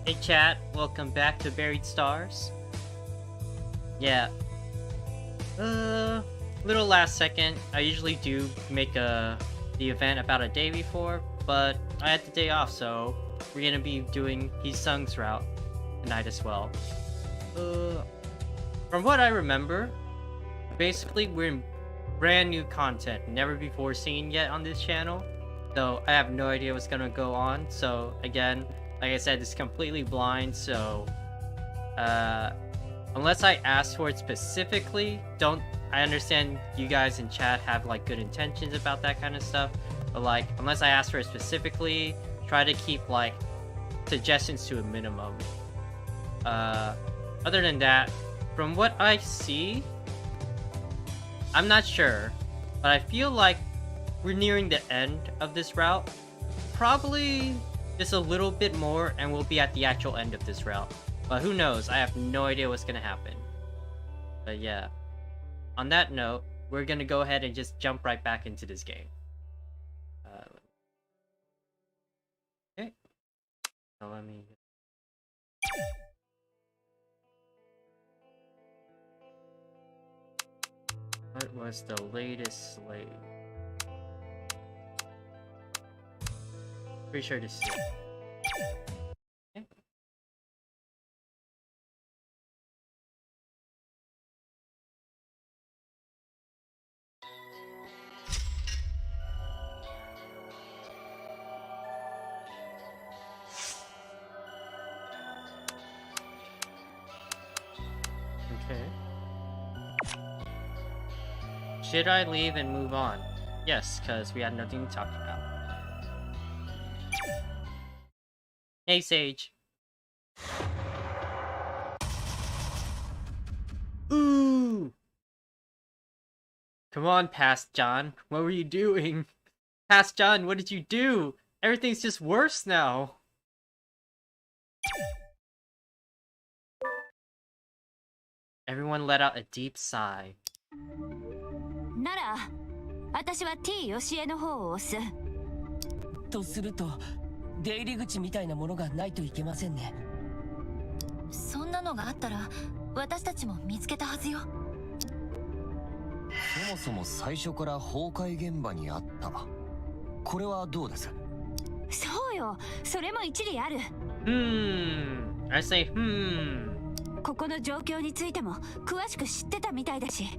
Hey chat, welcome back to Buried Stars. Yeah. Little last second. I usually do make the event about a day before, but I had the day off, so we're gonna be doing Hyesung's route tonight as well. From what I remember, basically we're in brand new content, never before seen yet on this channel. So I have no idea what's gonna go on. So again, like I said, it's completely blind, so unless I ask for it specifically, I understand you guys in chat have like good intentions about that kind of stuff, but like unless I ask for it specifically, try to keep like suggestions to a minimum. Other than that, from what I see, I'm not sure, but I feel like we're nearing the end of this route. Probably just a little bit more and we'll be at the actual end of this route. But who knows? I have no idea what's gonna happen. But yeah. On that note, we're gonna go ahead and just jump right back into this game. Okay. Now let me... What was the latest slave? Pretty sure this is it. Okay. Okay. Should I leave and move on? Yes, because we had nothing to talk about. Hey, Sage. Ooh! Come on, Past John. What were you doing? Past John, what did you do? Everything's just worse now. Everyone let out a deep sigh. なら、私は T よしえの方を押す。とすると、出入り口みたいなものがないといけませんね。そんなのがあったら、私たちも見つけたはずよ。そもそも最初から崩壊現場にあった。これはどうです？そうよ、それも一理ある。I say, ここの状況についても詳しく知ってたみたいだし。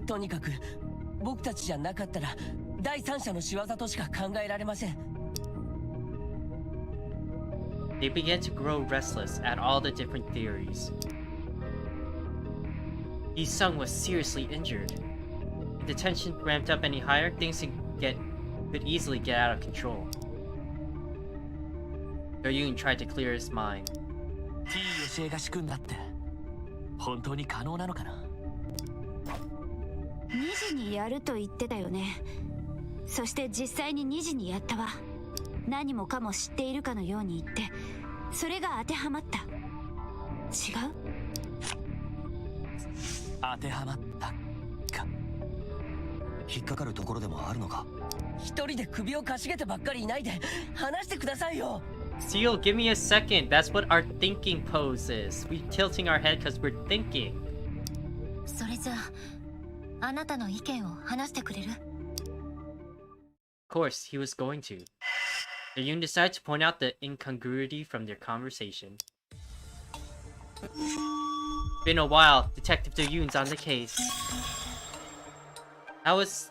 とにかく僕たちじゃなかったら第三者の仕業としか考えられません。They began to grow restless at all the different theories. Hyesung was seriously injured. If the tension ramped up any higher, things could easily get out of control. Yoon tried to clear his mind. T よしえが仕組んだって本当に可能なのかな。2時にやると言ってたよね。そして実際に2時にやったわ。何もかも知っているかのように言って、それが当てはまった。違う？当てはまったか。引っかかるところでもあるのか。一人で首をかしげてばっかりいないで話してくださいよ。Seal, give me a second. That's what our thinking pose is. We tilting our head because we're thinking. それじゃあ、あなたの意見を話してくれる？ Of course, he was going to. Yoon decided to point out the incongruity from their conversation. Been a while. Detective Yoon's on the case. How was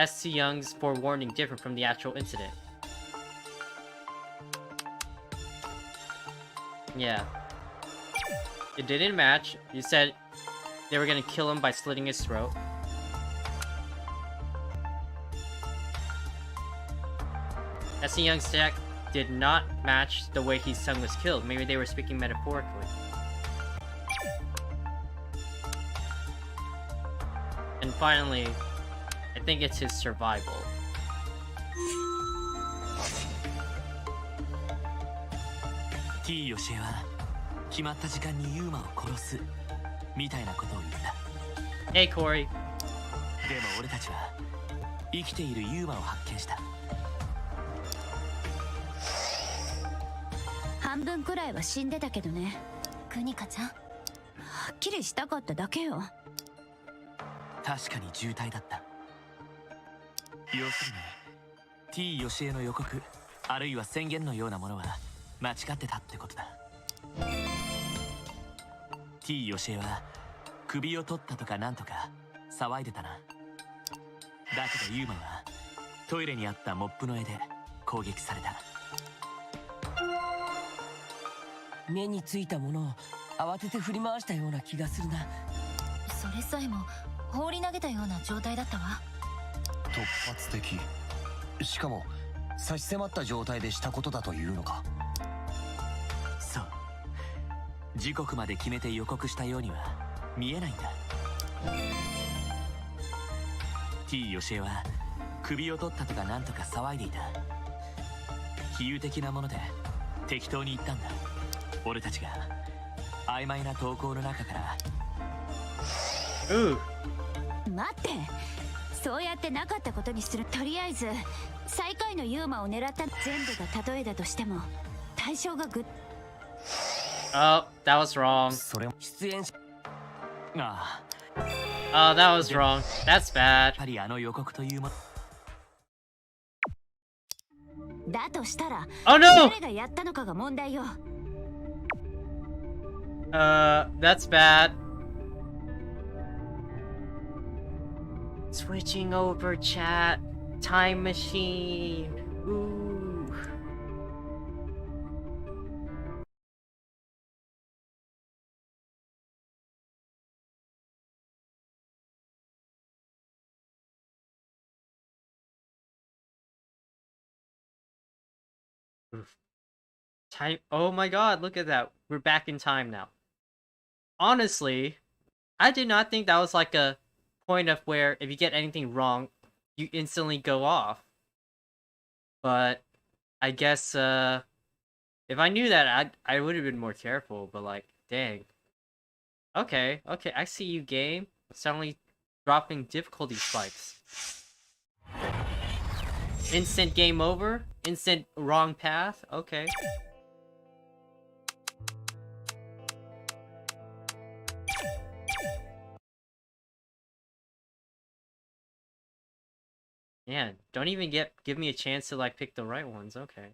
SC Young's forewarning different from the actual incident? Yeah. It didn't match. You said they were gonna kill him by slitting his throat. SC Young's death did not match the way Hyesung was killed. Maybe they were speaking metaphorically. And finally, I think it's his survival. T よしえは決まった時間にユーマを殺すみたいなことを言った。Hey, Corey. でも俺たちは生きているユーマを発見した。半分くらいは死んでたけどね。クニカちゃん、はっきりしたかっただけよ。確かに重体だった。要するに T ヨシエの予告あるいは宣言のようなものは間違ってたってことだ。 T ヨシエは首を取ったとかなんとか騒いでたな。だけどユーマはトイレにあったモップの絵で攻撃された。目についたものを慌てて振り回したような気がするな。それさえも放り投げたような状態だったわ。突発的、しかも差し迫った状態でしたことだというのか。そう、時刻まで決めて予告したようには見えないんだ。 T ヨシエは首を取ったとかなんとか騒いでいた。比喩的なもので適当に言ったんだ。俺たちが曖昧な投稿の中から。Ooh. 待って、そうやってなかったことにする。とりあえず最下位のユーマを狙った。全部が例えだとしても対象がOh, that was wrong. それも出演者ああ、 Oh, that was wrong. That's やっ bad. ぱりあの予告というもの。だとしたら Oh no! 誰がやったのかが問題よ。That's bad. Switching over chat. Time machine. Ooh. Time. Oh my god, look at that. We're back in time now. Honestly, I did not think that was like a point of where if you get anything wrong, you instantly go off. But I guess if I knew that, I would have been more careful, but like, dang. Okay, I see you, game. Suddenly dropping difficulty spikes. Instant game over? Instant wrong path? Okay. Yeah, don't even give me a chance to like pick the right ones. Okay.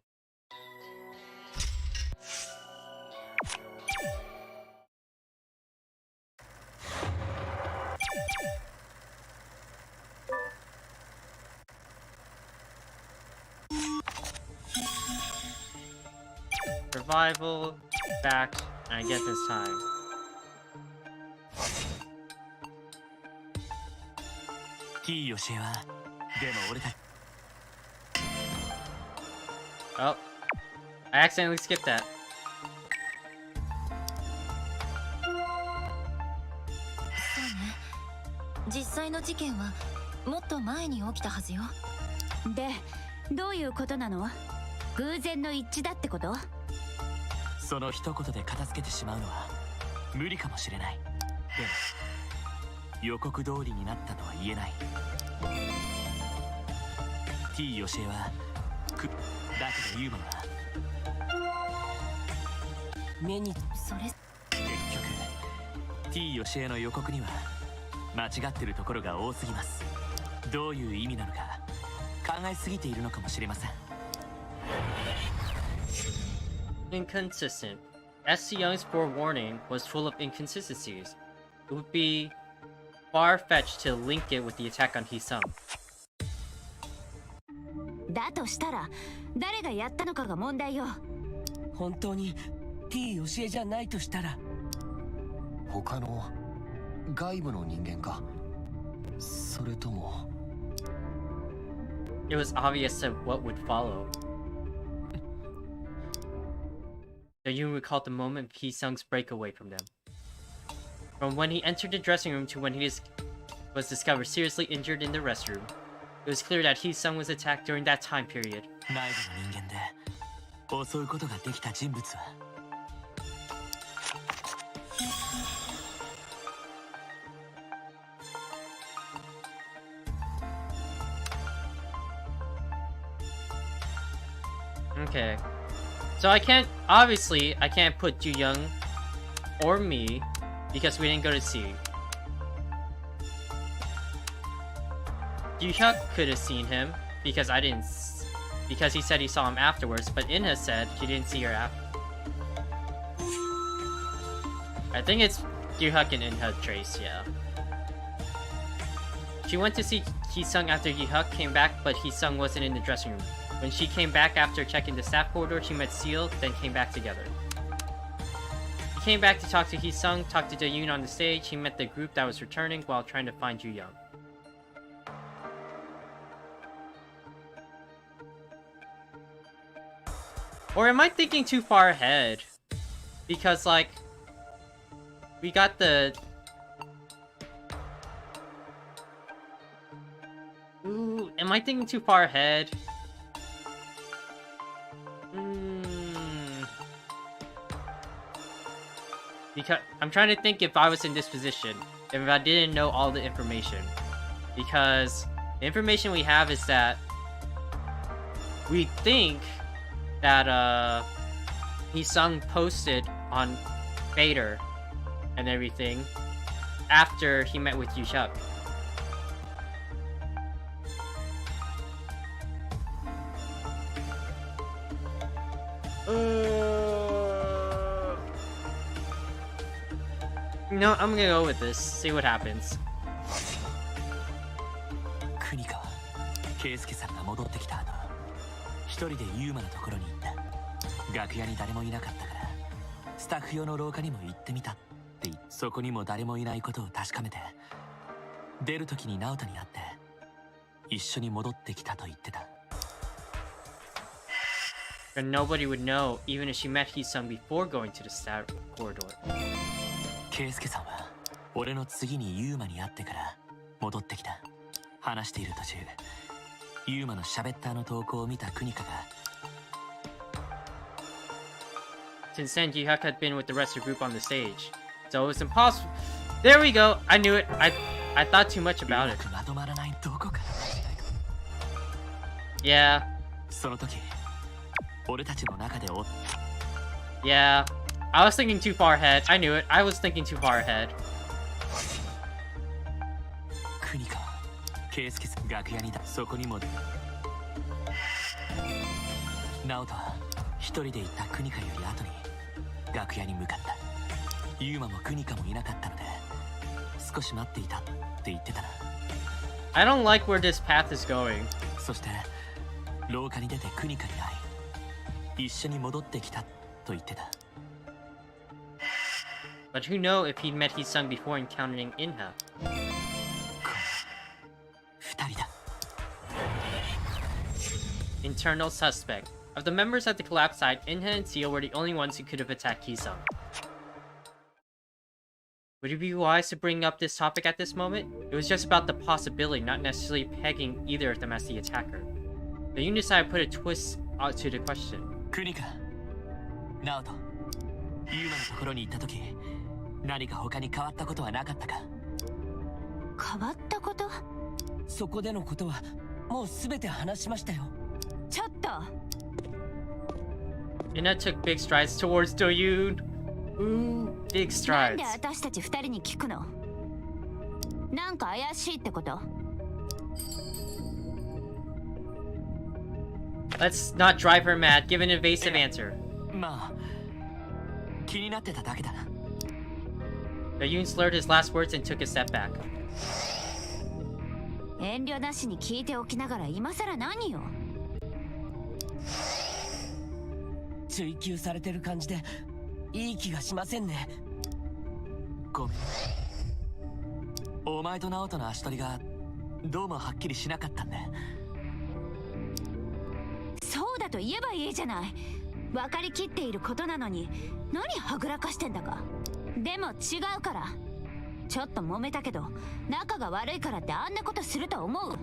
Survival, back, and I get this time. T ヨシエはでも俺たち。 Oh, I accidentally skipped that. そうね、実際の事件はもっと前に起きたはずよ。で、どういうことなの？偶然の一致だってこと？その一言で片付けてしまうのは無理かもしれない。でも予告通りになったとは言えない。 T ヨシエはだけどユーマは目にそれ結局 T ヨシエの予告には間違ってるところが多すぎます。どういう意味なのか考えすぎているのかもしれません。 Inconsistent. S. Young's forewarning was full of inconsistencies. It would be far-fetched to link it with the attack on Hyesung. だとしたら誰がやったのかが問題よ。本当に T ヨシエじゃないとしたら他の外部の人間か、それとも。 It was obvious that what would follow. Do you recall the moment of Hyesung's breakaway from them? From when he entered the dressing room to when he was discovered seriously injured in the restroom, it was clear that Hyesung was attacked during that time period. 内部の人間で襲うことができた人物はOkay. So I can't, obviously, I can't put Ju Young or me because we didn't go to see. Ju Hyuk could have seen him because I didn't, because he said he saw him afterwards, but Inha said she didn't see her after. I think it's Ju Hyuk and Inha Trace, yeah. She went to see Hyesung after Ju Hyuk came back, but Hyesung wasn't in the dressing room. When she came back after checking the staff corridor, she met Seal, then came back together. He came back to talk to Hyesung, talked to Daeyoon on the stage. He met the group that was returning while trying to find Ju Young. Or am I thinking too far ahead? Because, like, we got the... Ooh, am I thinking too far ahead? Because I'm trying to think if I was in this position, if I didn't know all the information. Because the information we have is that we think that Hyesung posted on Vader and everything after he met with Ju Hyuk. No, I'm gonna go with this. See what happens. クニカは圭介さんが戻ってきた後、一人でユーマのところに行った。楽屋に誰もいなかったから、スタッフ用の廊下にも行ってみたって言って、そこにも誰もいないことを確かめて、出る時にナオトに会って、一緒に戻ってきたと言ってた。And nobody would know, even if she met Hyesung before going to the staff corridor. 圭介さんは俺の次にユーマに会ってから戻ってきた。話している途中、ユーマの喋ったの投稿を見たクニカが Since then, Ju Hyuk had been with the rest of the group on the stage, so it was impossible. There we go. I knew it. I thought too much about it. まとまらないどこか。Yeah. その時、俺たちの中でYeah. I was thinking too far ahead. I knew it. I was thinking too far ahead. クニカは圭介さん楽屋にだ。そこにもナオトは一人で行ったクニカより後に楽屋に向かった。ユーマもクニカもいなかったので少し待っていたって言ってたな。 I don't like where this path is going. そして廊下に出てクニカに会い、一緒に戻ってきたと言ってた。 But who knows if he'd met Hyesung before encountering Inha? 二人だ。 Internal suspect. Of the members at the collapse site, Inha and Seal were the only ones who could have attacked Hyesung. Would it be wise to bring up this topic at this moment? It was just about the possibility, not necessarily pegging either of them as the attacker. The unit decided to put a twist to the question. クニカ、ナオト、ユーマのところに行った時、何か他に変わったことはなかったか？変わったこと？そこでのことはもう全て話しましたよ。ちょっと。 Inha took big strides towards Daeyoon. Ooh, big なん strides. で私たち二人に聞くの？なんか怪しいってこと？ Let's not drive her mad. Give an evasive answer. まあ、気になってただけだな。Daeyoon slurred his last words and took a step back. 遠慮なしに聞いておきながら今さら何よ？追求されてる感じでいい気がしませんね。ごめん。お前とナオトの足取りがどうもはっきりしなかったんで。そうだと言えばいいじゃない。分かりきっていることなのに何はぐらかしてんだか。でも違うから。ちょっと揉めたけど仲が悪いからってあんなことすると思う？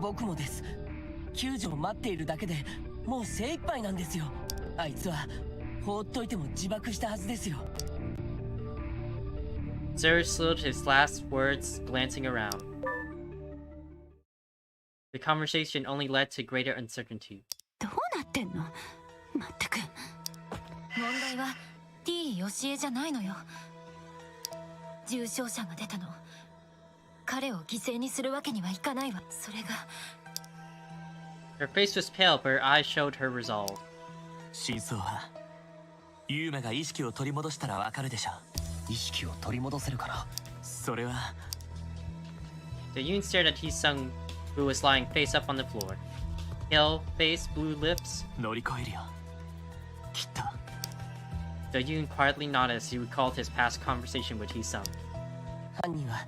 僕もです。救助を待っているだけでもう精一杯なんですよ。あいつは放っといても自爆したはずですよ。Zero slurred his last words, glancing around. The conversation only led to greater uncertainty. どうなってんの？まったく問題は T よしえじゃないのよ。重傷者が出たの。彼を犠牲にするわけにはいかないわ。それが Her face was pale, but her eyes showed her resolve. 真相はユーマが意識を取り戻したらわかるでしょ。意識を取り戻せるかな。それは The Yoon stared at Hyesung, who was lying face up on the floor. Pale face, blue lips. 乗り越えるよきっと。 The Yoon quietly nodded as he recalled his past conversation with Hyesung. 犯人は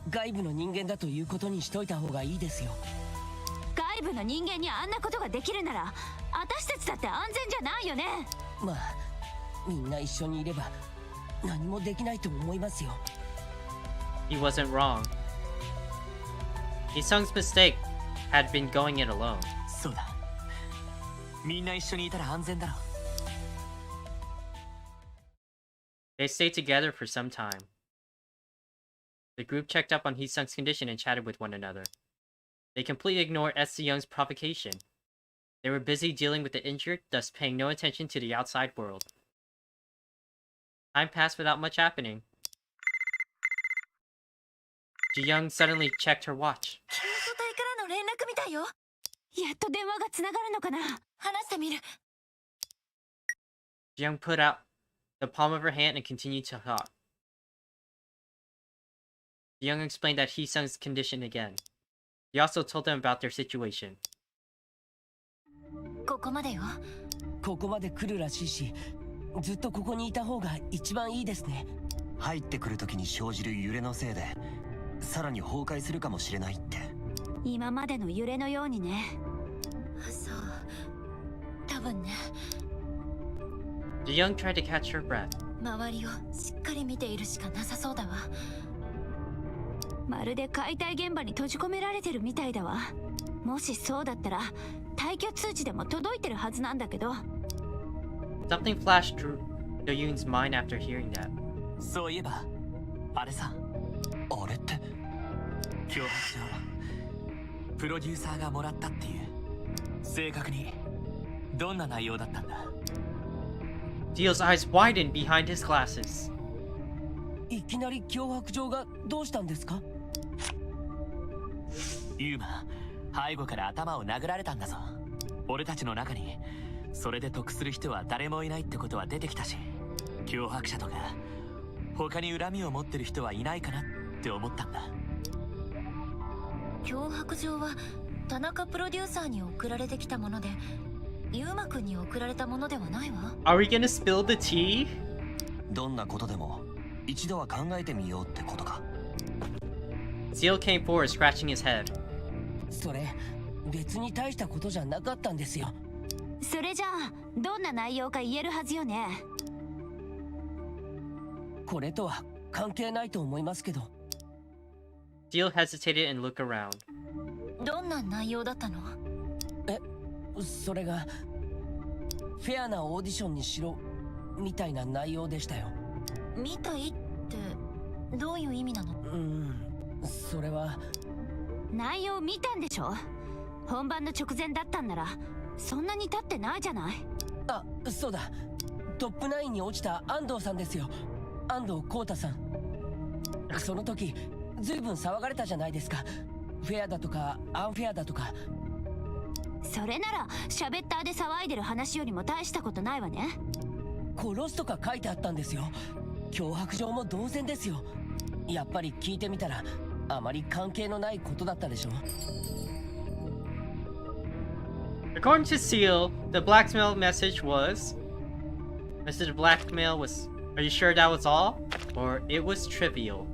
外部の人間だということにしといた方がいいですよ。外部の人間にあんなことができるなら私たちだって安全じゃないよね。まあみんな一緒にいれば何もできないと思いますよ。 He wasn't wrong. Hyesung's mistake had been going it alone. そうだみんな一緒にいたら安全だろ。 They stayed together for some time. The group checked up on Hyesung's condition and chatted with one another. They completely ignored Young's provocation. They were busy dealing with the injured, thus paying no attention to the outside world. Time passed without much happening. Young suddenly checked her watch. 救助隊からの連絡みたいよ。やっと電話がつながるのかな。話してみる。Young put out the palm of her hand and continued to talk. Young explained that Hyesung's condition again. He also told them about their situation. ここまでよ。ここまで来るらしいし、ずっとここにいた方が一番いいですね。入ってくる時に生じる揺れのせいでさらに崩壊するかもしれないって。今までの揺れのようにね。そう。多分ね。Young tried to catch her breath. 周りをしっかり見ているしかなさそうだわ。まるで解体現場に閉じ込められてるみたいだわ。もしそうだったら退去通知でも届いてるはずなんだけど。 Something flashed through Yoon's mind after hearing that. そういえばあれさ。あれって脅迫状プロデューサーがもらったっていう。正確にどんな内容だったんだ。 Deal's eyes widened behind his glasses. いきなり脅迫状がどうしたんですか。ユーマ背後から頭を殴られたんだぞ。俺たちの中にそれで得する人は誰もいないってことは出てきたし、脅迫者とか他に恨みを持ってる人はいないかなって思ったんだ。脅迫状は田中プロデューサーに送られてきたもので、ユーマくんに送られたものではないわ。 Are we gonna spill the tea? どんなことでも一度は考えてみようってことか。 Seal came forward, scratching his head. それ別に大したことじゃなかったんですよ。それじゃあどんな内容か言えるはずよね。これとは関係ないと思いますけど。 Seal hesitated and looked around. どんな内容だったの。それがフェアなオーディションにしろみたいな内容でしたよ。みたいってどういう意味なの。それは内容見たんでしょ。本番の直前だったんならそんなに経ってないじゃない。あ、そうだ、トップ9に落ちた安藤さんですよ。安藤浩太さん。その時ずいぶん騒がれたじゃないですか。フェアだとかアンフェアだとか。それならシャベッターで騒いでる話よりも大したことないわね。殺すとか書いてあったんですよ。脅迫状も同然ですよ。やっぱり聞いてみたらあまり関係のないことだったでしょ。 According to Seal, the blackmail message was... Message of blackmail was... Are you sure that was all? Or it was trivial?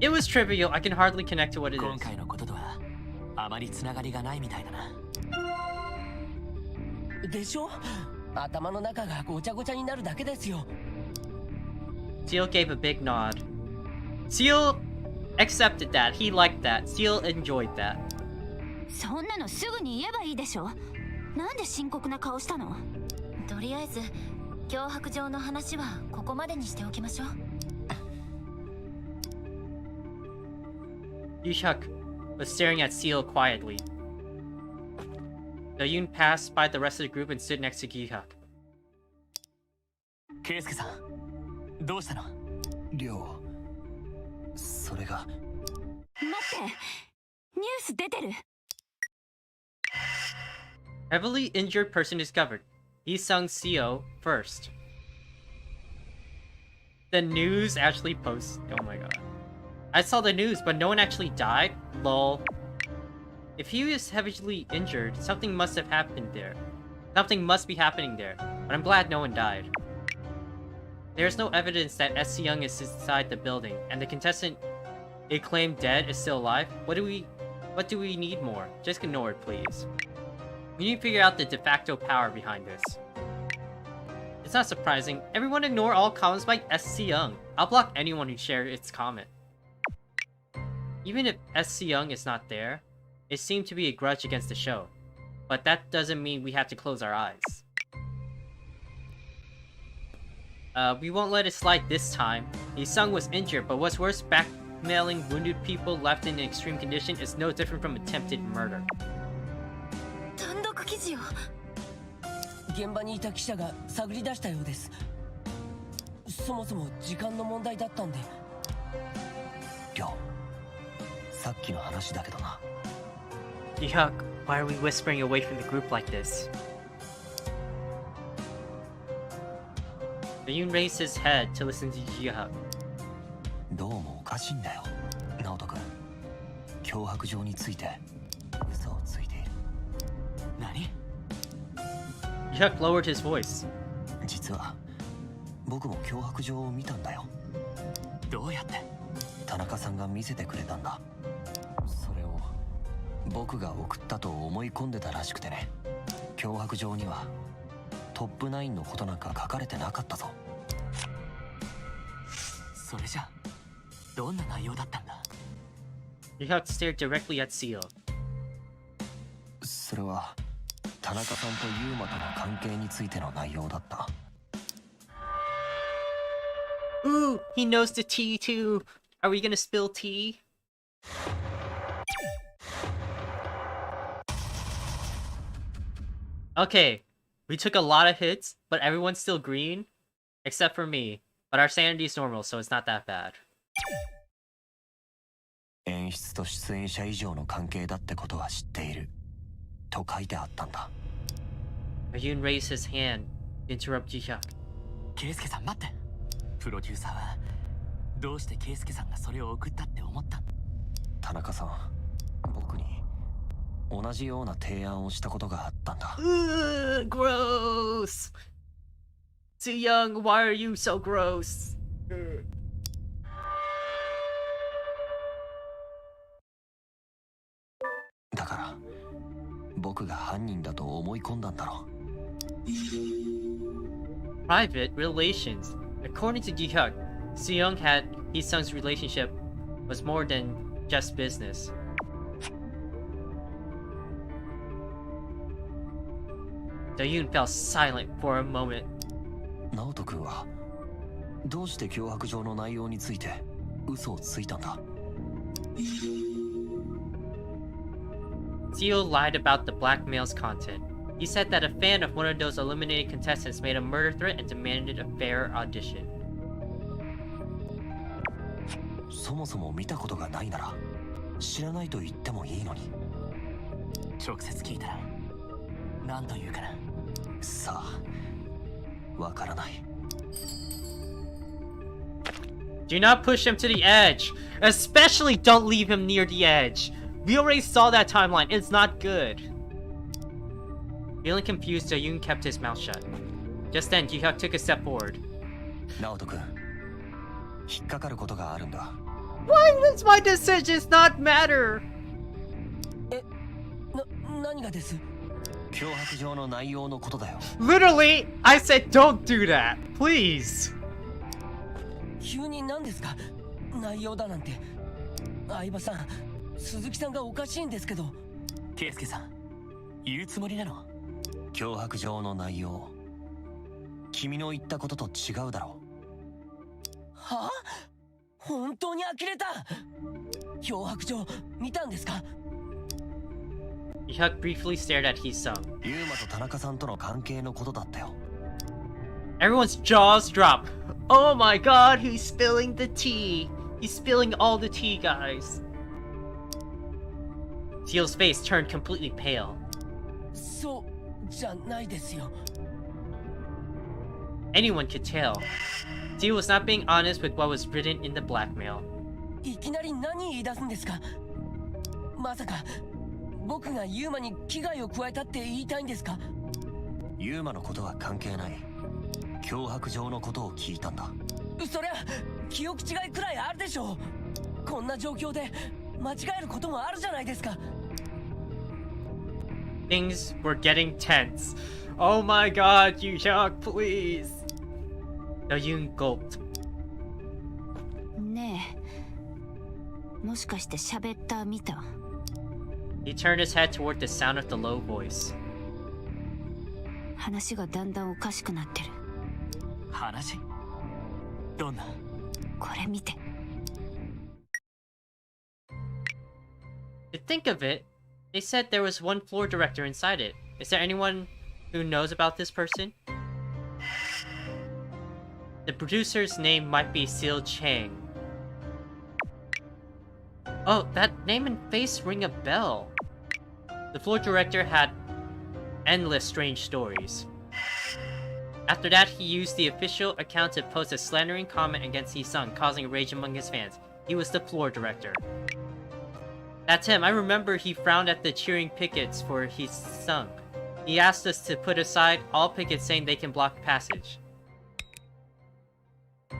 It was trivial. I can hardly connect to what it 今 is. 回のこととはあまりつながりがないみたいだな。でしょ。頭の中がごちゃごちゃになるだけですよ。 Seal gave a big nod. Seal accepted that. He liked that. Seal enjoyed that. そんなのすぐに言えばいいでしょ。なんで深刻な顔したの。とりあえず脅迫状の話はここまでにしておきましょう。Yushak was staring at Seal quietly. Yoon passed by the rest of the group and stood next to Gi-hyuk. 圭介さんどうしたの？りょう、それが。待って、ニュース出てる。Heavily injured person discovered. Hyesung CO first. The news actually posts. Oh my god. I saw the news, but no one actually died? Lol. If he was heavily injured, something must have happened there. Something must be happening there. But I'm glad no one died. There's no evidence that Hyesung is inside the building, and the contestant it claimed dead is still alive. What do we need more? Just ignore it, please. We need to figure out the de facto power behind this. It's not surprising. Everyone ignore all comments by Hyesung. I'll block anyone who shared its comment. Even if Hyesung is not there, it seemed to be a grudge against the show. But that doesn't mean we have to close our eyes. We won't let it slide this time. Hyesung was injured, but what's worse, blackmailing wounded people left in an extreme condition is no different from attempted murder. 単独記事を。現場にいた記者が探り出したようです。そもそも時間の問題だったんで。りょう、さっきの話だけどな。Gi-hyuk, why are we whispering away from the group like this? Yoon raised his head to listen to Gi-hyuk. どうもおかしいんだよ、直人君。脅迫状について嘘をついている。何？ Gi-hyuk lowered his voice. 実は僕も脅迫状を見たんだよ。どうやって？田中さんが見せてくれたんだ。それを僕が送ったと思い込んでたらしくてね。脅迫状にはトップ9のことなんか書かれてなかったぞ。それじゃどんな内容だったんだ？ Gi-hyuk stared directly at Seal. それは田中さんとユーマとの関係についての内容だった。Ooh, he knows the tea too. Are we gonna spill tea? Okay, we took a lot of hits, but everyone's still green, except for me. But our sanity's normal, so it's not that bad. 演出と出演者以上の関係だってことは知っていると書いてあったんだ。Yoon raised his hand to interrupt Gi-hyuk. 圭介さん待って。プロデューサーはどうして圭介さんがそれを送ったって思ったの？田中さん、僕に同じような提案をしたことがあったんだ。Gross! Too young, why are you so gross? だから僕が犯人だと思い込んだんだろう。Private relations. According to Gi-hyuk, Seung had Hyesung's relationship was more than just business. Yoon fell silent for a moment. 直人君はどうして脅迫状の内容について嘘をついたんだ？ Seal lied about the blackmail's content. He said that a fan of one of those eliminated contestants made a murder threat and demanded a fair audition. そもそも見たことがないなら知らないと言ってもいいのに。直接聞いたら何と言うかな。さあ、わからない。 Do not push him to the edge. Especially don't leave him near the edge. We already saw that timeline. It's not good. Feeling confused, Yoon kept his mouth shut. Just then, Gi-hyuk took a step forward. 直人君、引っかかることがあるんだ。Why does my decisions not matter? 何がです？脅迫状の内容のことだよ。Literally, I said don't do that. Please. 急に何ですか？内容だなんて。相葉さん、鈴木さんがおかしいんですけど。圭介さん、言うつもりなの？脅迫状の内容、君の言ったことと違うだろう。はあ？本当に呆れた。脅迫状見たんですか？ Yuhyuk briefly stared at Hyesung. ユーマと田中さんとの関係のことだったよ。 Everyone's jaws drop. Oh my god, he's spilling the tea. He's spilling all the tea, guys. Seal's face turned completely pale. そうじゃないですよ。 Anyone could tell. Seal was not being honest with what was written in the blackmail. いきなり何言い出すんですか。まさか僕がユーマに危害を加えたって言いたいんですか。ユーマのことは関係ない。脅迫状のことを聞いたんだ。そりゃ記憶違いくらいあるでしょう。こんな状況で間違えることもあるじゃないですか。 Things were getting tense. Oh my god, Yuhyuk, please. Yoon gulped. ねえ、もしかして喋った見た？ He turned his head toward the sound of the low voice. 話がだんだんおかしくなってる。話？どんな？これ見て。 To think of it, they said there was one floor director inside it. Is there anyone who knows about this person? The producer's name might be Chanh. Oh, that name and face ring a bell. The floor director had endless strange stories. After that, he used the official account to post a slandering comment against Hyesung, causing rage among his fans. He was the floor director. That's him. I remember he frowned at the cheering pickets for Hyesung. He asked us to put aside all pickets saying they can block passage.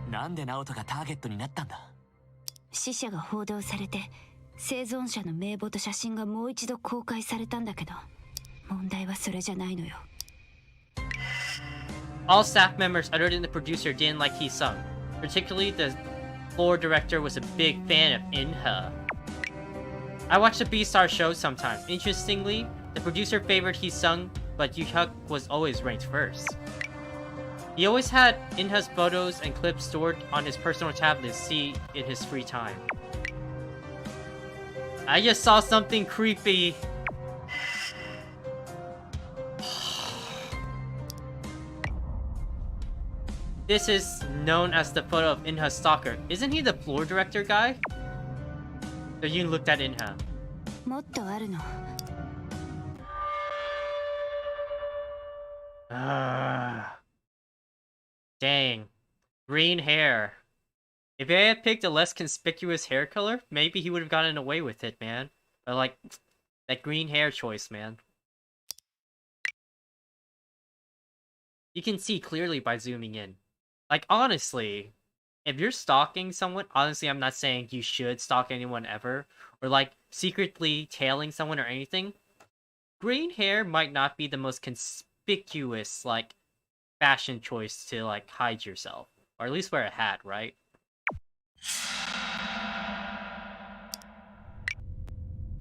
なんで直人がターゲットになったんだ？死者が報道されて生存者の名簿と写真がもう一度公開されたんだけど、問題はそれじゃないのよ。 All staff members other than the producer didn't like Hyesung. Particularly the floor director was a big fan of Inha. I watch the B-Star show sometimes. Interestingly, the producer favored Hyesung, but Yuhyuk was always ranked first. He always had Inha's photos and clips stored on his personal tablet to see in his free time. I just saw something creepy. This is known as the photo of Inha's stalker. Isn't he the floor director guy? So Yoon looked at Inha. もっとあるの。 Dang. Green hair. If he had picked a less conspicuous hair color, maybe he would have gotten away with it, man. But like, that green hair choice, man. You can see clearly by zooming in. Like, honestly, if you're stalking someone, honestly, I'm not saying you should stalk anyone ever, or like, secretly tailing someone or anything. Green hair might not be the most conspicuous, like, fashion choice to, like, hide yourself. Or at least wear a hat, right?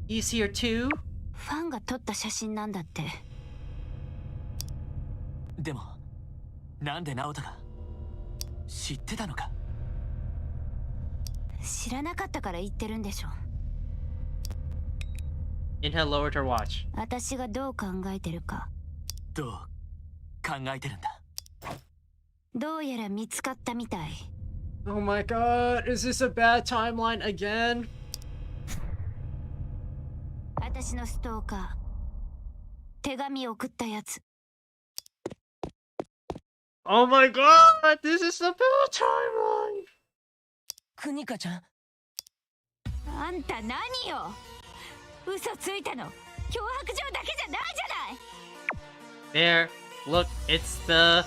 He's here too? ファンが撮った写真なんだって。でも、なんで直人が知ってたのか？知らなかったから言ってるんでしょ。 Inha lowered her watch. 私がどう考えてるか。どう考えてるんだ？どうやら見つかったみたい。 Oh my god, is this a bad timeline again? 私のストーカー。手紙送ったやつ。 Oh my god, this is a bad timeline! クニカちゃん。あんた何よ。嘘ついたの。脅迫状だけじゃないじゃない。 There, look, it's the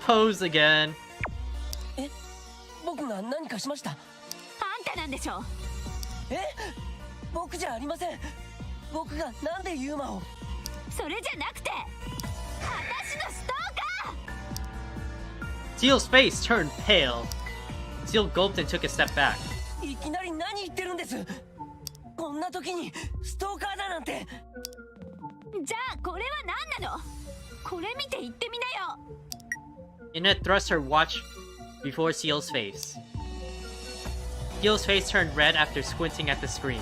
pose again. え、僕が何かしました？あんたなんでしょ。え、僕じゃありません。僕がなんでユーマを？それじゃなくて、私のストーカー。 Seal's face turned pale. Seal gulped and took a step back. いきなり何言ってるんです？こんな時にストーカーだなんて。じゃあこれは何なの？これ見て言ってみなよ。 Inha thrust her watch before Seal's face. Seal's face turned red after squinting at the screen.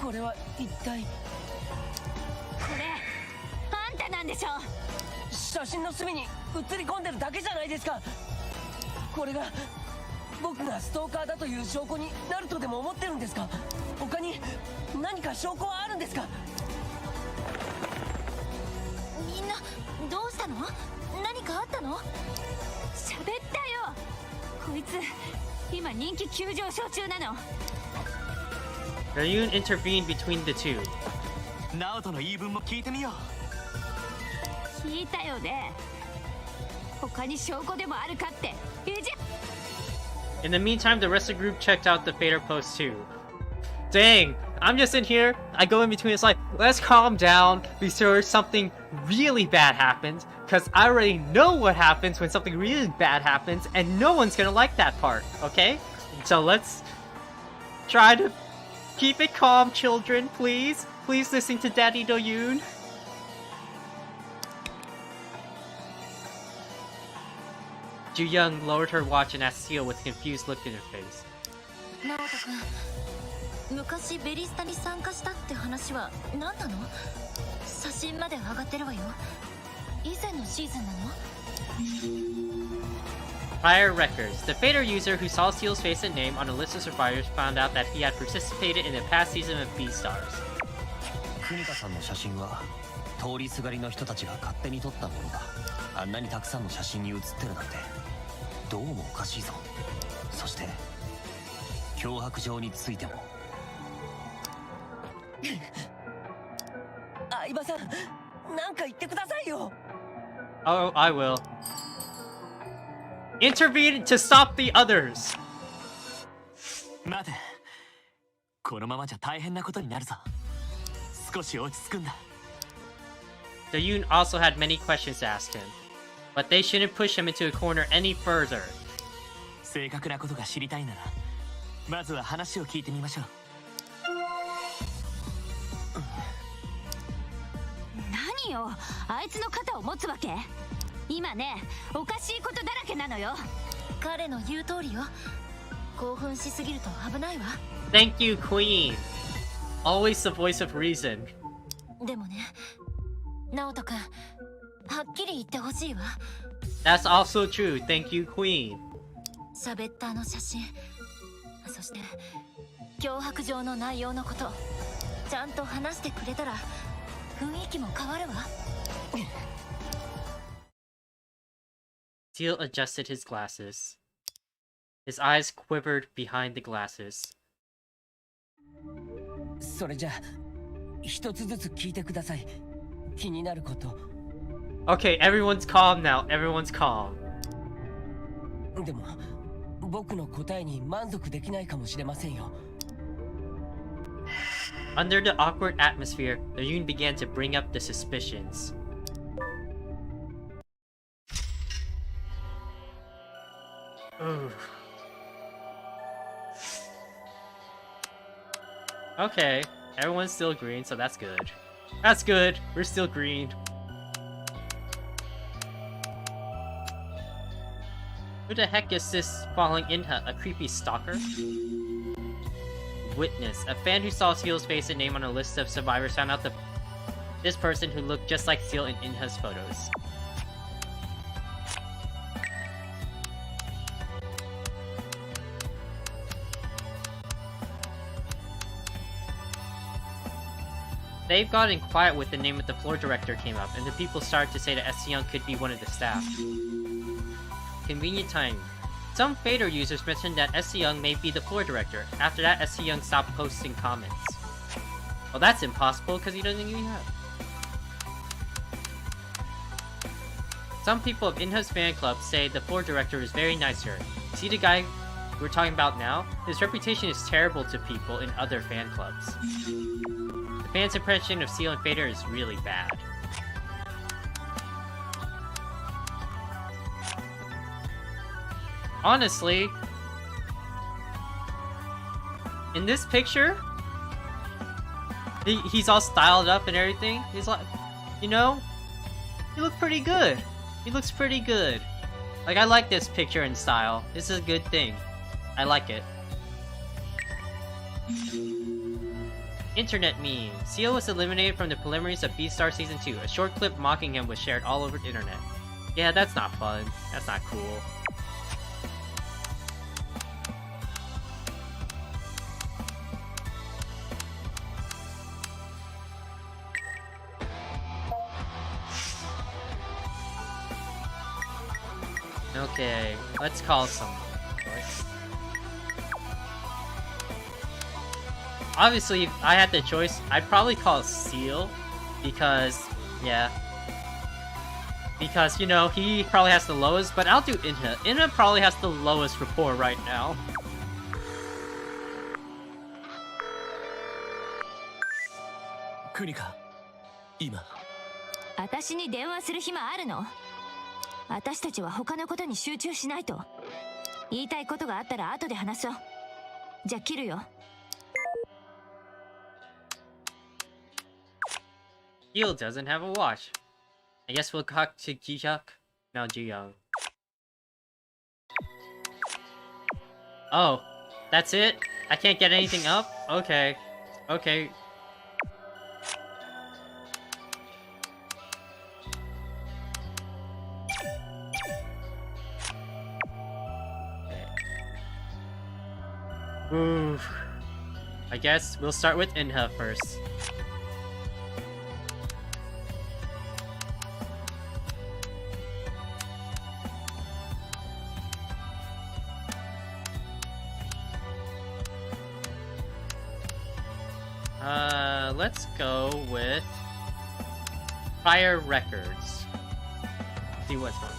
これは一体。んでしょ。写真の隅に写り込んでるだけじゃないですか。これが僕がストーカーだという証拠になるとでも思ってるんですか。他に何か証拠はあるんですか。みんなどうしたの？何かあったの？喋ったよ。こいつ今人気急上昇中なの。Ryun intervened between the two. ナオトの言い分も聞いてみよう。聞いたよね。他に証拠でもあるかって言うじゃ。In the meantime, the rest of the group checked out the Fader post too. Dang, I'm just in here. I go in between. It's like, let's calm down before something really bad happens. Because I already know what happens when something really bad happens, and no one's gonna like that part, okay? So let's try to keep it calm, children, please. Please listen to Daddy Do-yoon. Ju-young lowered her watch and asked Seal with a confused look in her face. 直人君、昔ベリスタに参加したって話は何なの？写真まで上がってるわよ。以前のシーズンなの？Prior records. The Fader user who saw Seal's face and name on a list of survivors found out that he had participated in the past season of Beastars. 国田さんの写真は通りすがりの人たちが勝手に撮ったものだ。あんなにたくさんの写真に写ってるなんてどうもおかしいぞ。そして脅迫状についても。相葉さん、なんか言ってくださいよ。Oh, I will. Intervene to stop the others. 待て、このままじゃ大変なことになるぞ。少し落ち着くんだ。Do-yoon also had many questions to ask him, but they shouldn't push him into a corner any further. 正確なことが知りたいなら、まずは話を聞いてみましょう。何よ、あいつの肩を持つわけ？今ね、おかしいことだらけなのよ。彼の言う通りよ。興奮しすぎると危ないわ。Thank you, Queen. Always the voice of reason. でもね、直人君、はっきり言ってほしいわ。That's also true. Thank you, Queen. 喋ったあの写真、そして脅迫状の内容のこと、ちゃんと話してくれたら雰囲気も変わるわ。Seal adjusted his glasses. His eyes quivered behind the glasses. それじゃ一つずつ聞いてください。気になること。Okay, everyone's calm now. Everyone's calm. でも僕の答えに満足できないかもしれませんよ。Under the awkward atmosphere, Do-yoon began to bring up the suspicions. Ooh. Okay, everyone's still green, so that's good. That's good. We're still green. Who the heck is this following Inha? A creepy stalker? Witness. A fan who saw Seal's face and name on a list of survivors found out this person who looked just like Seal in Inha's photos. They've gotten quiet with the name of the floor director came up, and the people started to say that Hyesung could be one of the staff. Convenient timing. Some Fader users mentioned that Hyesung may be the floor director. After that, Hyesung stopped posting comments. Well, that's impossible because he doesn't even have. Some people of Inha's fan club say the floor director is very nice to her. See the guy we're talking about now? His reputation is terrible to people in other fan clubs. The fans' impression of Seal and Fader is really bad. Honestly, in this picture, he's all styled up and everything. He's like, you know, he looks pretty good. He looks pretty good. Like, I like this picture and style. This is a good thing. I like it. Internet meme. Seal was eliminated from the preliminaries of Beastar Season 2. A short clip mocking him was shared all over the internet. Yeah, that's not fun. That's not cool. Okay, let's call someone. Obviously, if I had the choice, I'd probably call Seal, because, yeah. Because, you know, he probably has the lowest, but I'll do Inha. Inha probably has the lowest rapport right now. Kunika, 今。私に電話する暇あるの？私たちは他のことに集中しないと。言いたいことがあったら後で話そう。じゃあ切るよ。Seal doesn't have a watch. I guess we'll talk to Ji-hyuk. No, Ji-young. Oh, that's it? I can't get anything up? Okay. Okay. Ooh. I guess we'll start with Inha first. Let's go with prior records. See what's going on.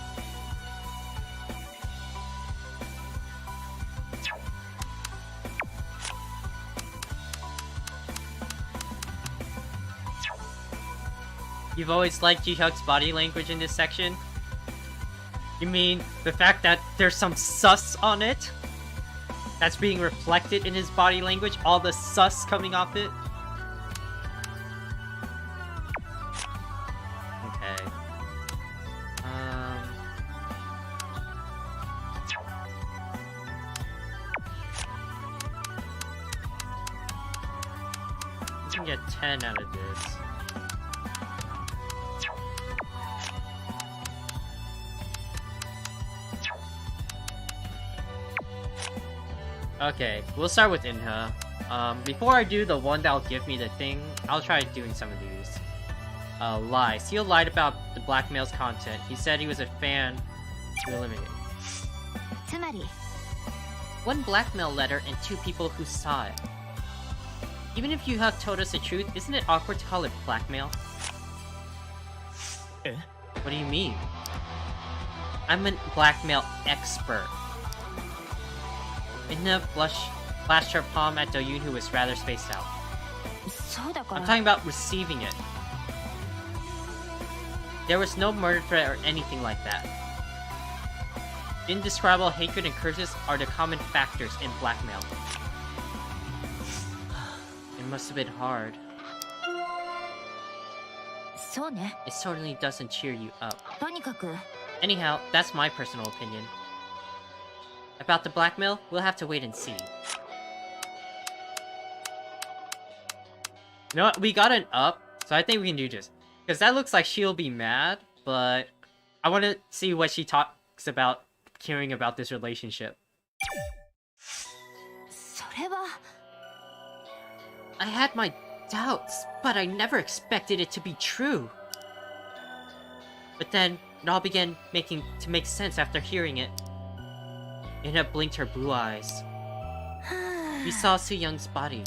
You've always liked Ji-hyuk's body language in this section? You mean the fact that there's some sus on it? That's being reflected in his body language? All the sus coming off it? Okay. You can get 10 out of this. Okay, we'll start with Inha. Before I do the one that'll give me the thing, I'll try doing some of these. Lie. Seal lied about the Blackmail's content. He said he was a fan to eliminate. つまり One Blackmail letter and 2 people who saw it. Even if Ji-hyuk told us the truth, isn't it awkward to call it blackmail? Eh? What do you mean? I'm a blackmail expert. Inha flashed her palm at Do-yoon, who was rather spaced out. そうだか I'm ら talking about receiving it. There was no murder threat or anything like that. Indescribable hatred and curses are the common factors in blackmail. It must have been hard. そうね。 It certainly doesn't cheer you up. とにかく Anyhow, that's my personal opinion. About the blackmail, we'll have to wait and see. You know what? We got an up, so I think we can do this. Because that looks like she'll be mad, but I want to see what she talks about caring about this relationship. それは I had my doubts, but I never expected it to be true. But then, it all began to make sense after hearing it. Inha blinked her blue eyes. We saw Soo-young's body.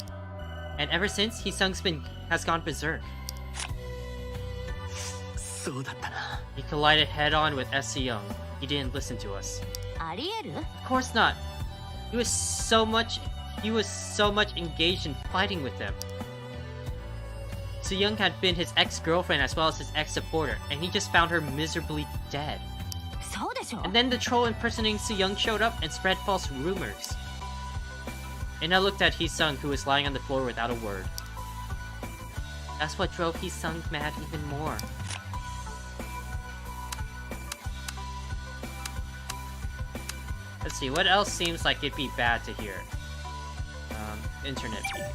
And ever since, Hyesung has gone berserk. そうだったな。 He collided head-on with Soo-young. He didn't listen to us. ありえる？ Of course not. He was so much engaged in fighting with them. Soo-young had been his ex-girlfriend as well as his ex-supporter, and he just found her miserably dead. そうでしょ？ And then the troll impersonating Soo-young showed up and spread false rumors. And I looked at Hyesung, who was lying on the floor without a word. That's what drove Hyesung mad even more. Let's see, what else seems like it'd be bad to hear? Internet feed.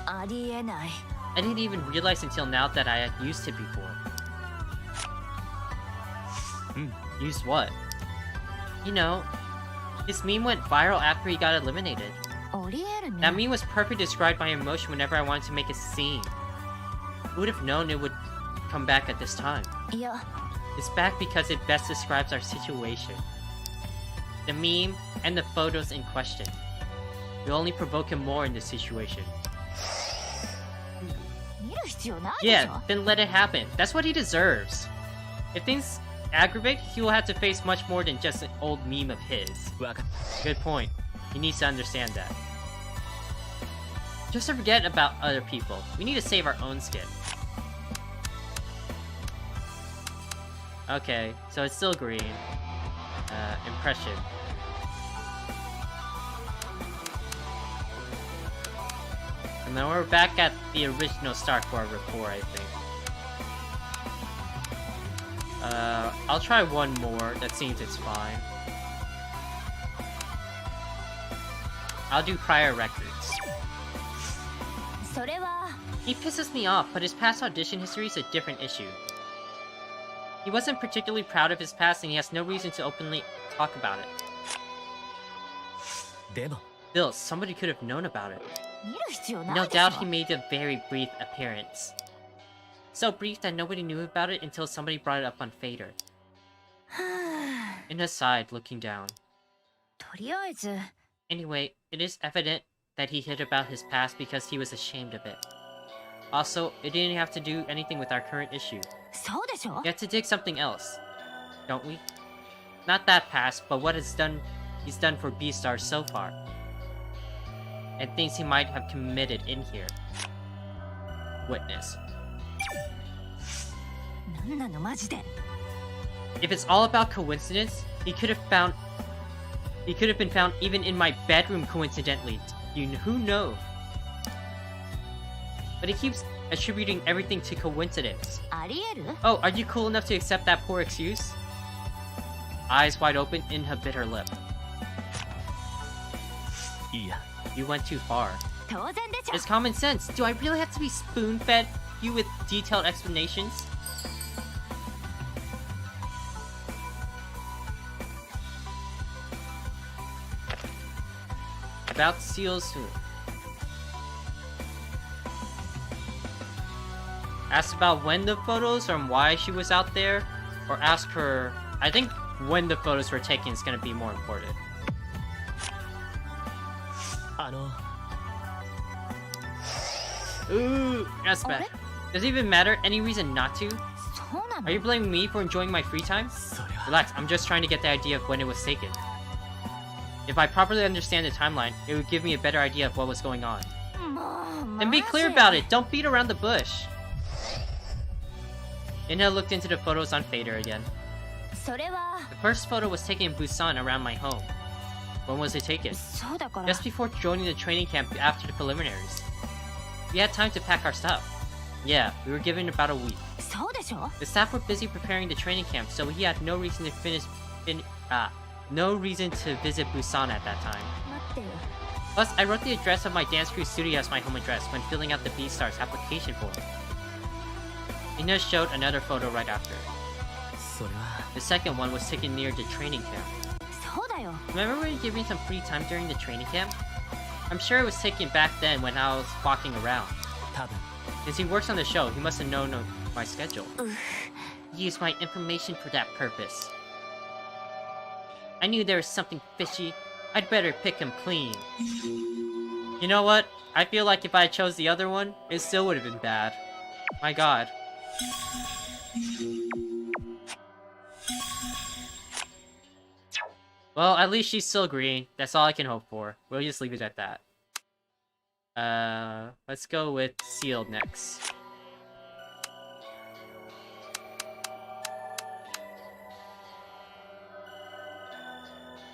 ありえない。 I didn't even realize until now that I had used it before. Used what? You know, his meme went viral after he got eliminated. ありえるね。 That meme was perfectly described my emotion whenever I wanted to make a scene. Who would have known it would come back at this time? いや、 It's back because it best describes our situation. The meme and the photos in question. Will only provoke him more in this situation. 見る必要ないでしょ。 Yeah, then let it happen. That's what he deserves. If things aggravate, he will have to face much more than just an old meme of his. わかっ Good point. He needs to understand that. Just to forget about other people. We need to save our own skin. Okay, so it's still green. Impression. And then we're back at the original start for our rapport, I think. I'll try one more. That seems it's fine. I'll do prior records. それは He pisses me off, but his past audition history is a different issue. He wasn't particularly proud of his past and he has no reason to openly talk about it. た。でも Still, somebody could have known about it. 見る必要ない No でしょ。 doubt he made a very brief appearance. So brief that nobody knew about it until somebody brought it up on Fader. はあ In aside, looking down. とりあえず Anyway, it is evident that he hid about his past because he was ashamed of it. Also, it didn't have to do anything with our current issue. そうでしょ。 We have to dig something else, don't we? Not that past, but what he's done for Beastars so far. And things he might have committed in here. Witness. なんなのマジで。 If it's all about coincidence, he could have been found even in my bedroom coincidentally. Who knows? But he keeps attributing everything to coincidence. ありえる？ Oh, are you cool enough to accept that poor excuse? Eyes wide open, Inha bit her lip. いいや。 You went too far. 当然でしょ。 It's common sense. Do I really have to be spoon-fed you with detailed explanations? About Seal soon. Ask about when the photos or why she was out there, or ask her. I think when the photos were taken is gonna be more important. あの Ooh, that's bad. Does it even matter? Any reason not to? そうなの Are you blaming me for enjoying my free time? それは Relax, I'm just trying to get the idea of when it was taken. If I properly understand the timeline, it would give me a better idea of what was going on. もう And be マジ clear about it, don't beat around the bush. Inha looked into the photos on Fader again. それは The first photo was taken in Busan around my home. When was it taken? そうだから Just before joining the training camp after the preliminaries. We had time to pack our stuff. Yeah, we were given about a week. そうでしょ。 The staff were busy preparing the training camp, so he had no reason to no reason to visit Busan at that time. 待ってよ。 Plus, I wrote the address of my dance crew studio as my home address when filling out the Beastars application form. Ina showed another photo right after. それは The second one was taken near the training camp. そうだよ。 Remember when you gave me some free time during the training camp? I'm sure it was taken back then when I was walking around. 多分 Since he works on the show, he must have known of my schedule. He used my information for that purpose. I knew there was something fishy. I'd better pick him clean. You know what? I feel like if I chose the other one, it still would have been bad. My god. Well, at least she's still green. That's all I can hope for. We'll just leave it at that. Let's go with Seal next.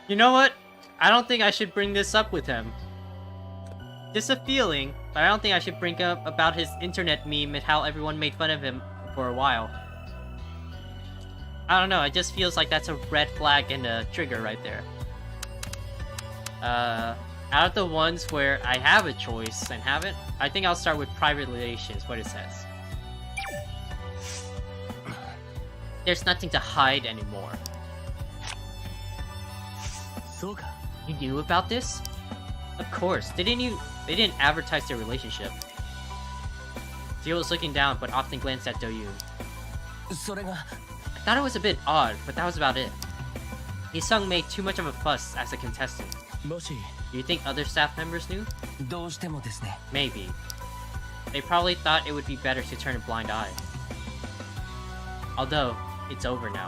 You know what? I don't think I should bring this up with him. Just a feeling, but I don't think I should bring up about his internet meme and how everyone made fun of him for a while. I don't know, it just feels like that's a red flag and a trigger right there. Out of the ones where I have a choice and haven't, I think I'll start with private relations, what it says. There's nothing to hide anymore. そうか You knew about this? Of course. They didn't advertise their relationship. Zio was looking down, but often glanced at Doyoon. それが I thought it was a bit odd, but that was about it. Hyesung made too much of a fuss as a contestant. もし Do you think other staff members knew? どうしてもですね Maybe. They probably thought it would be better to turn a blind eye. Although, it's over now.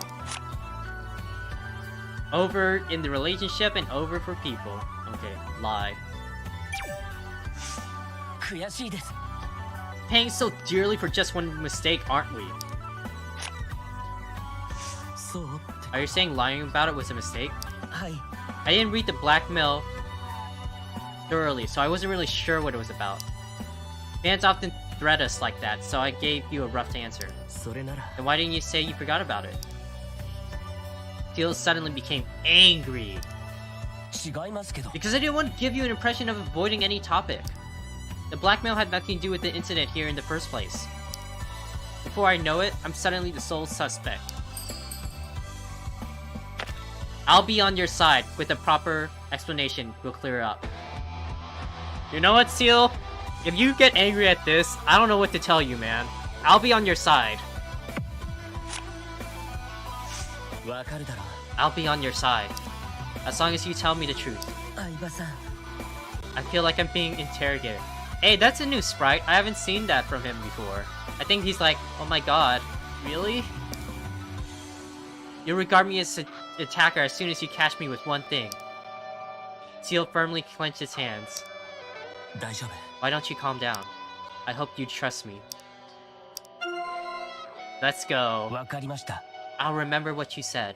Over in the relationship and over for people. Okay, lie. 悔しいです Paying so dearly for just one mistake, aren't we? そうって Are you saying lying about it was a mistake? はい I didn't read the Blackmail thoroughly, so I wasn't really sure what it was about. Fans often threat us like that, so I gave you a rough answer. それなら Then why didn't you say you forgot about it? Teal suddenly became angry. 違いますけど Because I didn't want to give you an impression of avoiding any topic. The blackmail had nothing to do with the incident here in the first place. Before I know it, I'm suddenly the sole suspect. I'll be on your side with a proper explanation. We'll clear it up. You know what, Seal? If you get angry at this, I don't know what to tell you, man. I'll be on your side. わかるだろ I'll be on your side. As long as you tell me the truth. 相葉さん I feel like I'm being interrogated. Hey, that's a new sprite. I haven't seen that from him before. I think he's like, oh my god, really? You'll regard me as an attacker as soon as you catch me with one thing. Seal firmly clenched his hands. 大丈夫 Why don't you calm down? I hope you trust me. Let's go. わかりました I'll remember what you said.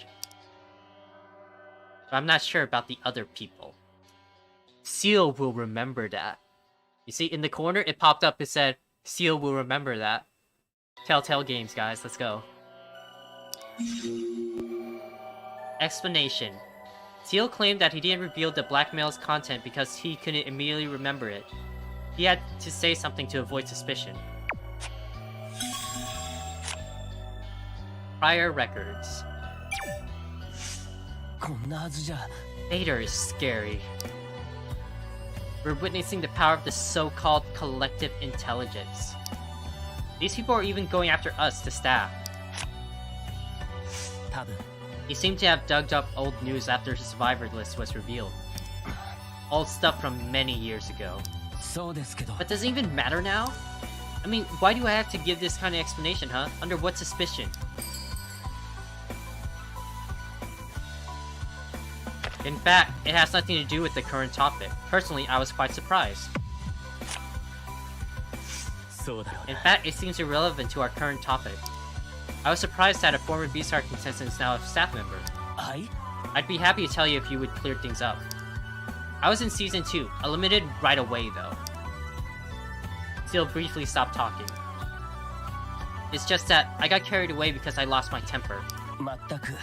But I'm not sure about the other people. Seal will remember that. You see, in the corner, it popped up, it said, Seal will remember that. Telltale Games, guys, let's go. Explanation. Seal claimed that he didn't reveal the blackmail's content because he couldn't immediately remember it. He had to say something to avoid suspicion. Prior records. こんなはずじゃ Vader is scary. We're witnessing the power of the so-called collective intelligence. These people are even going after us, the staff. 多分 He seemed to have dug up old news after his survivor list was revealed. Old stuff from many years ago. そうですけど But does it even matter now? I mean, why do I have to give this kind of explanation, huh? Under what suspicion? In fact, it has nothing to do with the current topic. Personally, I was quite surprised. そうだろう In な fact, it seems irrelevant to our current topic. I was surprised that a former B-Star contestant is now a staff member. はい I'd be happy to tell you if you would clear things up. I was in Season 2, eliminated right away though. Seal briefly stopped talking. It's just that I got carried away because I lost my temper. 全く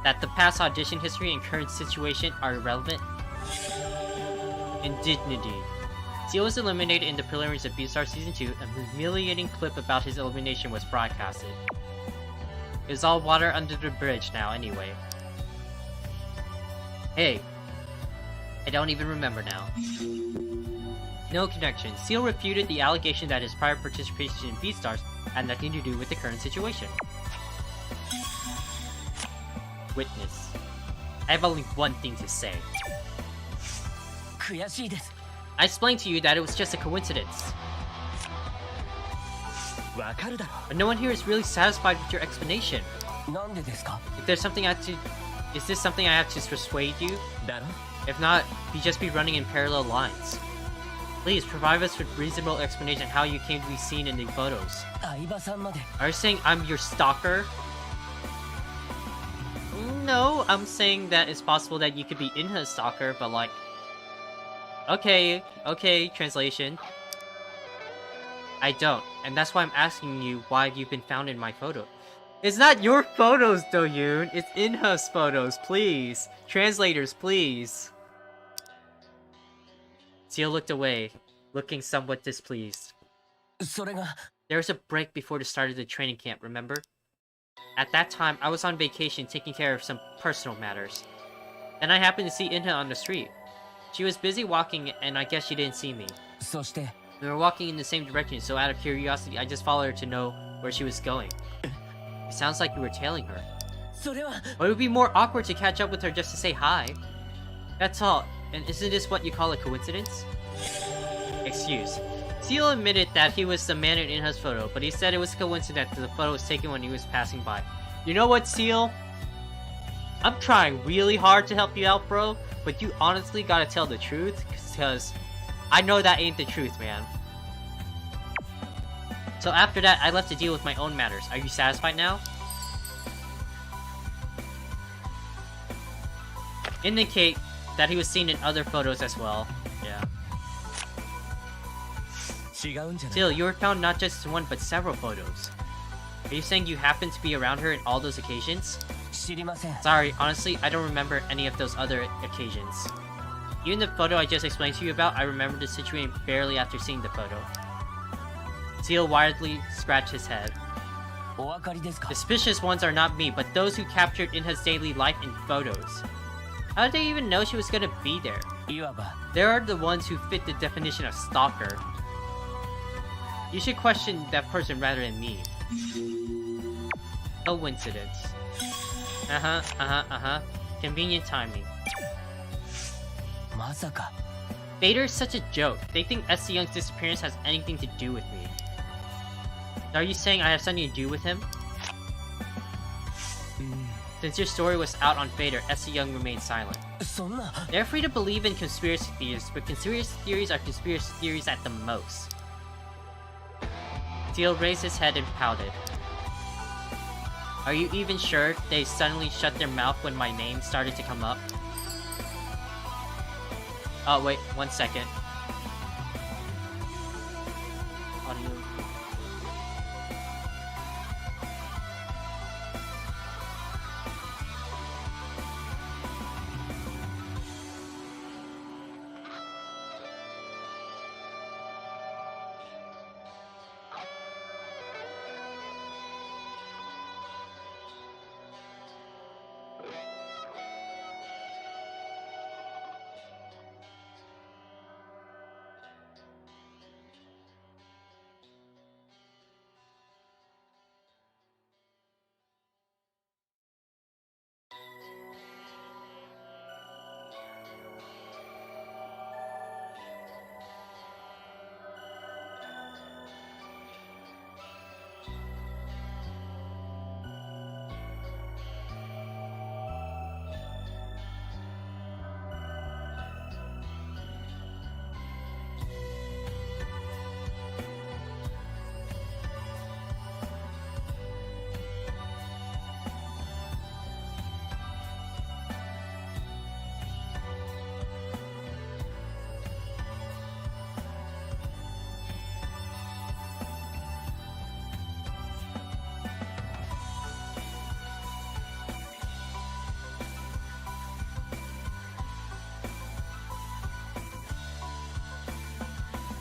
That the past audition history and current situation are irrelevant. Indignity. Seal was eliminated in the preliminaries of B-Star Season 2. A humiliating clip about his elimination was broadcasted. It was all water under the bridge now anyway. Hey. I don't even remember now. No connection. Seal refuted the allegation that his prior participation in B-Stars had nothing to do with the current situation. Witness. I have only one thing to say. 悔しいです I explained to you that it was just a coincidence. わかるだろ But no one here is really satisfied with your explanation. なんでですか If there's something I have to... Is this something I have to persuade you? だろ If not, you just be running in parallel lines. Please, provide us with reasonable explanation how you came to be seen in the photos. 相葉さんまで Are you saying I'm your stalker? No, I'm saying that it's possible that you could be in his stalker, but like... Okay, translation. I don't, and that's why I'm asking you why you've been found in my photo. It's not your photos, Do-yoon. It's Inha's photos, please. Translators, please. Seal looked away, looking somewhat displeased. それが There was a break before the start of the training camp, remember? At that time, I was on vacation taking care of some personal matters. Then I happened to see Inha on the street. She was busy walking, and I guess she didn't see me. そして We were walking in the same direction, so out of curiosity, I just followed her to know where she was going. It sounds like you were tailing her. それは But it would be more awkward to catch up with her just to say hi. That's all, and isn't this what you call a coincidence? Excuse. Seal admitted that he was the man in Inha's photo, but he said it was a coincidence that the photo was taken when he was passing by. You know what, Seal? I'm trying really hard to help you out, bro, but you honestly gotta tell the truth, because I know that ain't the truth, man. So after that, I left to deal with my own matters. Are you satisfied now? Indicate that he was seen in other photos as well. Yeah. 違うんじゃない Still, you were found not just in one but several photos. Are you saying you happened to be around her in all those occasions? 知りません Sorry, honestly, I don't remember any of those other occasions. Even the photo I just explained to you about, I remember the situation barely after seeing the photo. Seal wildly scratched his head. お分かりですか The suspicious ones are not me, but those who captured Inha's daily life in photos. How did they even know she was gonna be there? いわば There are the ones who fit the definition of stalker. You should question that person rather than me. Coincidence. Convenient timing. まさか Vader is such a joke. They think S. Young's disappearance has anything to do with me. Are you saying I have something to do with him? Since your story was out on Vader, S. Young remained silent. そんな They're free to believe in conspiracy theories, but conspiracy theories are conspiracy theories at the most. Seal raised his head and pouted. Are you even sure they suddenly shut their mouth when my name started to come up? Oh, wait, 1 second. Audio.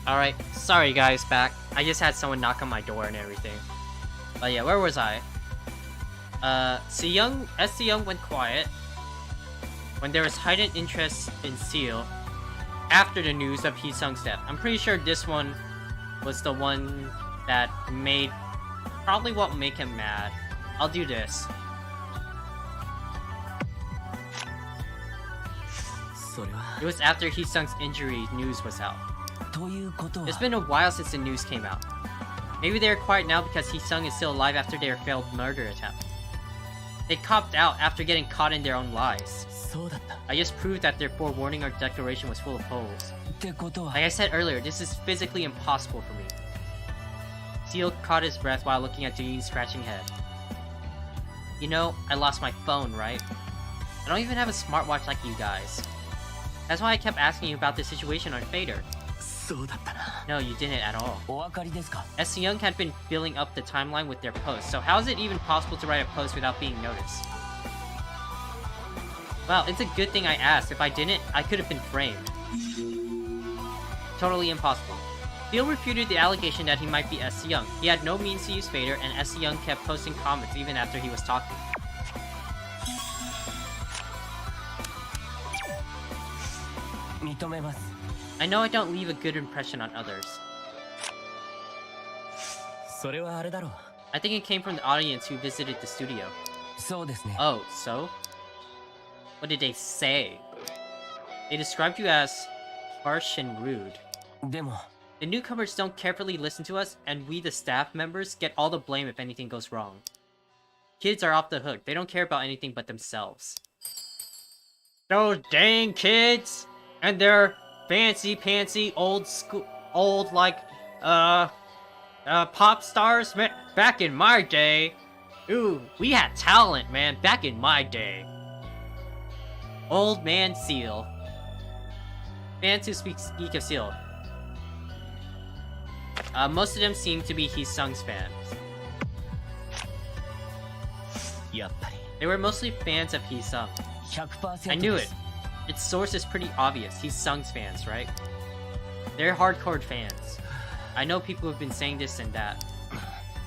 Alright, sorry guys, back. I just had someone knock on my door and everything. But yeah, where was I? S. Young went quiet when there was heightened interest in Seal after the news of Hyesung's death. I'm pretty sure this one was the one that probably won't make him mad. I'll do this. それは It was after Hyesung's injury news was out. ということは It's been a while since the news came out. Maybe they're quiet now because Hyesung is still alive after their failed murder attempt. They copped out after getting caught in their own lies. そうだった I just proved that their forewarning or declaration was full of holes. ってことは Like I said earlier, this is physically impossible for me. Seal caught his breath while looking at Jean's scratching head. You know, I lost my phone, right? I don't even have a smartwatch like you guys. That's why I kept asking you about the situation on Fader. そうだったな No, you didn't at all. お分かりですか S. Young had been filling up the timeline with their posts, so how is it even possible to write a post without being noticed? Well, it's a good thing I asked. If I didn't, I could have been framed. totally impossible. Seal refuted the allegation that he might be S. Young. He had no means to use Fader, and S. Young kept posting comments even after he was talking. I know I don't leave a good impression on others. I think it came from the audience who visited the studio. Oh, so? What did they say? They described you as harsh and rude. The newcomers don't carefully listen to us, and we, the staff members, get all the blame if anything goes wrong. Kids are off the hook. They don't care about anything but themselves. Those dang kids! And their fancy-pantsy old school... old, like, pop stars? Man, back in my day... Ooh, we had talent, man, back in my day. Old man Seal. Fans who speak of Seal. Most of them seem to be Hyesung's fans. They were mostly fans of Hyesung. I knew it. Its source is pretty obvious. Hyesung's fans, right? They're hardcore fans. I know people have been saying this and that.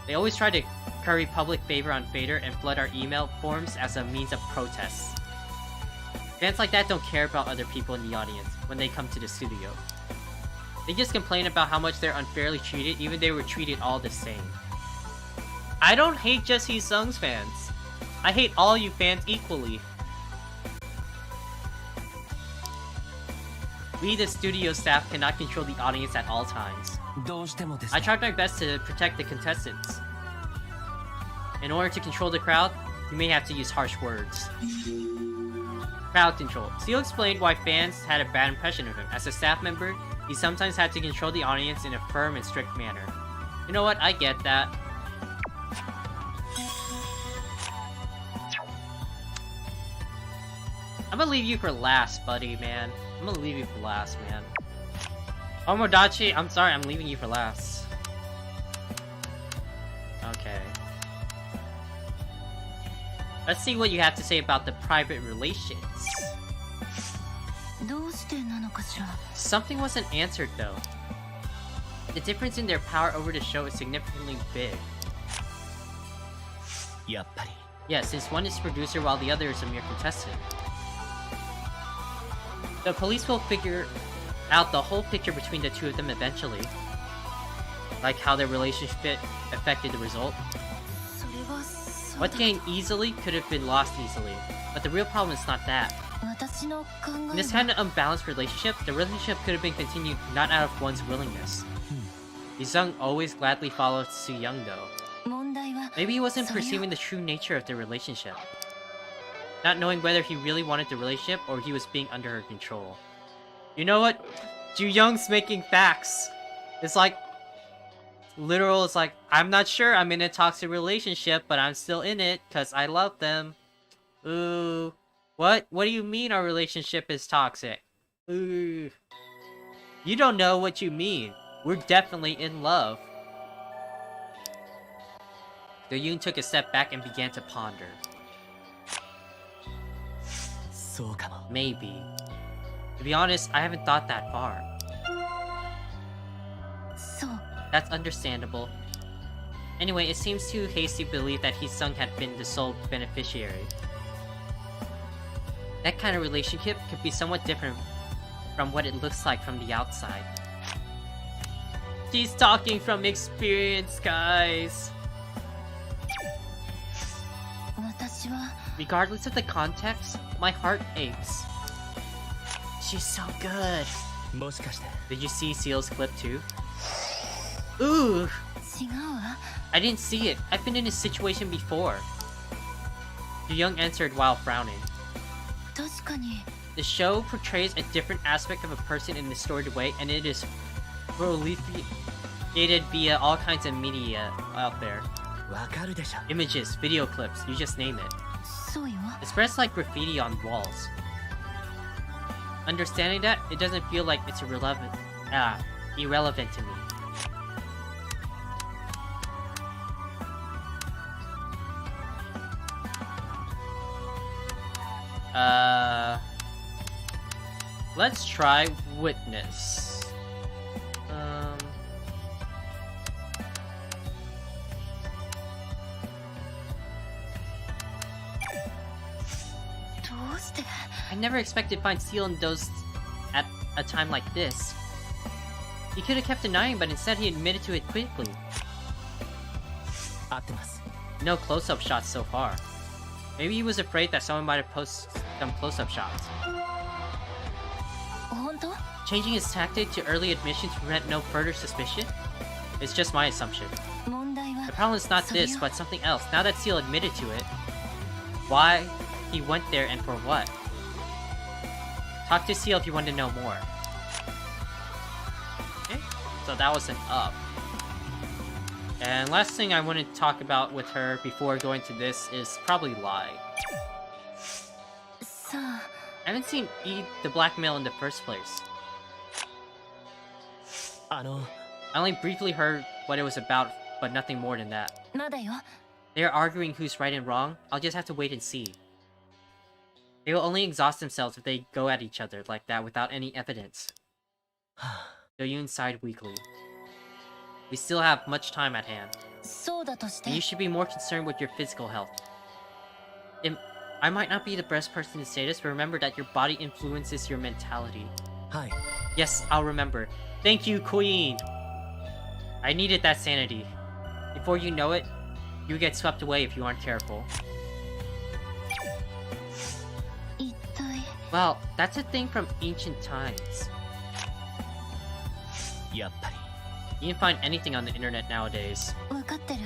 They always try to curry public favor on Fader and flood our email forms as a means of protest. Fans like that don't care about other people in the audience when they come to the studio. They just complain about how much they're unfairly treated, even they were treated all the same. I don't hate just Hyesung's fans. I hate all you fans equally. We, the studio staff, cannot control the audience at all times. I tried my best to protect the contestants. In order to control the crowd, you may have to use harsh words. Crowd control. Seal explained why fans had a bad impression of him. As a staff member, he sometimes had to control the audience in a firm and strict manner. You know what? I get that. I'm gonna leave you for last, buddy, man. I'm gonna leave you for last, man. Omodachi, I'm sorry, I'm leaving you for last. Okay. Let's see what you have to say about the private relations. Something wasn't answered, though. The difference in their power over the show is significantly big. Yeah, since one is producer while the other is a mere contestant. The police will figure out the whole picture between the two of them eventually. Like how their relationship affected the result. What gained easily could have been lost easily, but the real problem is not that. In this kind of unbalanced relationship, the relationship could have been continued not out of one's willingness. Hyesung always gladly followed Soo-young though. Maybe he wasn't perceiving the true nature of the relationship. Not knowing whether he really wanted the relationship or he was being under her control. You know what? Joo-young's making facts. It's like... literal, it's like, I'm not sure I'm in a toxic relationship, but I'm still in it because I love them. Ooh. What? What do you mean our relationship is toxic? Ooh. You don't know what you mean. We're definitely in love. Do-young took a step back and began to ponder. Maybe. To be honest, I haven't thought that far. That's understandable. Anyway, it seems too hasty to believe that Hyesung had been the sole beneficiary. That kind of relationship could be somewhat different from what it looks like from the outside. She's talking from experience, guys. Regardless of the context, my heart aches. She's so good. Did you see Seal's clip too? Ooh! I didn't see it. I've been in this situation before. Joo-young answered while frowning. The show portrays a different aspect of a person in a distorted way, and it is proliferated via all kinds of media out there. Images, video clips, you just name it. It spreads like graffiti on walls. Understanding that, it doesn't feel like it's irrelevant to me. Let's try witness. never expected to find Seal in those at a time like this. He could have kept denying, but instead he admitted to it quickly. 合ってます。 No close-up shots so far. Maybe he was afraid that someone might have posted some close-up shots. 本当？ Changing his tactic to early admission to prevent no further suspicion? It's just my assumption. 問題は The problem is not this, but something else. Now that Seal admitted to it, why he went there and for what? Talk to Seal if you want to know more. Okay, so that was an up. And last thing I want to talk about with her before going to this is probably Lie. さあ I haven't seen the Blackmail in the first place. あの I only briefly heard what it was about, but nothing more than that. まだよ They're arguing who's right and wrong. I'll just have to wait and see. They will only exhaust themselves if they go at each other like that without any evidence. Do-yoon sighed weakly. We still have much time at hand, そうだとし and you て should be more concerned with your physical health. I might not be the best person to say this, but remember that your body influences your mentality. はい Yes, I'll remember. Thank you, Queen! I needed that sanity. Before you know it, you get swept away if you aren't careful. 一体 Well, that's a thing from ancient times. やっぱり You can find anything on the internet nowadays. 分かってる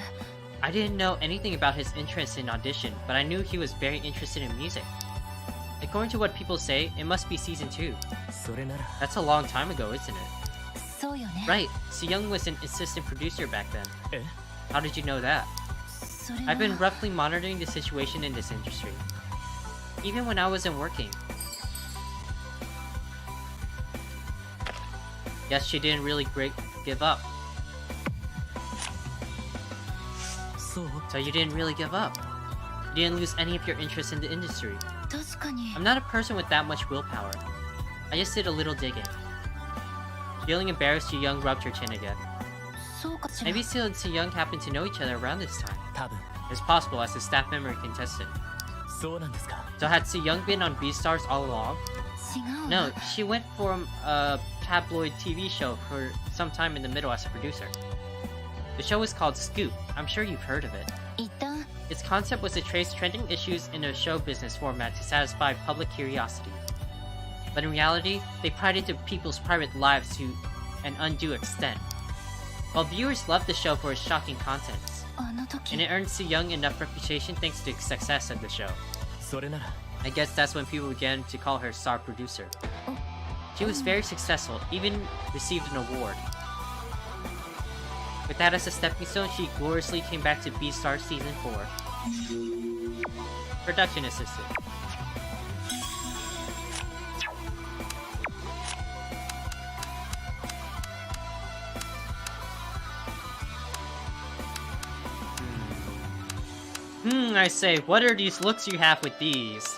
I didn't know anything about his interest in audition, but I knew he was very interested in music. According to what people say, it must be season 2. それなら That's a long time ago, isn't it? そうよね Right, Soo-young was an assistant producer back then. え How did you know that? それ I've been は roughly monitoring the situation in this industry. Even when I wasn't working. Guess she didn't really give up. そう So you didn't really give up. You didn't lose any of your interest in the industry. 確かに I'm not a person with that much willpower. I just did a little digging. Feeling embarrassed, Soo-young rubbed her chin again. そうかしら Maybe Seal and Soo-young happened to know each other around this time. 多分 It's possible, as the staff member contested. そうなんですか So had Soo-young been on B-Stars all along? 違う No, she went from a tabloid TV show for some time in the middle as a producer. The show is called Scoop. I'm sure you've heard of it. 一旦 Its concept was to trace trending issues in a show business format to satisfy public curiosity. But in reality, they pried into people's private lives to an undue extent. While viewers loved the show for its shocking contents, あの時 and it earned Soo-young enough reputation thanks to the success of the show. それなら I guess that's when people began to call her star producer. She was very successful, even received an award. With that as a stepping stone, she gloriously came back to B-Star Season 4. Production assistant. I say, what are these looks you have with these?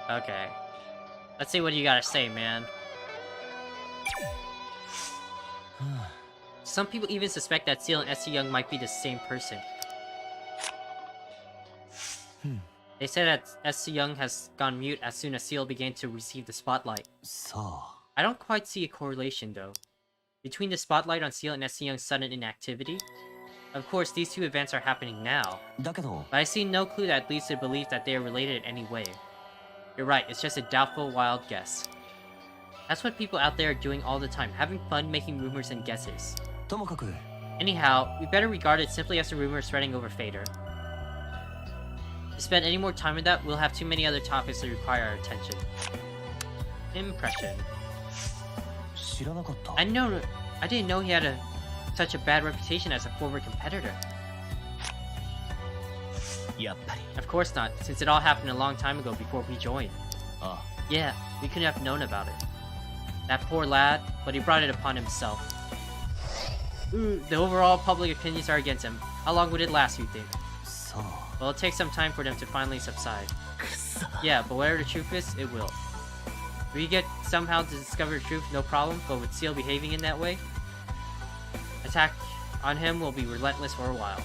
Okay. Let's see what you gotta say, man. Some people even suspect that Seal and Soo-young might be the same person. They say that Soo-young has gone mute as soon as Seal began to receive the spotlight. さあ I don't quite see a correlation though. Between the spotlight on Seal and Soo-young's sudden inactivity, of course these two events are happening now, だけど but I see no clue that leads to believe that they are related in any way. You're right, it's just a doubtful, wild guess. That's what people out there are doing all the time, having fun making rumors and guesses. ともかく Anyhow, we better regard it simply as a rumor spreading over Fader. To spend any more time on that, we'll have too many other topics that require our attention. Impression. 知らなかった I didn't know he had such a bad reputation as a former competitor. やっぱり Of course not, since it all happened a long time ago before we joined. あ Yeah, we couldn't have known about it. That poor lad, but he brought it upon himself. Ooh, the overall public opinions are against him. How long would it last, you think? さあ Well, it'll take some time for them to finally subside. くそ Yeah, but whatever the truth is, it will. If we get somehow to discover the truth, no problem, but with Seal behaving in that way, attack on him will be relentless for a while.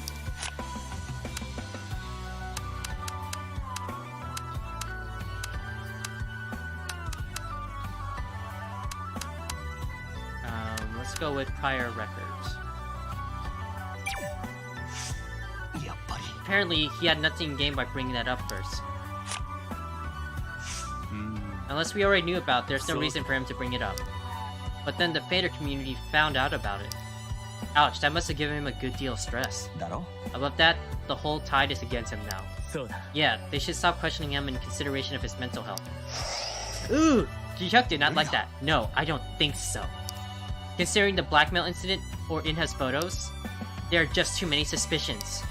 go with prior records. やっぱり Apparently, he had nothing to gain by bringing that up first. Unless we already knew about it, there's no reason for him to bring it up. But then the Fader community found out about it. Ouch, that must have given him a good deal of stress. だろ Above that, the whole tide is against him now. そうだ Yeah, they should stop questioning him in consideration of his mental health. Ooh! Ji-hyuk did not like that. No, I don't think so. Considering the blackmail incident or Inha's photos, there are just too many suspicions.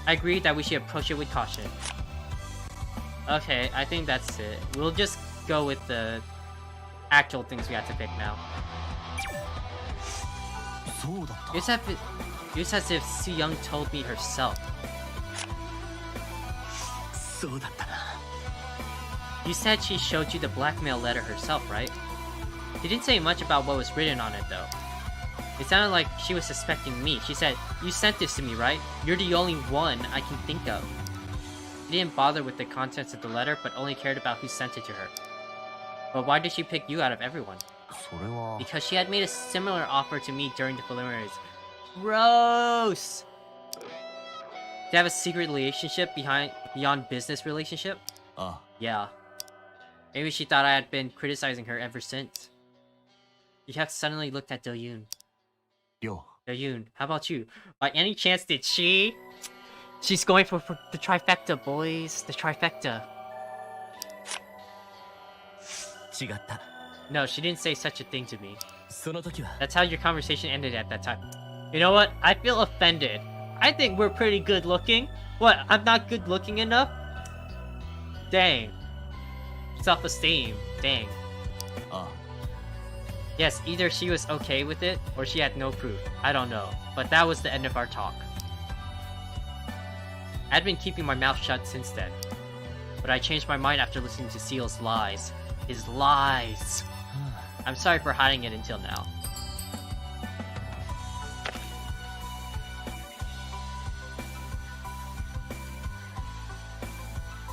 I agree that we should approach it with caution. Okay, I think that's it. We'll just go with the actual things we have to pick now. そうだった It's as if Soo-young told me herself. そうだったな You said she showed you the blackmail letter herself, right? She didn't say much about what was written on it, though. It sounded like she was suspecting me. She said, "You sent this to me, right? You're the only one I can think of." She didn't bother with the contents of the letter, but only cared about who sent it to her. But why did she pick you out of everyone? それは Because she had made a similar offer to me during the preliminaries. Gross! To have a secret relationship beyond business relationship? あ Yeah. Maybe she thought I had been criticizing her ever since. Ji-hyuk suddenly looked at Do-yoon. りょ Do-yoon, how about you? By any chance did she? She's going for the trifecta, boys. The trifecta. 違った No, she didn't say such a thing to me. その時は That's how your conversation ended at that time. You know what? I feel offended. I think we're pretty good looking. What? I'm not good looking enough? Dang. Self-esteem. Dang. あ Yes, either she was okay with it, or she had no proof. I don't know. But that was the end of our talk. I'd been keeping my mouth shut since then. But I changed my mind after listening to Seal's lies. His lies. I'm sorry for hiding it until now.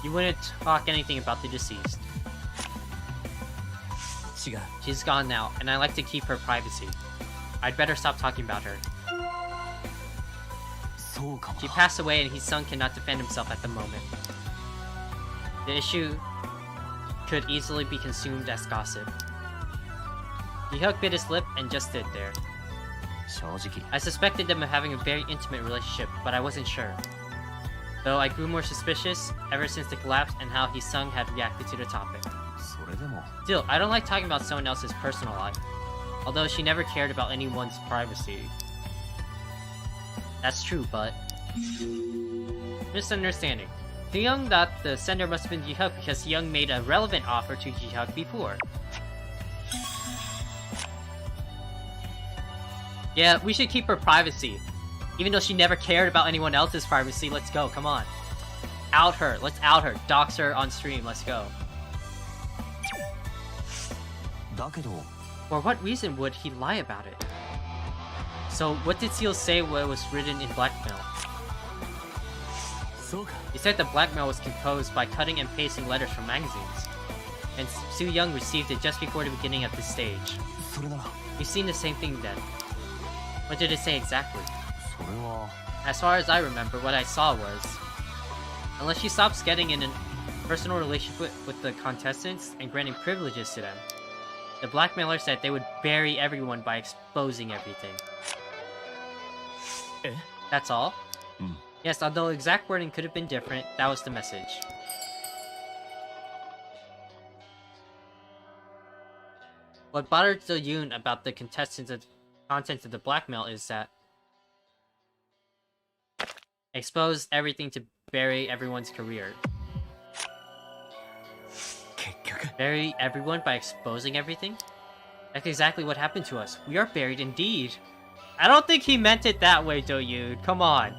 You wouldn't talk anything about the deceased. 違う She's gone now, and I like to keep her privacy. I'd better stop talking about her. そうかも She passed away and Hyesung cannot defend himself at the moment. The issue could easily be consumed as gossip. Ji-hyuk bit his lip and just stood there. 正直 I suspected them of having a very intimate relationship, but I wasn't sure. Though I grew more suspicious ever since the collapse and how Hyesung had reacted to the topic. それでも Still, I don't like talking about someone else's personal life, although she never cared about anyone's privacy. That's true, but... Misunderstanding. Soo-young thought the sender must have been Ji-hyuk because Soo-young made a relevant offer to Ji-hyuk before. Yeah, we should keep her privacy. Even though she never cared about anyone else's privacy, let's go, come on. Out her, let's out her. Dox her on stream, let's go. だけど For what reason would he lie about it? So, what did Seal say what was written in Blackmail? そうか He said the Blackmail was composed by cutting and pasting letters from magazines. And Soo-young received it just before the beginning of this stage. それなら We've seen the same thing then. What did it say exactly? それは As far as I remember, what I saw was... Unless she stops getting in a personal relationship with the contestants and granting privileges to them, the blackmailer said they would bury everyone by exposing everything. え That's all? Hmm. Yes, although exact wording could have been different, that was the message. What bothered Do-yoon about the contents of the blackmail is that expose everything to bury everyone's career. 結局 Bury everyone by exposing everything? That's exactly what happened to us. We are buried indeed. I don't think he meant it that way, Do-yoon. Come on.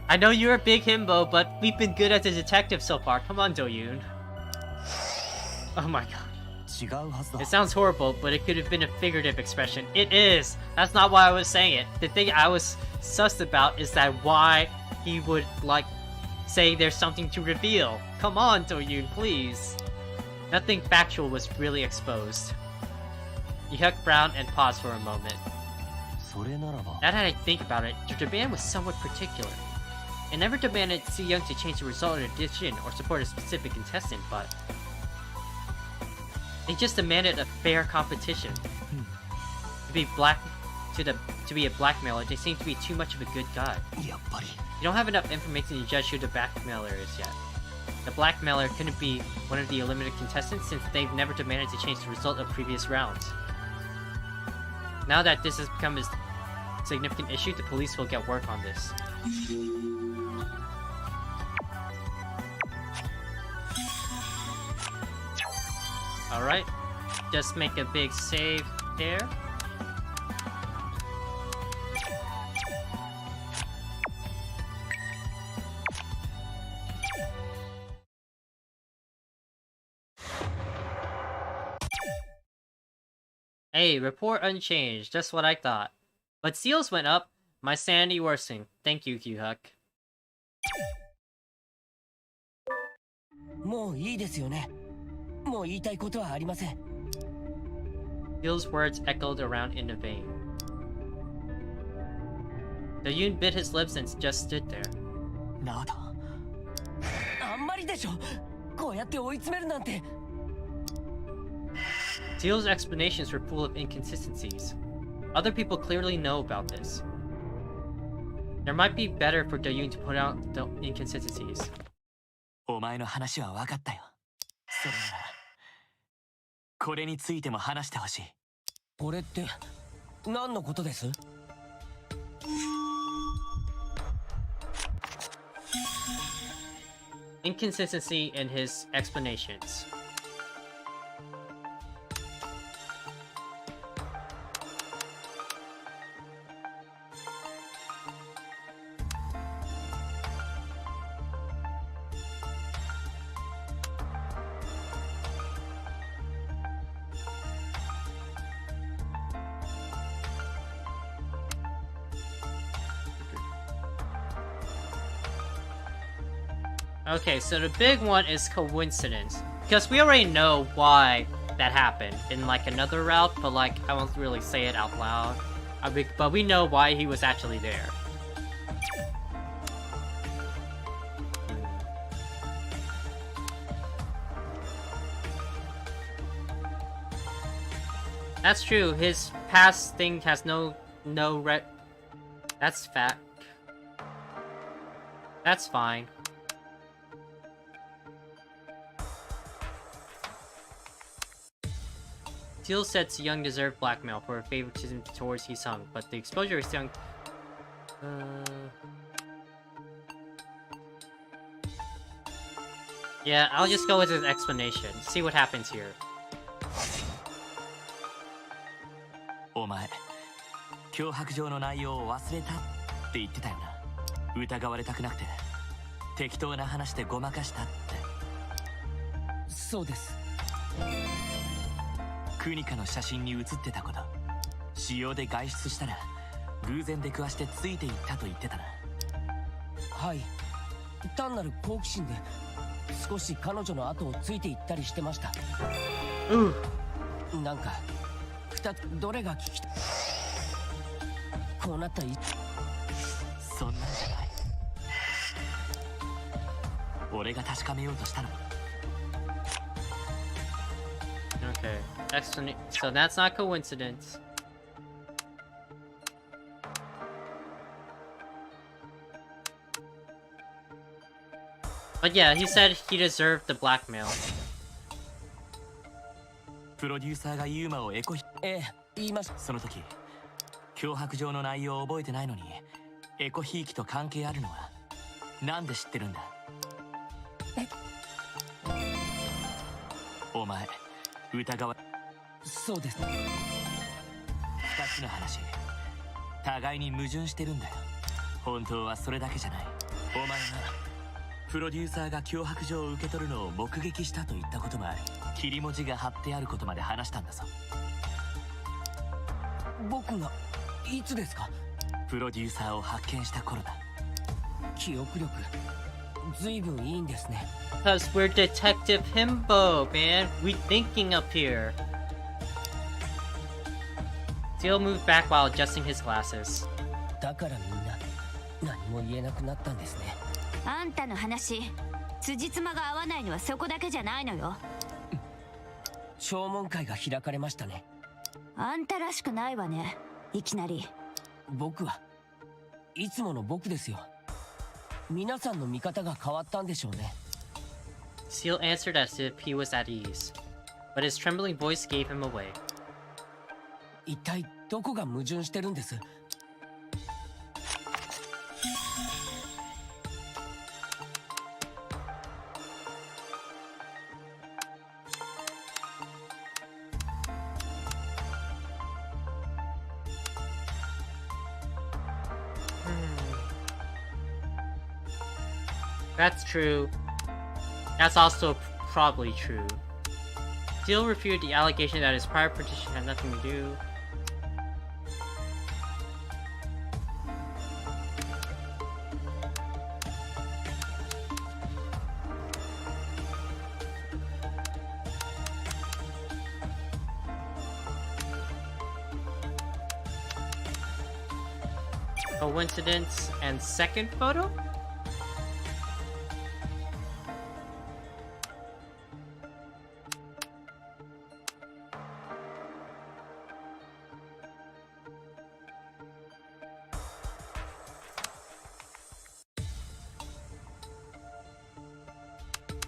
I know you're a big himbo, but we've been good as a detective so far. Come on, Do-yoon. Oh my god. 違うはずだ It sounds horrible, but it could have been a figurative expression. It is! That's not why I was saying it. The thing I was sussed about is that why he would, like, say there's something to reveal. Come on, Do-yoon, please. Nothing factual was really exposed. Yuck frowned and paused for a moment. それならば Now that I think about it, their demand was somewhat particular. It never demanded Si Young to change the result of the audition or support a specific contestant, but they just demanded a fair competition. To be to be a blackmailer, they seem to be too much of a good guy. やっぱり You don't have enough information to judge who the blackmailer is yet. The blackmailer couldn't be one of the eliminated contestants since they've never demanded to change the result of previous rounds. Now that this has become a significant issue, the police will get work on this. Alright, just make a big save there. Hey, report unchanged, just what I thought. But seals went up, my sanity worsening. Thank you, Q-Huck. もういいですよね。もう言いたいことはありません。 Seal's words echoed around in the vein. The Yoon bit his lips and just stood there. などあんまりでしょ。こうやって追い詰めるなんて。 Seal's explanations were full of inconsistencies. Other people clearly know about this. There might be better for Yoon to point out the inconsistencies. お前の話は分かったよ。それならこれについても話してほしい。これって何のことです？ Inconsistency in his explanations. Okay, so the big one is coincidence. Because we already know why that happened in like another route, but like I won't really say it out loud. But we know why he was actually there. That's true, his past thing has that's fact. That's fine. Seal said Young deserved blackmail for her favoritism towards Hyesung, but the exposure is Young. Yeah, I'll just go with his explanation. See what happens here. お前脅迫状の内容を忘れたって言ってたよな。疑われたくなくて適当な話でごまかしたって。そうです。クニカの写真に写ってたこと、私用で外出したら偶然出くわしてついていったと言ってたな。はい、単なる好奇心で少し彼女の後をついていったりしてました。なんかどれが聞きこうなったらそんなんじゃない。俺が確かめようとしたの。Okay, so that's not coincidence. But yeah, he said he deserved the blackmail. プロデューサーがユーマをエコひ言いました。その時脅迫状の内容を覚えてないのにエコひいきと関係あるのはなんで知ってるんだ？お前疑わそうです。2つの話互いに矛盾してるんだよ。本当はそれだけじゃない。お前がプロデューサーが脅迫状を受け取るのを目撃したと言ったこともある。切り文字が貼ってあることまで話したんだぞ。僕がいつですか？プロデューサーを発見した頃だ。記憶力ずいぶんいいんですね。 Cause we're Detective Himbo, man. We thinking up here. Seal moved back while adjusting his glasses. だからみんな何も言えなくなったんですね。あんたの話辻褄が合わないのはそこだけじゃないのよ。聴聞会が開かれましたね。あんたらしくないわね、いきなり。僕はいつもの僕ですよ。皆さんの見方が変わったんでしょうね。 Seal answered as if he was at ease, but his trembling voice gave him away. 一体どこが矛盾してるんです？That's true. That's also probably true. Seal refuted the allegation that his prior petition had nothing to do. Coincidence and second photo?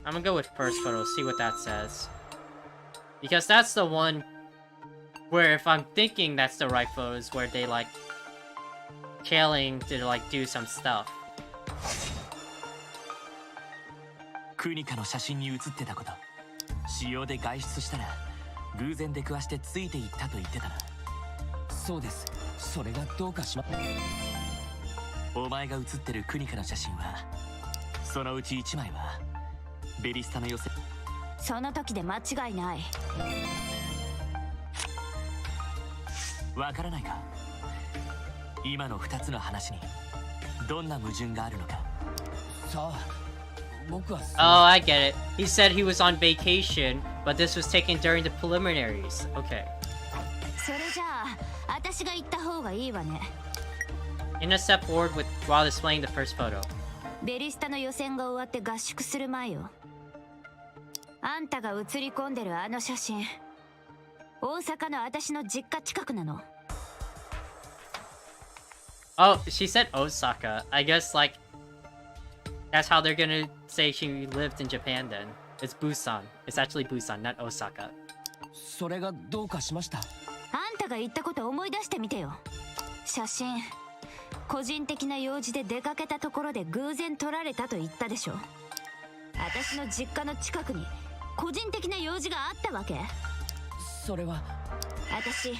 I'm gonna go with first photo, see what that says. Because that's the one where if I'm thinking that's the right photos where they like Chanh to like do some stuff. クニカの写真に写ってたこと、使用で外出したら偶然出くわしてついていったと言ってたな。そうです。それがどうかしま。お前が写ってるクニカの写真はそのうち1枚はベリスタの寄せ。その時で間違いない。わからないか。今の2つの話にどんな矛盾があるのか。さあ、僕は。Oh, I get it. He said he was on vacation, but this was taken during the preliminaries. Okay. それじゃあ私が言った方がいいわね。In a step forward with while displaying the first photo. ベリスタの予選が終わって合宿する前よ。あんたが写り込んでるあの写真、大阪の私の実家近くなの。Oh, she said Osaka. I guess like that's how they're gonna say she lived in Japan then. It's Busan. It's actually Busan, not Osaka. それがどうかしました？あんたが言ったこと思い出してみてよ。写真、個人的な用事で出かけたところで偶然撮られたと言ったでしょ。私の実家の近くに個人的な用事があったわけ。それは私、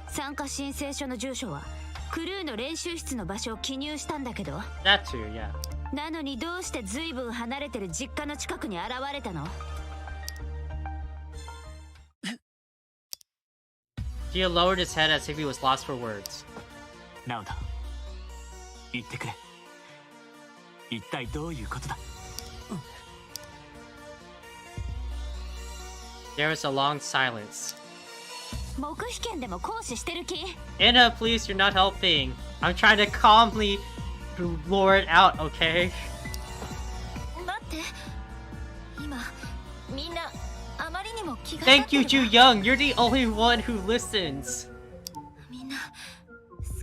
参加申請書の住所はクルーの練習室の場所を記入したんだけど。That too, yeah. なのにどうして随分離れてる実家の近くに現れたの？ Gio lowered his head as if he was lost for words. ナオト、言ってくれ。一体どういうことだ？ There was a long silence. 黙秘権でも行使してる気？ Anna, please, you're not helping. I'm trying to calmly lure it out, okay? 待って、今みんなあまりにも気が Thank you, Ju Young. You're the only one who listens. みんな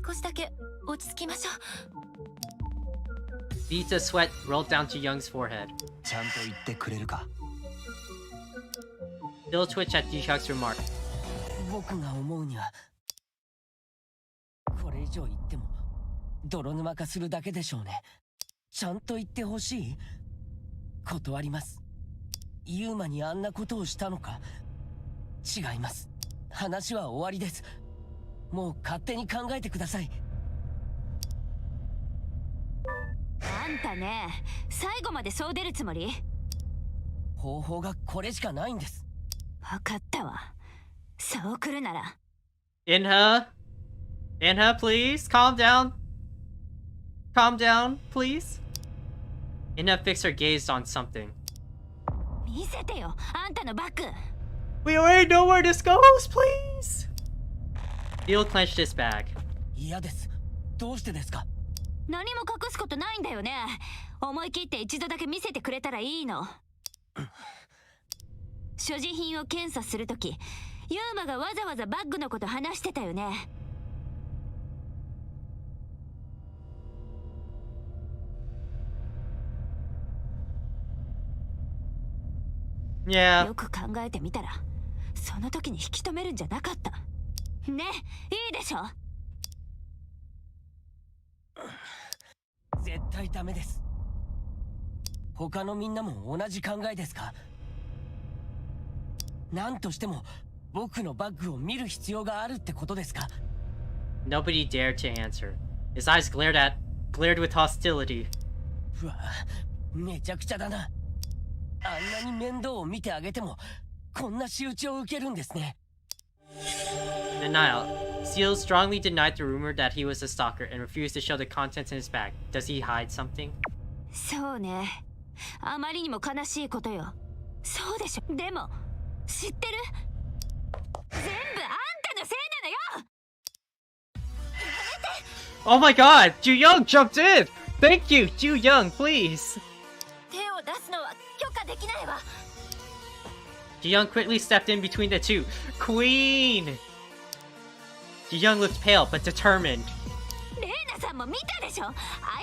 少しだけ落ち着きましょう。 Beads of sweat rolled down to Young's forehead. ちゃんと言ってくれるか。 Still twitch at Ji-hyuk's remark. 僕が思うにはこれ以上言っても泥沼化するだけでしょうね。ちゃんと言ってほしい。断ります。ユーマにあんなことをしたのか。違います。話は終わりです。もう勝手に考えてください。あんたね、最後までそう出るつもり？方法がこれしかないんです。分かったわ。そう来るなら。Inha, please, calm down. Calm down, please. Inha fixed her gaze on something. 見せてよ、あんたのバッグ。 We already know where this goes, please. Seal clenched his bag. 嫌です。どうしてですか？何も隠すことないんだよね。思い切って一度だけ見せてくれたらいいの。所持品を検査するとき、ユーマがわざわざバッグのこと話してたよね。Yeah. よく考えてみたら、その時に引き止めるんじゃなかった。ね、いいでしょ。絶対ダメです。他のみんなも同じ考えですか？何としても僕のバッグを見る必要があるってことですか？ Nobody dared to answer. His eyes glared with hostility. うわ、めちゃくちゃだな。あんなに面倒を見てあげてもこんな仕打ちを受けるんですね。Denial. Seal strongly denied the rumor that he was a stalker and refused to show the contents in his bag. Does he hide something? そうね。あまりにも悲しいことよ。そうでしょ。でも、知ってる？全部あんたのせいなのよ。 Oh my god! Ju Young jumped in! Thank you, Ju Young, please! 手を出すのは許可できないわ。 Ju Young quickly stepped in between the two. Queen! Ju Young looked pale but determined. レイナさんも見たでしょ。あい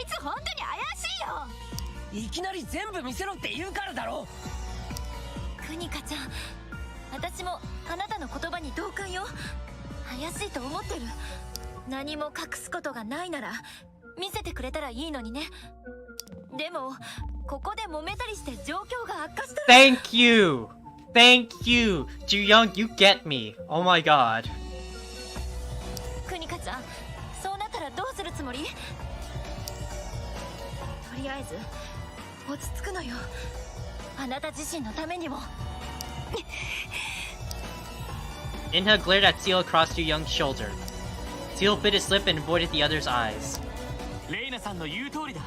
つ本当に怪しいよ。いきなり全部見せろって言うからだろ。クニカちゃん、私もあなたの言葉に同感よ。怪しいと思ってる。何も隠すことがないなら見せてくれたらいいのにね。でもここで揉めたりして状況が悪化したら。 Thank you! Thank you! Ju Young, you get me. Oh my god. クニカちゃん、そうなったらどうするつもり？とりあえず落ち着くのよ。あなた自身のためにも。Inha glared at Seal across Ju Young's shoulder. Seal bit his lip and avoided the other's eyes. レイナさんの言う通りだ。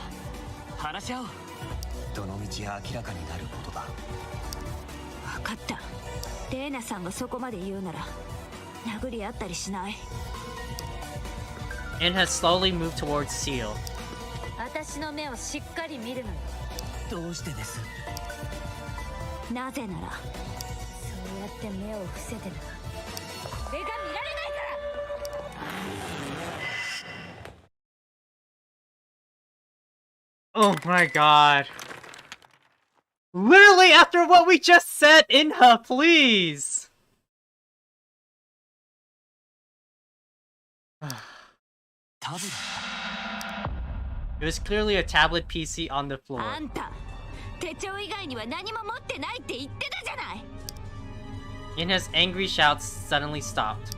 話し合おう。どの道明らかになることだ。分かった。レイナさんがそこまで言うなら殴り合ったりしない。 Inha slowly moved towards Seal. 私の目をしっかり見るのよ。どうしてです？なぜならそうやって目を伏せてならこれが見られないから。 Oh my god. Literally after what we just said, Inha, please! It was clearly a tablet PC on the floor. あんた、手帳以外には何も持ってないって言ってたじゃない。 Inha's angry shouts suddenly stopped.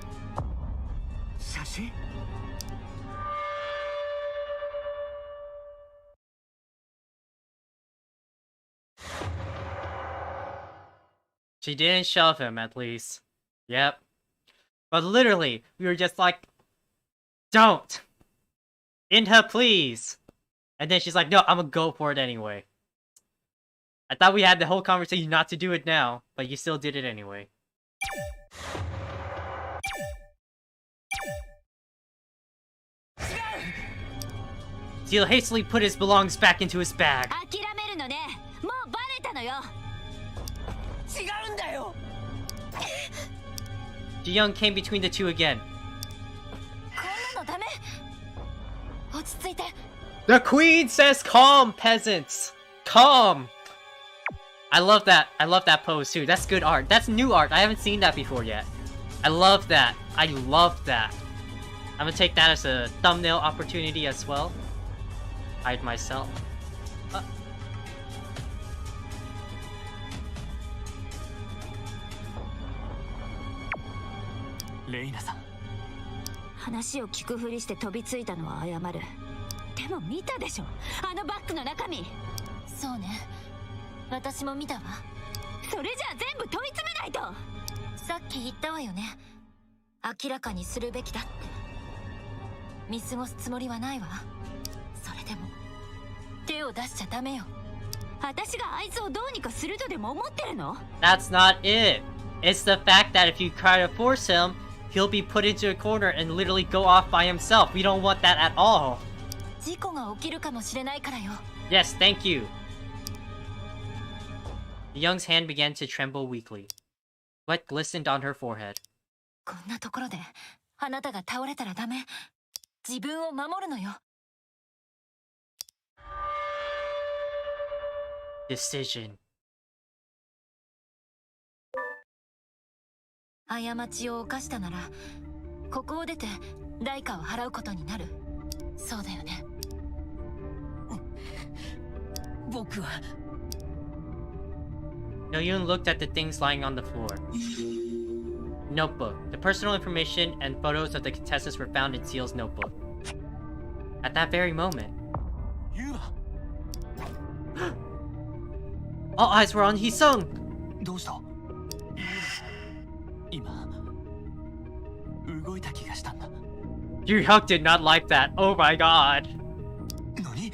写真？ She didn't shove him, at least. Yep. But literally, we were just like, don't! Inha, please! And then she's like, no, I'm gonna go for it anyway. I thought we had the whole conversation not to do it now, but you still did it anyway. Seal hastily put his belongings back into his bag. 諦めるのね。もうバレたのよ。違うんだよ。Ji Young came between the two again. こんなのダメ。落ち着いて。 The queen says calm, peasants! Calm! I love that. I love that pose too. That's good art. That's new art. I haven't seen that before yet. I love that. I love that. I'm gonna take that as a thumbnail opportunity as well. Hide myself. レイナさん。話を聞くふりして飛びついたのは謝る。でも見たでしょ、あのバッグの中身。そうね、私も見たわ。それじゃあ全部問い詰めないと。さっき言ったわよね、明らかにするべきだって。見過ごすつもりはないわ。それでも手を出しちゃダメよ。私があいつをどうにかするとでも思ってるの？ That's not it. It's the fact that if you try to force him, he'll be put into a corner and literally go off by himself. We don't want that at all. 事故が起きるかもしれないからよ。 Yes, thank you. The young's hand began to tremble weakly. Sweat glistened on her forehead. こんなところであなたが倒れたらダメ。自分を守るのよ。 Decision. 過ちを犯したならここを出て代価を払うことになる。そうだよね。僕は Yoyun looked at the things lying on the floor. Notebook. The personal information and photos of the contestants were found in Seal's notebook. At that very moment, all eyes were on Hyesung. どうした？今動いた気がしたんだ。 Yu-hyuk did not like that. Oh my god. 何？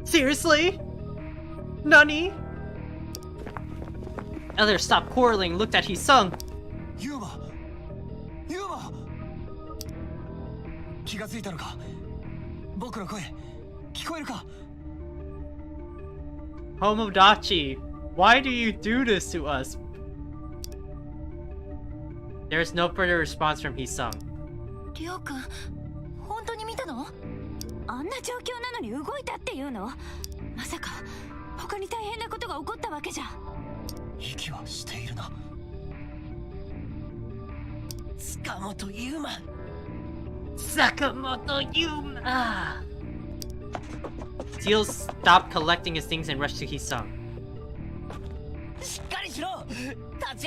Seriously? Nani? Others stopped quarreling and looked at Hyesung. ユーマ、ユーマ、気がついたのか？僕の声聞こえるか？ Homodachi, why do you do this to us? There is no further response from Hyesung. りょうくん、本当に見たの？あんな状況なのに動いたっていうの？まさか他に大変なことが起こったわけじゃ。息はしているな。塚本ユーマ。Sakamoto Yuma! Seal stopped collecting his things and rushed to Hyesung. しっかりしろ。立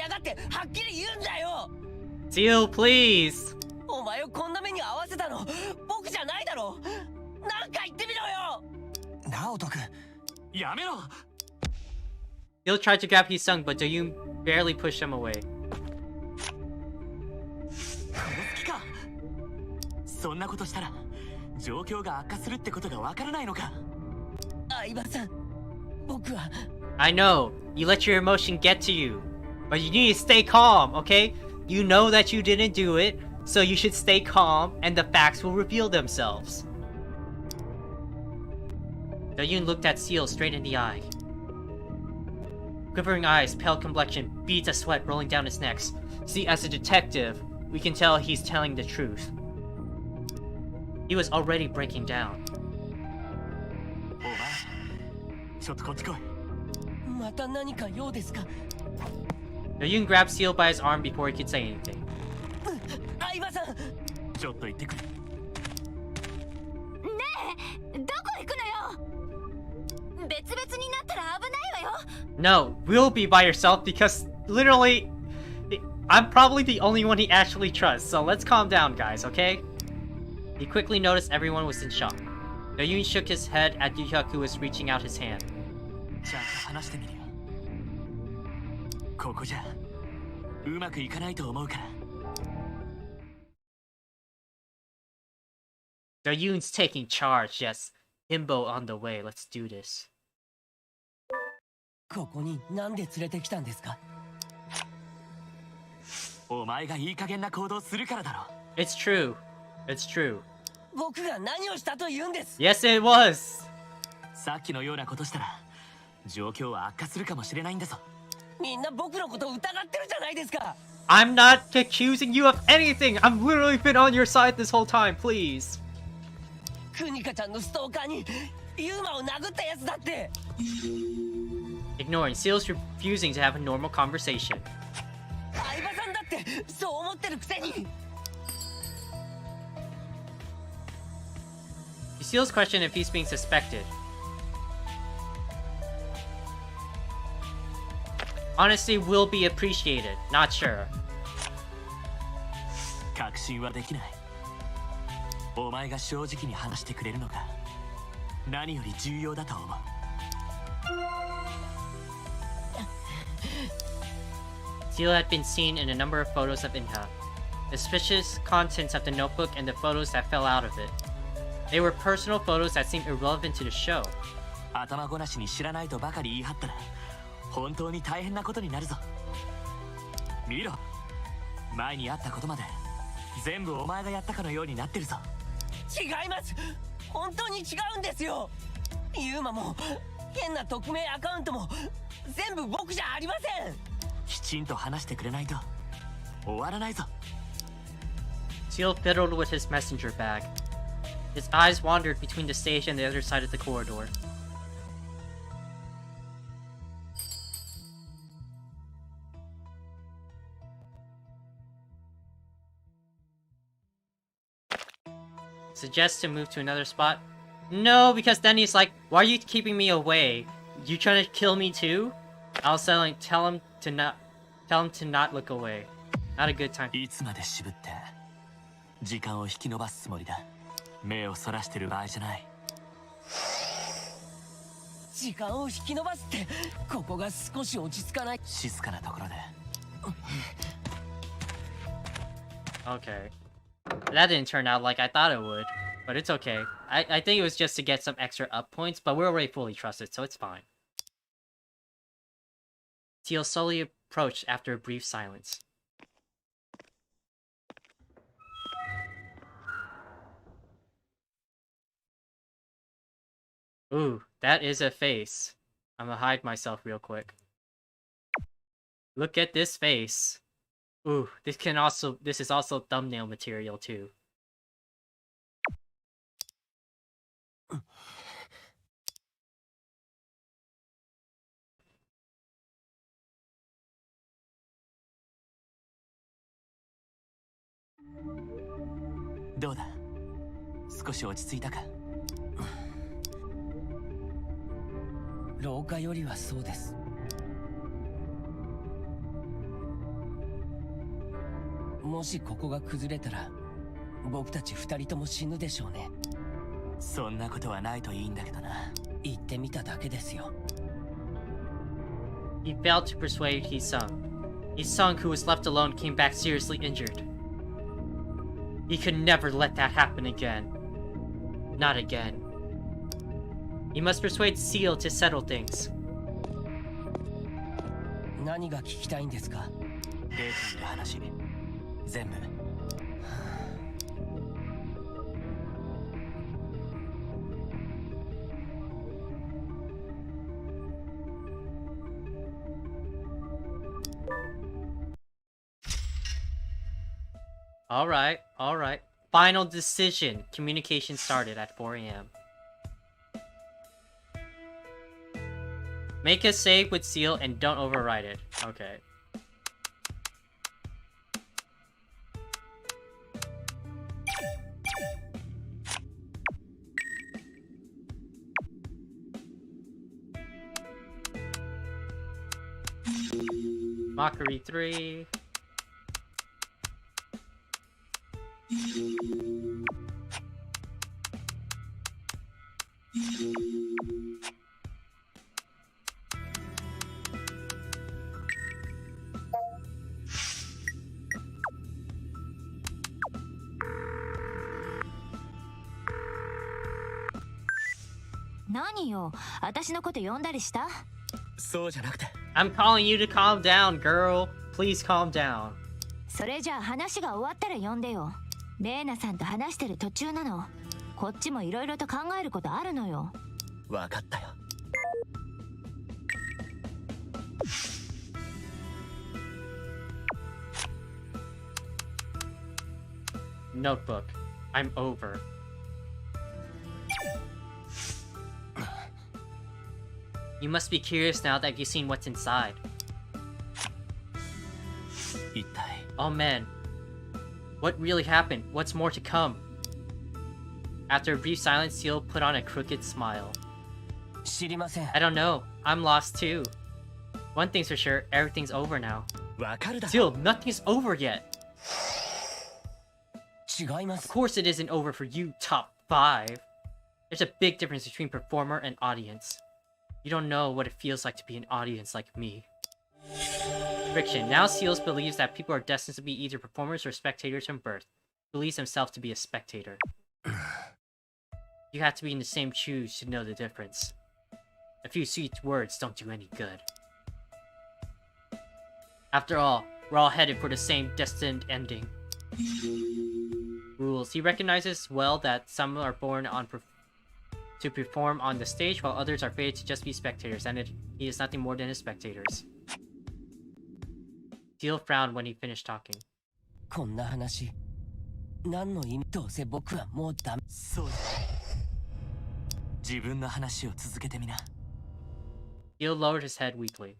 ち上がってはっきり言うんだよ。 Seal, please! お前をこんな目に遭わせたの僕じゃないだろ。なんか言ってみろよ。直人君。やめろ。 Seal tried to grab Hyesung, but Doyoon barely pushed him away. 殺す気か。そんなことしたら状況が悪化するってことがわからないのか。相葉さん、僕は。 I know, you let your emotion get to you, but you need to stay calm, okay? You know that you didn't do it, so you should stay calm and the facts will reveal themselves. Doyoon looked at Seal straight in the eye. Quivering eyes, pale complexion, beads of sweat rolling down his neck. See, as a detective, we can tell he's telling the truth. He was already breaking down. お前、ちょっとこっち来い。また何か用ですか？ Doyoon grabbed Seal by his arm before he could say anything. 相葉さん。ちょっと言ってくれ。ねえ、どこ行くのよ。別々になったら危ないわよ。 No, we'll be by yourself because literally, I'm probably the only one he actually trusts, so let's calm down, guys, okay? He quickly noticed everyone was in shock. Doyoon shook his head at Yu-hyuk, who was reaching out his hand. ちゃんと話してみるよ。ここじゃうまくいかないと思うから。 Doyoon's taking charge, yes. Himbo on the way, let's do this. ここになんで連れてきたんですか？お前がいい加減な行動するからだろ。 It's true. It's true. 僕が何をしたと言うんです？ Yes, it was! さっきのようなことしたら状況は悪化するかもしれないんだぞ。みんな僕のことを疑ってるじゃないですか。 I'm not accusing you of anything! I've literally been on your side this whole time, please! クニカちゃんのストーカーにユーマを殴ったやつだって。 Ignoring, Seal's refusing to have a normal conversation. 相葉さんだってそう思ってるくせに。 Seal's question if he's being suspected. Honesty will be appreciated, not sure. 確信はできない。お前が正直に話してくれるのが何より重要だと思う。Seal had been seen in a number of photos of Inha. The suspicious contents of the notebook and the photos that fell out of it. They were personal photos that seemed irrelevant to the show. 頭ごなしに知らないとばかり言い張ったら本当に大変なことになるぞ。見ろ、前にあったことまで全部お前がやったかのようになってるぞ。違います。本当に違うんですよ。ユーマも変な匿名アカウントも全部僕じゃありません。きちんと話してくれないと終わらないぞ。 Seal fiddled with his messenger bag. His eyes wandered between the stage and the other side of the corridor. Suggests to move to another spot. No, because then he's like, why are you keeping me away? You trying to kill me too? I was telling, tell him to not look away. Not a good time. いつまで渋って時間を引き延ばすつもりだ。目をそらしてる場合じゃない。時間を引き延ばすってここが少し落ち着かない。静かなところで。 Okay. That didn't turn out like I thought it would. But it's okay. I think it was just to get some extra up points, but we're already fully trusted, so it's fine. Teal slowly approached after a brief silence. Ooh, that is a face. I'm gonna hide myself real quick. Look at this face. Ooh, this is also thumbnail material too. How?少し落ち着いたか？廊下よりはそうです。もしここが崩れたら僕たち2人とも死ぬでしょうね。そんなことはないといいんだけどな。言ってみただけですよ。He failed to persuade Hyesung. Hyesung, who was left alone, came back seriously injured. He could never let that happen again. Not again. He must persuade Seal to settle things. 何が聞きたいんですか？デートにいる話全部。Alright. Final decision. Communication started at 4 a.m. Make a save with Seal and don't override it. Okay. Mockery 3.何よ、私のこと呼んだりした？そうじゃなくて。I'm calling you to calm down, girl. Please calm down. それじゃあ話が終わったら呼んでよ。レーナさんと話してる途中なの。こっちもいろいろと考えることあるのよ。わかったよ。Notebook. I'm over. You must be curious now that you've seen what's inside. 一体。 Oh man. What really happened? What's more to come? After a brief silence, Seal put on a crooked smile. 知りません。 I don't know. I'm lost too. One thing's for sure, everything's over now. わかるだろ。 Seal, nothing's over yet. 違いま Of す。 course it isn't over for you, top 5. There's a big difference between performer and audience. You don't know what it feels like to be an audience like me. Friction. Now Seals believes that people are destined to be either performers or spectators from birth. Believes himself to be a spectator. You have to be in the same shoes to know the difference. A few sweet words don't do any good. After all, we're all headed for the same destined ending. Rules. He recognizes well that some are born to perform on the stage, while others are fated to just be spectators, and he is nothing more than his spectators. Seal frowned when he finished talking. こんな話何の意味？どうせ僕はもうダメ。そうだ。自分の話を続けてみな。Seal lowered his head weakly.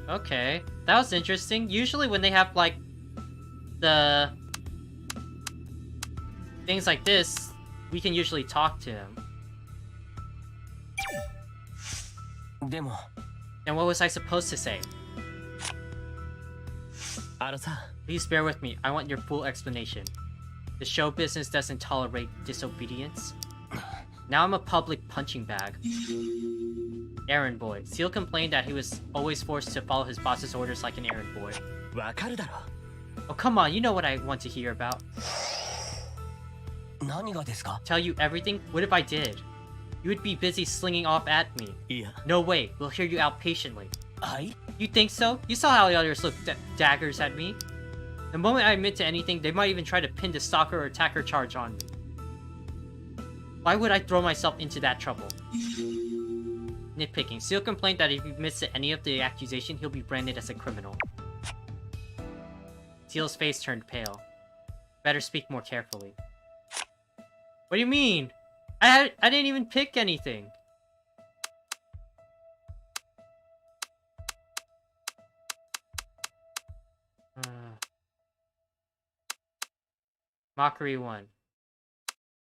Okay, that was interesting. Usually when they have like the things like this, we can usually talk to him. でも And what was I supposed to say? あのさ、 Please bear with me. I want your full explanation. The show business doesn't tolerate disobedience. Now I'm a public punching bag. Errand boy. Seal complained that he was always forced to follow his boss's orders like an errand boy. わかるだろ。 Oh, come on. You know what I want to hear about. 何がですか？ Tell you everything? What if I did? You would be busy slinging off at me. いや、 No way. We'll hear you out patiently. はい？ You think so? You saw how the others looked daggers at me. The moment I admit to anything, they might even try to pin the stalker or attacker charge on me. Why would I throw myself into that trouble? Nitpicking. Seal complained that if he admits to any of the accusation, he'll be branded as a criminal. Seal's face turned pale. Better speak more carefully. What do you mean? I didn't even pick anything. Mockery 1.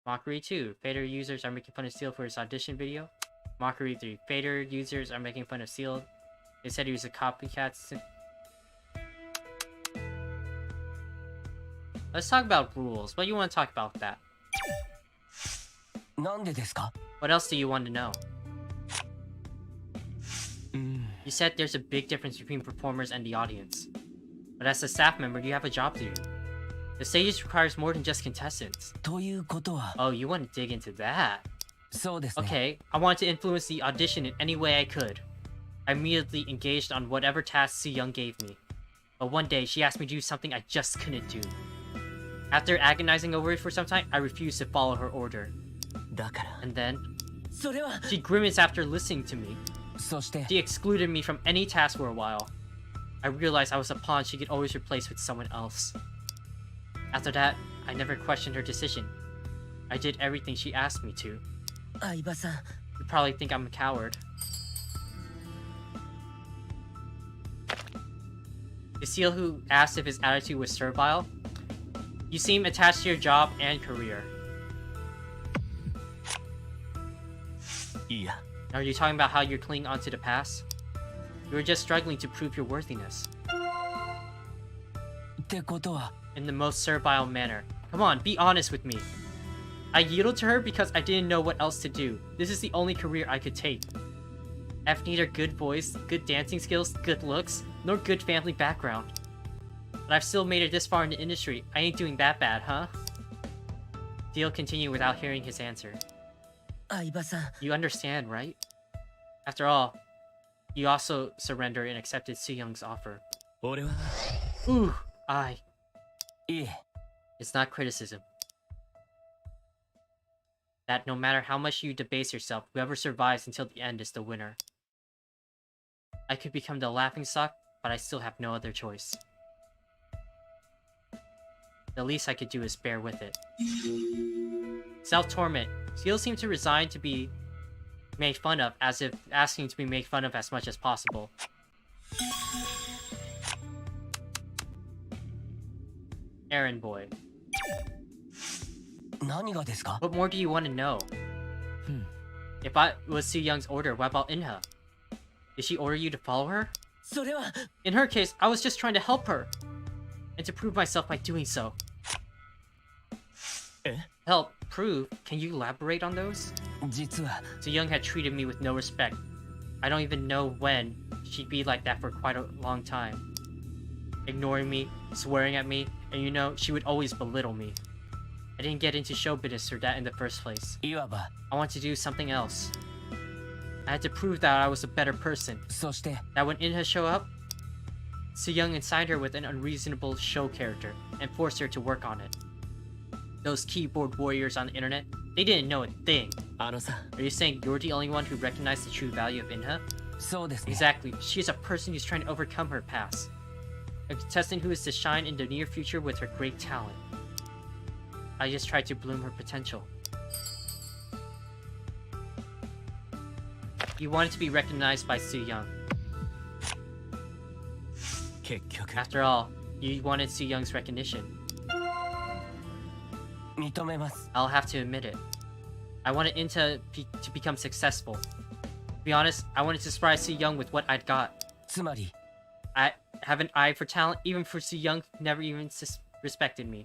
Mockery 2. Fader users are making fun of Seal for his audition video. Mockery 3. Fader users are making fun of Seal. They said he was a copycat. Let's talk about rules. What do you want to talk about with that? なんでですか？ What else do you want to know? うん。 You said there's a big difference between performers and the audience. But as a staff member, you have a job to do. The stage requires more than just contestants. ということは、 Oh, you want to dig into that? そうですね。 Okay, I wanted to influence the audition in any way I could. I immediately engaged on whatever task Soo-young gave me. But one day, she asked me to do something I just couldn't do. After agonizing over it for some time, I refused to follow her order. だから。 And then, それは。 she grimaced after listening to me. そして She excluded me from any task for a while. I realized I was a pawn she could always replace with someone else. After that, I never questioned her decision. I did everything she asked me to. 相葉さん、 You probably think I'm a coward. The Seal who asked if his attitude was servile? You seem attached to your job and career. いや、 Are you talking about how you're clinging onto the past? You were just struggling to prove your worthiness. ってことは、 In the most servile manner. Come on, be honest with me. I yielded to her because I didn't know what else to do. This is the only career I could take. I have neither good voice, good dancing skills, good looks, nor good family background. But I've still made it this far in the industry. I ain't doing that bad, huh? Seal continued without hearing his answer. 相葉さん、 You understand, right? After all, you also surrendered and accepted Soo-young's offer. 俺は Ooh, いえ、 It's not criticism. That no matter how much you debase yourself, whoever survives until the end is the winner. I could become the laughingstock, but I still have no other choice. The least I could do is bear with it. Self-torment. Seal seemed to resign to be made fun of, as if asking to be made fun of as much as possible. Errand boy. 何がですか？ What more do you want to know? If I was Soo-young's order, what about Inha? Did she order you to follow her? それは、 In her case, I was just trying to help her. And to prove myself by doing so. え Help? Prove? Can you elaborate on those? 実は、 Soo-young had treated me with no respect. I don't even know when. She'd be like that for quite a long time. Ignoring me, swearing at me, and you know, she would always belittle me. I didn't get into show business for that in the first place. いわば、 I want to do something else. I had to prove that I was a better person. そして That when Inha showed up, Soo-young assigned her with an unreasonable show character and forced her to work on it. Those keyboard warriors on the internet, they didn't know a thing. あのさ Are you saying you're the only one who recognized the true value of Inha? そうですね Exactly. She is a person who's trying to overcome her past. A contestant who is to shine in the near future with her great talent. I just tried to bloom her potential. You wanted to be recognized by Soo-young. 結局 After all, you wanted Soo-young's recognition. 認めます I'll have to admit it. I wanted Inta to become successful. To be honest, I wanted to surprise Soo-young with what I'd got. つまり I have an eye for talent, even for Soo-young who never even respected me.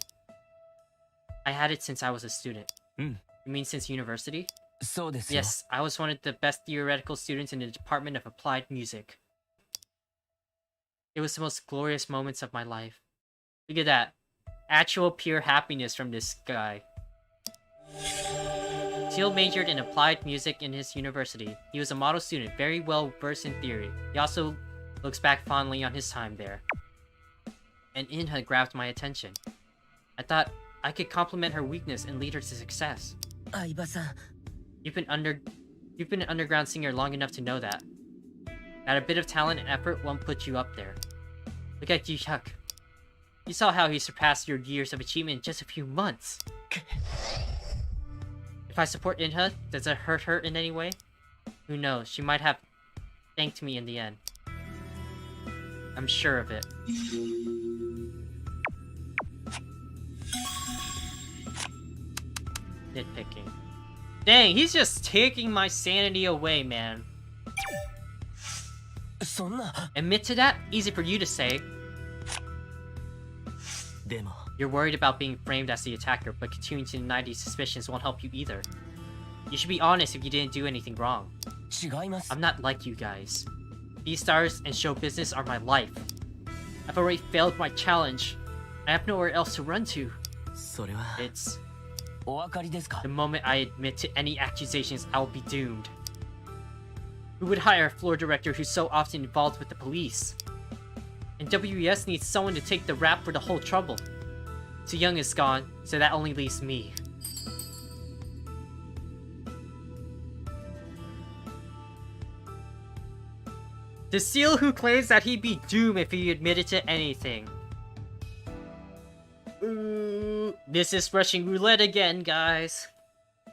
I had it since I was a student. Mm. You mean since university? そうですよ Yes, I was one of the best theoretical students in the Department of Applied Music. It was the most glorious moments of my life. Look at that. Actual pure happiness from this guy. Teal majored in applied music in his university. He was a model student, very well versed in theory. He also looks back fondly on his time there. And Inha grabbed my attention. I thought I could complement her weakness and lead her to success. 相葉さん You've been an underground singer long enough to know that. That a bit of talent and effort won't put you up there. Look at Ji-hyuk. You saw how he surpassed your years of achievement in just a few months. If I support Inha, does it hurt her in any way? Who knows, she might have thanked me in the end. I'm sure of it. Nitpicking. Dang, he's just taking my sanity away, man. そんな Admit to that? Easy for you to say. でも You're worried about being framed as the attacker, but continuing to deny these suspicions won't help you either. You should be honest if you didn't do anything wrong. 違います I'm not like you guys. B-stars and show business are my life. I've already failed my challenge. I have nowhere else to run to. それは It's お分かりですか the moment I admit to any accusations, I'll be doomed. Who would hire a floor director who's so often involved with the police? And WES needs someone to take the rap for the whole trouble. Soo-young is gone, so that only leaves me. The Seal who claims that he'd be doomed if he admitted to anything. Ooh, this is Russian roulette again, guys.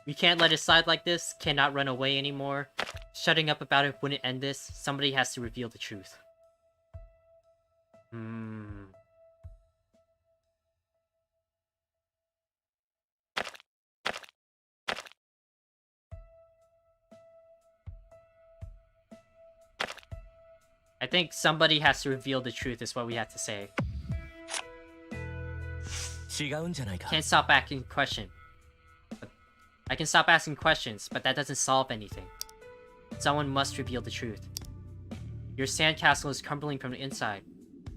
We can't let it slide like this, cannot run away anymore. Shutting up about it wouldn't end this. Somebody has to reveal the truth. I think somebody has to reveal the truth is what we have to say. 違うんじゃないか Can't stop asking questions. I can stop asking questions, but that doesn't solve anything. Someone must reveal the truth. Your sandcastle is crumbling from the inside.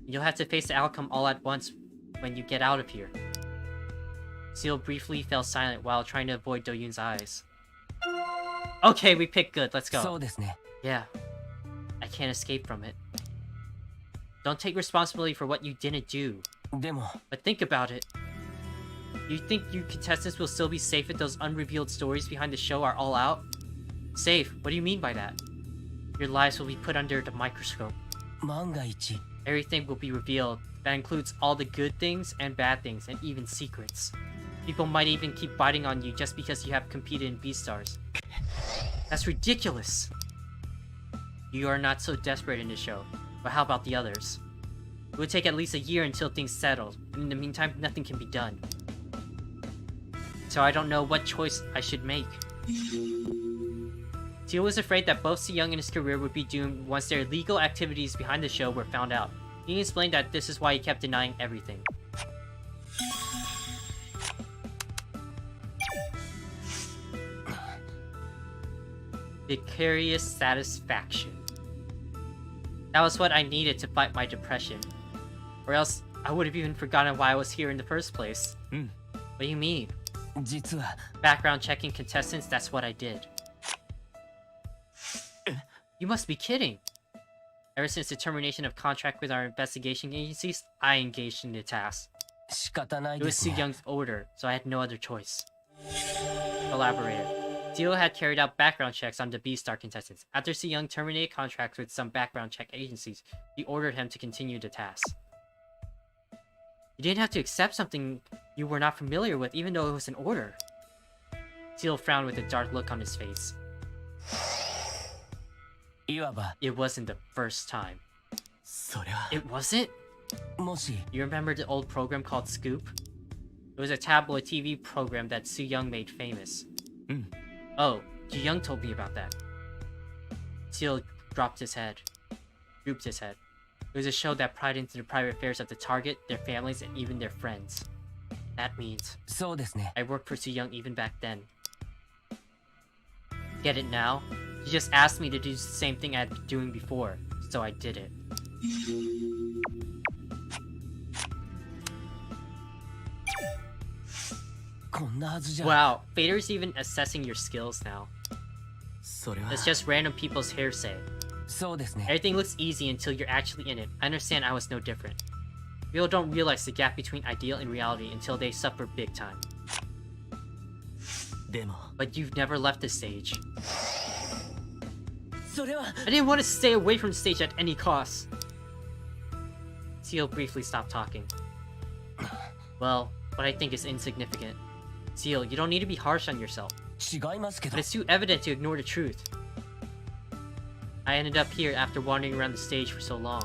You'll have to face the outcome all at once when you get out of here. Seal briefly fell silent while trying to avoid Do-yoon's eyes. Okay, we picked good. Let's そ go. うですね Yeah. I can't escape from it. Don't take responsibility for what you didn't do. でも But think about it. You think you contestants will still be safe if those unrevealed stories behind the show are all out? Safe? What do you mean by that? Your lives will be put under the microscope. 万が一 Everything will be revealed. That includes all the good things and bad things, and even secrets. People might even keep biting on you just because you have competed in Beastars. That's ridiculous! You are not so desperate in this show, but how about the others? It would take at least a year until things settle, and in the meantime, nothing can be done. So I don't know what choice I should make. Teal was afraid that both Soo-young and his career would be doomed once their illegal activities behind the show were found out. He explained that this is why he kept denying everything. Vicarious satisfaction. That was what I needed to fight my depression. Or else, I would have even forgotten why I was here in the first place. What do you mean? 実は Background checking contestants, that's what I did. You must be kidding. Ever since the termination of contract with our investigation agencies, I engaged in the task. 仕方ない It で was すね Soo-young's order, so I had no other choice. Collaborator. Seal had carried out background checks on the B-Star contestants. After Soo-young terminated contracts with some background check agencies, he ordered him to continue the task. You didn't have to accept something you were not familiar with, even though it was an order. Seal frowned with a dark look on his face. いわば It wasn't the first time. そりゃ It wasn't? もし You remember the old program called Scoop? It was a tabloid TV program that Soo-young made famous. うん Oh, Ji-young told me about that. Seal dropped his head. Drooped his head. It was a show that pried into the private affairs of the target, their families, and even their friends. That means そうですね I worked for Soo-young even back then. Get it now? He just asked me to do the same thing I had been doing before, so I did it. こんなはずじゃ Wow, Fader's even assessing your skills now. それは It's just random people's hearsay. そうですね Everything looks easy until you're actually in it. I understand I was no different. People don't realize the gap between ideal and reality until they suffer big time. でも But you've never left the stage. それは I didn't want to stay away from the stage at any cost. Seal briefly stopped talking. Well, what I think is insignificant. Seal, you don't need to be harsh on yourself. 違いますけど But it's too evident to ignore the truth. I ended up here after wandering around the stage for so long.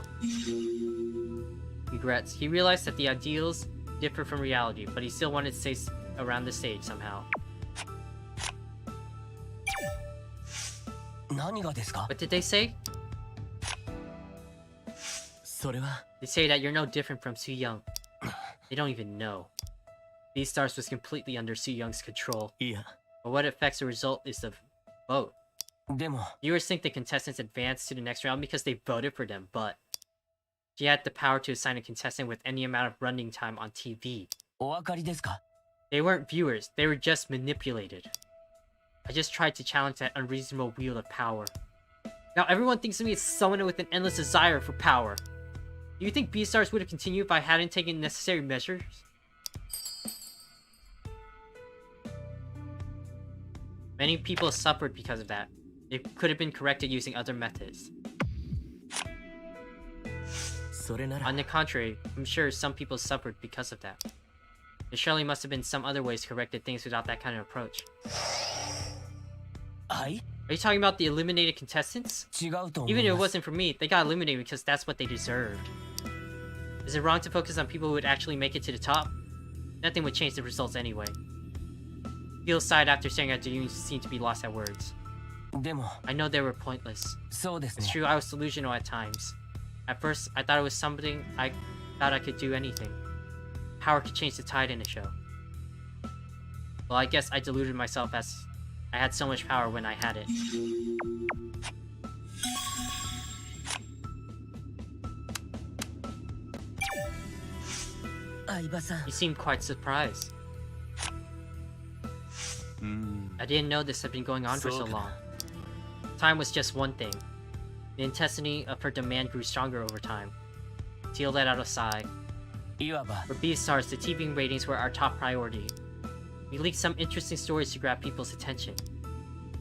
Regrets. He realized that the ideals differ from reality, but he still wanted to stay around the stage somehow. 何がですか What did they say? それは They say that you're no different from Soo-young. They don't even know. B-Stars was completely under Soo-young's control. いや But what affects the result is the vote. でも Viewers think the contestants advanced to the next round because they voted for them, but she had the power to assign a contestant with any amount of running time on TV. お分かりですか They weren't viewers, they were just manipulated. I just tried to challenge that unreasonable wield of power. Now everyone thinks of me as someone with an endless desire for power. Do you think B-Stars would have continued if I hadn't taken necessary measures? Many people suffered because of that. It could have been corrected using other methods. それなら On the contrary, I'm sure some people suffered because of that. There surely must have been some other ways to correct things without that kind of approach. はい Are you talking about the eliminated contestants? 違うと思 Even い if it ます wasn't for me, they got eliminated because that's what they deserved. Is it wrong to focus on people who would actually make it to the top? Nothing would change the results anyway. Phil sighed after staring at Jeyun, who seemed to be lost at words. でも I know they were pointless. そうです It's ね true, I was delusional at times. At first, I thought it was something I thought I could do anything. Power could change the tide in a show. Well, I guess I deluded myself as I had so much power when I had it. 相葉さん You seemed quite surprised. うーん I didn't know this had been going on for so So- long. Time was just one thing. The intensity of her demand grew stronger over time. Teal let out a sigh. いわば For B-Stars, the TV ratings were our top priority. We leaked some interesting stories to grab people's attention.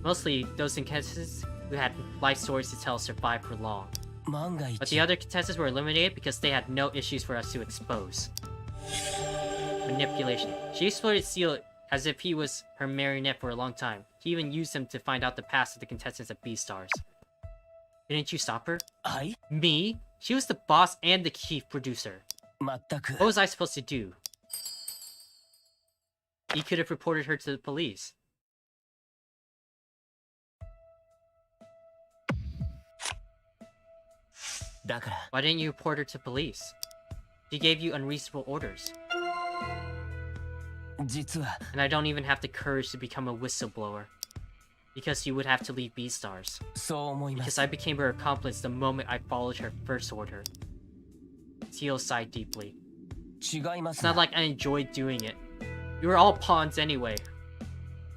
Mostly, those contestants who had life stories to tell survived for long. 万が But 一 the other contestants were eliminated because they had no issues for us to expose. Manipulation. She exploited Seal as if he was her marionette for a long time. He even used him to find out the past of the contestants at B-Stars. Didn't you stop her? はい Me? She was the boss and the chief producer. 全く What was I supposed to do? He could have reported her to the police. Why didn't you report her to police? She gave you unreasonable orders. 実は And I don't even have the courage to become a whistleblower. Because you would have to leave B-Stars. そう思いま Because す I became her accomplice the moment I followed her first order. Teal sighed deeply. 違いま It's す not な like I enjoyed doing it. You were all pawns anyway.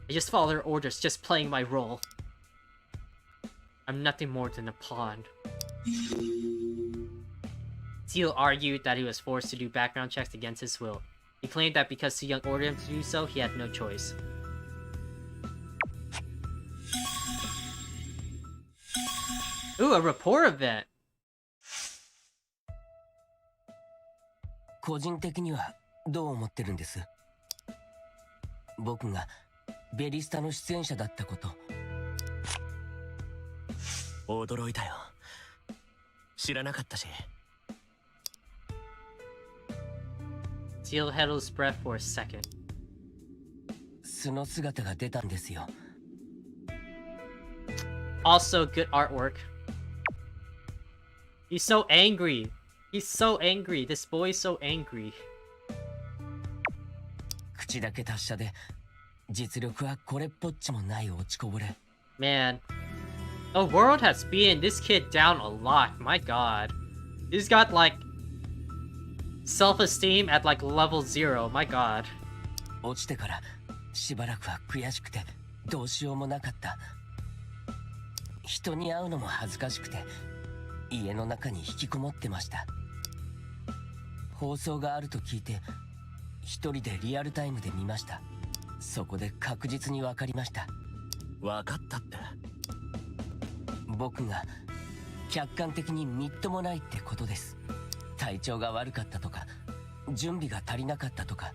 I just followed her orders, just playing my role. I'm nothing more than a pawn. Seal argued that he was forced to do background checks against his will. He claimed that because Soo-young ordered him to do so, he had no choice. Ooh, a rapport event! 個人的にはどう思ってるんです？僕がベリスタの出演者だったこと。驚いたよ。知らなかったし。Seal held his breath for a second. 素の姿が出たんですよ。Also, good artwork. He's so angry. He's so angry. This boy is so angry. 口だけ達者で実力はこれっぽっちもない落ちこぼれ。Man, the world has beaten this kid down a lot. My god. He's got like self-esteem at like level 0. My god. 落ちてからしばらくは悔しくてどうしようもなかった。人に会うのも恥ずかしくて家の中に引きこもってました。放送があると聞いて一人でリアルタイムで見ました。そこで確実に分かりました。分かったって？僕が客観的にみっともないってことです。体調が悪かったとか準備が足りなかったとか、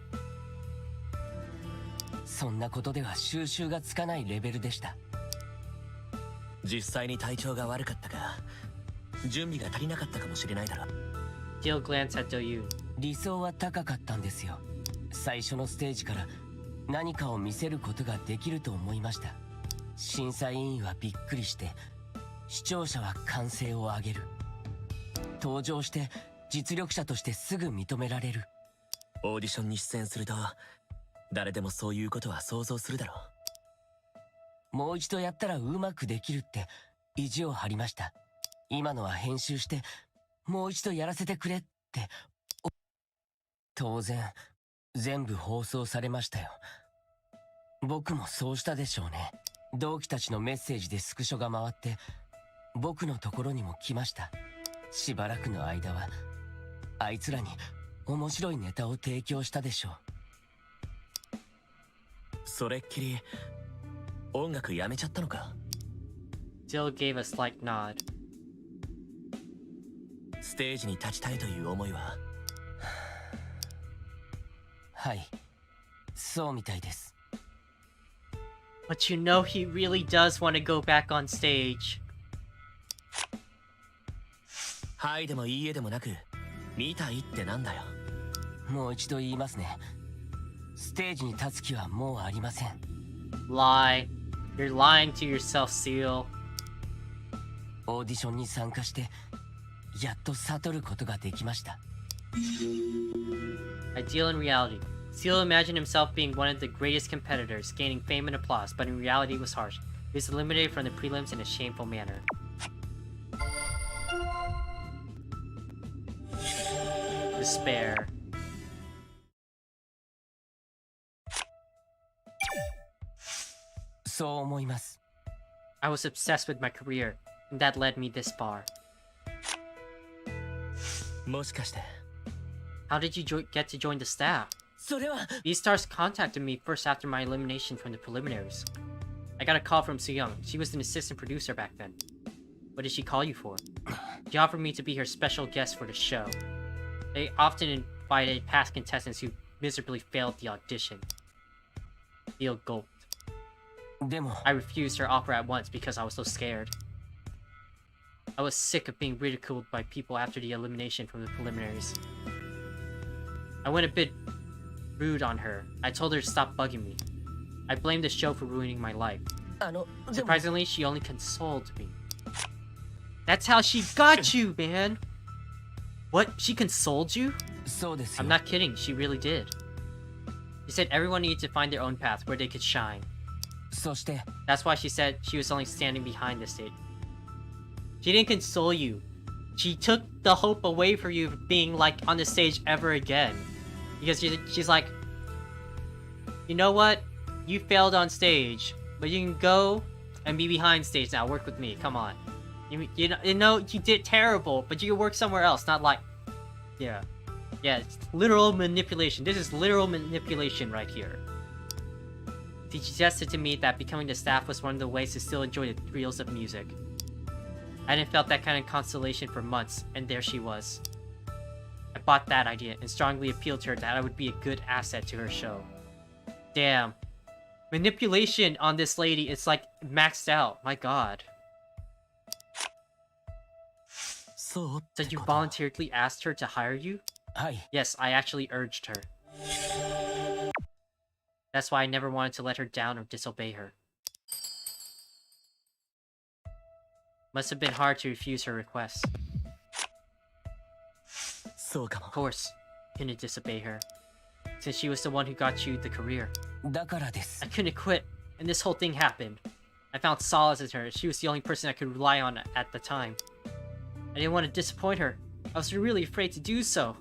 そんなことでは収拾がつかないレベルでした。実際に体調が悪かったか準備が足りなかったかもしれないだろ。 Seal glanced at Do-yoon. 理想は高かったんですよ。最初のステージから何かを見せることができると思いました。審査委員はびっくりして視聴者は歓声を上げる。登場して実力者としてすぐ認められる。オーディションに出演すると誰でもそういうことは想像するだろう。もう一度やったらうまくできるって意地を張りました。今のは編集してもう一度やらせてくれって。当然全部放送されましたよ。僕もそうしたでしょうね。同期たちのメッセージでスクショが回って僕のところにも来ました。しばらくの間はあいつらに面白いネタを提供したでしょう。それっきり音楽やめちゃったのか？ Seal gave a slight nod. ステージに立ちたいという思いは？はい、そうみたいです。But you know he really does want to go back on stage. はいでもいいえでもなく見たいってなんだよ。もう一度言いますね。ステージに立つ気はもうありません。Lie. You're lying to yourself, Seal. オーディションに参加してやっと悟ることができました。 Ideal in reality. Seal imagined himself being one of the greatest competitors, gaining fame and applause, but in reality it was harsh. He was eliminated from the prelims in a shameful manner. Despair.そう思います。 I was obsessed with my career, and that led me this far. もしかして How did you get to join the staff? それは These stars contacted me first after my elimination from the preliminaries. I got a call from Soo-young. She was an assistant producer back then. What did she call you for? She offered me to be her special guest for the show. They often invited past contestants who miserably failed the audition. Seal gulped. でも I refused her offer at once because I was so scared. I was sick of being ridiculed by people after the elimination from the preliminaries. I went a bit rude on her. I told her to stop bugging me. I blamed the show for ruining my life. でも Surprisingly, she only consoled me. That's how she got you, man! What? She consoled you? そうですよ。 I'm not kidding, she really did. She said everyone needs to find their own path where they could shine. そして That's why she said she was only standing behind the stage. She didn't console you. She took the hope away from you being like on the stage ever again. Because she's like, you know what? You failed on stage, but you can go and be behind stage now. Work with me. Come on. You know you did terrible, but you can work somewhere else. Not like, yeah, it's literal manipulation. This is literal manipulation right here. She suggested to me that becoming the staff was one of the ways to still enjoy the thrills of music. I hadn't felt that kind of consolation for months, and there she was. I bought that idea and strongly appealed to her that I would be a good asset to her show. Damn. Manipulation on this lady is like maxed out. My god. So you voluntarily asked her to hire you? Hi. Yes, I actually urged her. That's why I never wanted to let her down or disobey her. Must have been hard to refuse her request. Of course, couldn't disobey her, since she was the one who got you the career. I couldn't quit, and this whole thing happened. I found solace in her. She was the only person I could rely on at the time. I didn't want to disappoint her. I was really afraid to do so.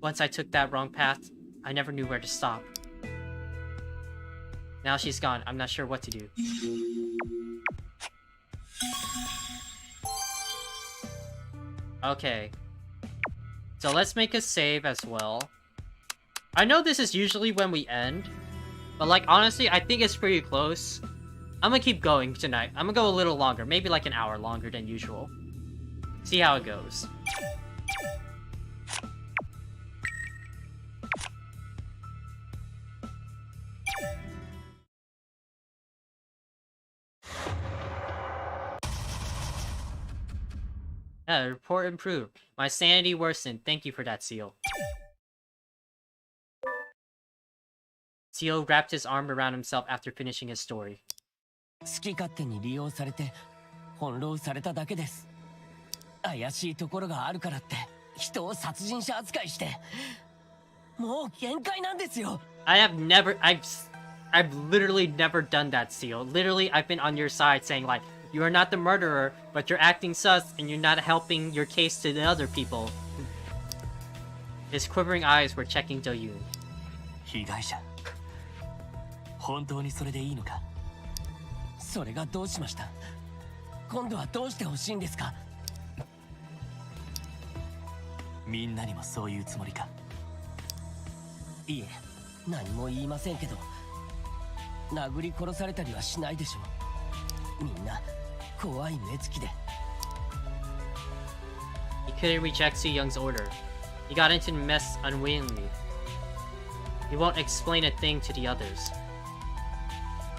Once I took that wrong path, I never knew where to stop. Now she's gone. I'm not sure what to do. Okay. So let's make a save as well. I know this is usually when we end, but like honestly, I think it's pretty close. I'm gonna keep going tonight. I'm gonna go a little longer, maybe like an hour longer than usual. See how it goes. Yeah, the report improved. My sanity worsened. Thank you for that, Seal. Seal wrapped his arm around himself after finishing his story. 好き勝手に利用されて翻弄されただけです。怪しいところがあるからって人を殺人者扱いしてもう限界なんですよ。I've literally never done that, Seal. Literally, I've been on your side saying like, you are not the murderer, but you're acting sus and you're not helping your case to the other people. His quivering eyes were checking Do-yoon. 被害者。本当にそれでいいのか？それがどうしました？今度はどうしてほしいんですか？みんなにもそういうつもりか？いえ、何も言いませんけど、殴り殺されたりはしないでしょう。みんな怖い目つきで。He couldn't reject Soo-young's order. He got into the mess unwillingly. He won't explain a thing to the others.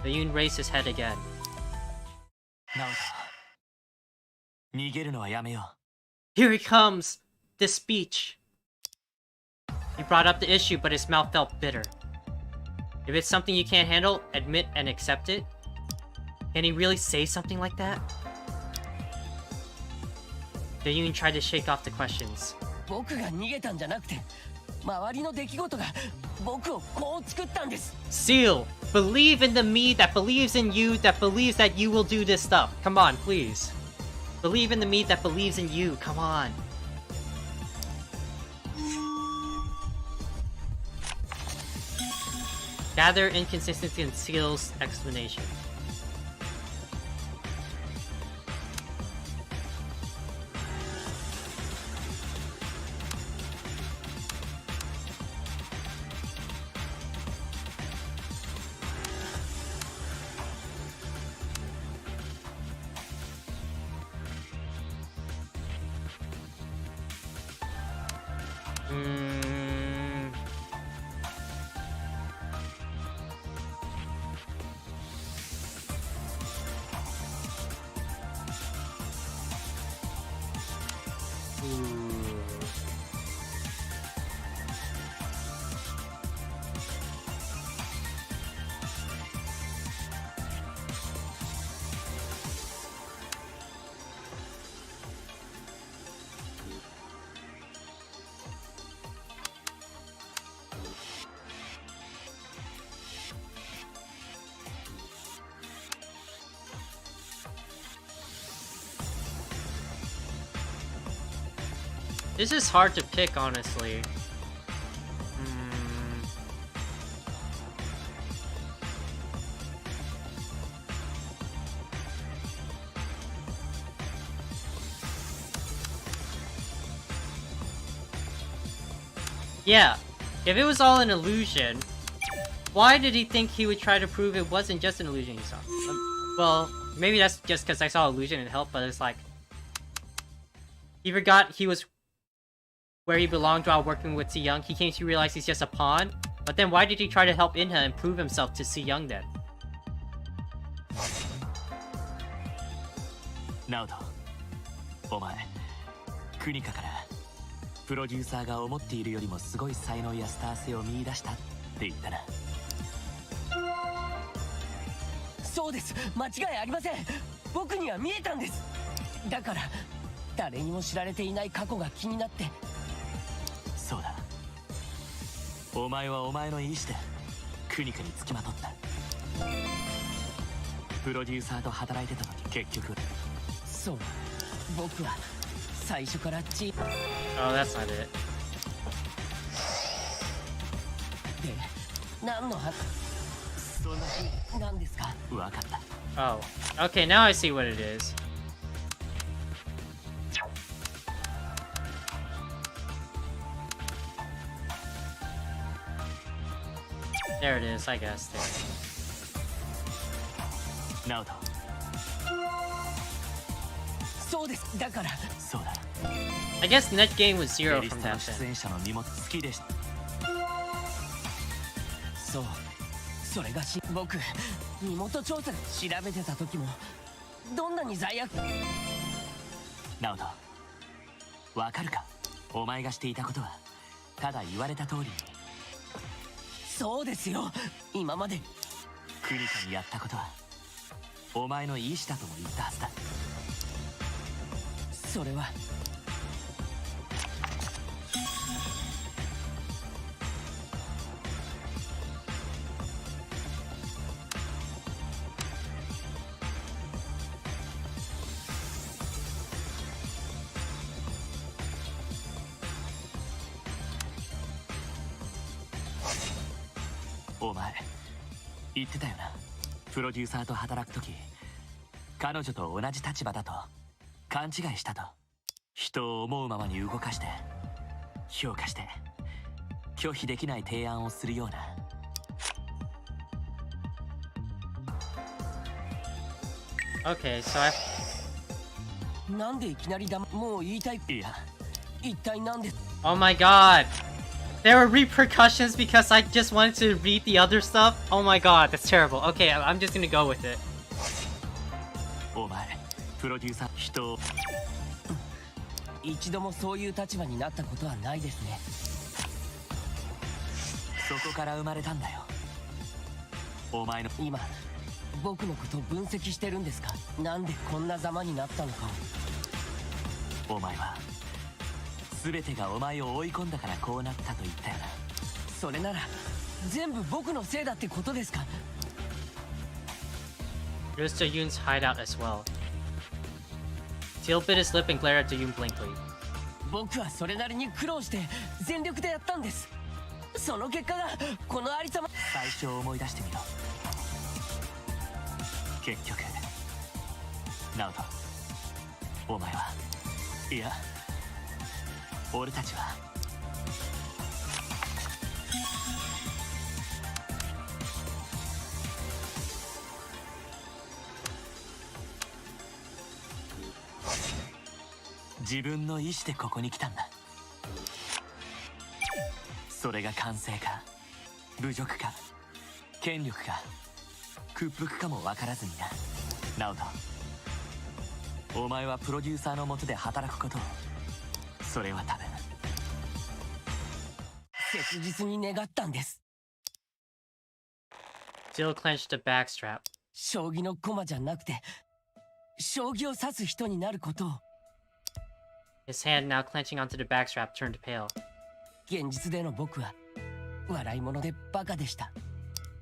Do-yoon raised his head again. なんか逃げるのはやめよう。 Here he comes! This speech! He brought up the issue, but his mouth felt bitter. If it's something you can't handle, admit and accept it? Can he really say something like that? Do-yoon tried to shake off the questions. 僕が逃げたんじゃなくて、周りの出来事が僕をこう作ったんです。Seal! Believe in the me that believes in you, that believes that you will do this stuff. Come on, please. Believe in the me that believes in you. Come on. Gather inconsistency in Seal's explanation. This is hard to pick, honestly. Yeah, if it was all an illusion, why did he think he would try to prove it wasn't just an illusion he saw? Well, maybe that's just because I saw illusion and helped, but it's like... He forgot he was where he belonged while working with Si Young. He came to realize he's just a pawn. But then why did he try to help Inha and prove himself to Si Young then? ナオト、お前、クニカからプロデューサーが思っているよりもすごい才能やスター性を見出したって言ったな。そうです、間違いありません。僕には見えたんです。だから誰にも知られていない過去が気になって。そうだ、お前はお前の意志でクニカにつきまとった。プロデューサーと働いてた時、結局そう、僕は最初からチーム Oh, that's not it. で何の話、そんな風なんですか。分かった。 Oh, okay, now I see what it is. There it is, I guess. There. ナオト、そうです。だからそうだ。 I guess net gain was エ zero リス from トの that 出 then. 演者の身も好きでした。そう、それが僕身元調査で調べてた時もどんなに罪悪。ナオト、わかるか。お前がしていたことはただ言われた通りにそうですよ。今までクニカにやったことはお前の意志だとも言ったはずだ。それはお前言ってたよな。プロデューサーと働く時、彼女と同じ立場だと勘違いしたと。人を思うままに動かして評価して拒否できない提案をするような。Okay, so I... なんでいきなりもう言いたい。いや、一体なんで。 Oh my god! There were repercussions because I just wanted to read the other stuff? Oh my god, that's terrible. Okay, I'm just gonna go with it. お前プロデューサー、人を一度もそういう立場になったことはないですね。そこから生まれたんだよ。お前の今僕のことを分析してるんですか。なんでこんなざまになったのかを。お前は全てがお前を追い込んだからこうなったと言ったよな。それなら全部僕のせいだってことですか。 There's Doyoon's hideout as well. Teal bit his lip and glared at Doyoon blankly. 僕はそれなりに苦労して全力でやったんです。その結果がこのありさま。最初を思い出してみろ。結局ナオト、お前はいや俺たちは自分の意志でここに来たんだ。それが完成か侮辱か権力か屈服かも分からずにな。ナオト、お前はプロデューサーの下で働くことを、それは多分切実に願ったんです。 Teal clenched a backstrap. 将棋の駒じゃなくて将棋を指す人になることを。 His hand, now clenching onto the backstrap, turned pale. 現実での僕は笑い物でバカでした。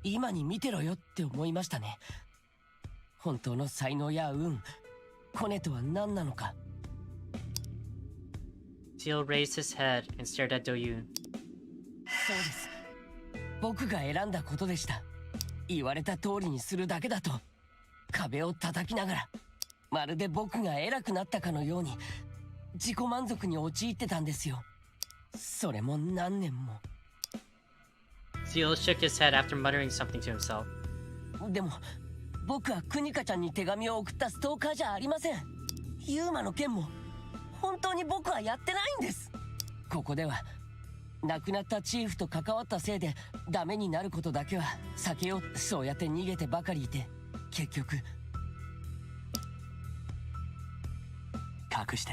今に見てろよって思いましたね。本当の才能や運、コネとは何なのか。 Teal raised his head and stared at Doyoon. そうです。僕が選んだことでした。言われた通りにするだけだと壁を叩きながら、まるで僕が偉くなったかのように自己満足に陥ってたんですよ。それも何年も。 Seal shook his head after muttering something to himself. でも僕はクニカちゃんに手紙を送ったストーカーじゃありません。ユーマの件も本当に僕はやってないんです。ここでは亡くなったチーフと関わったせいでダメになることだけは避けよう。そうやって逃げてばかりいて、結局隠して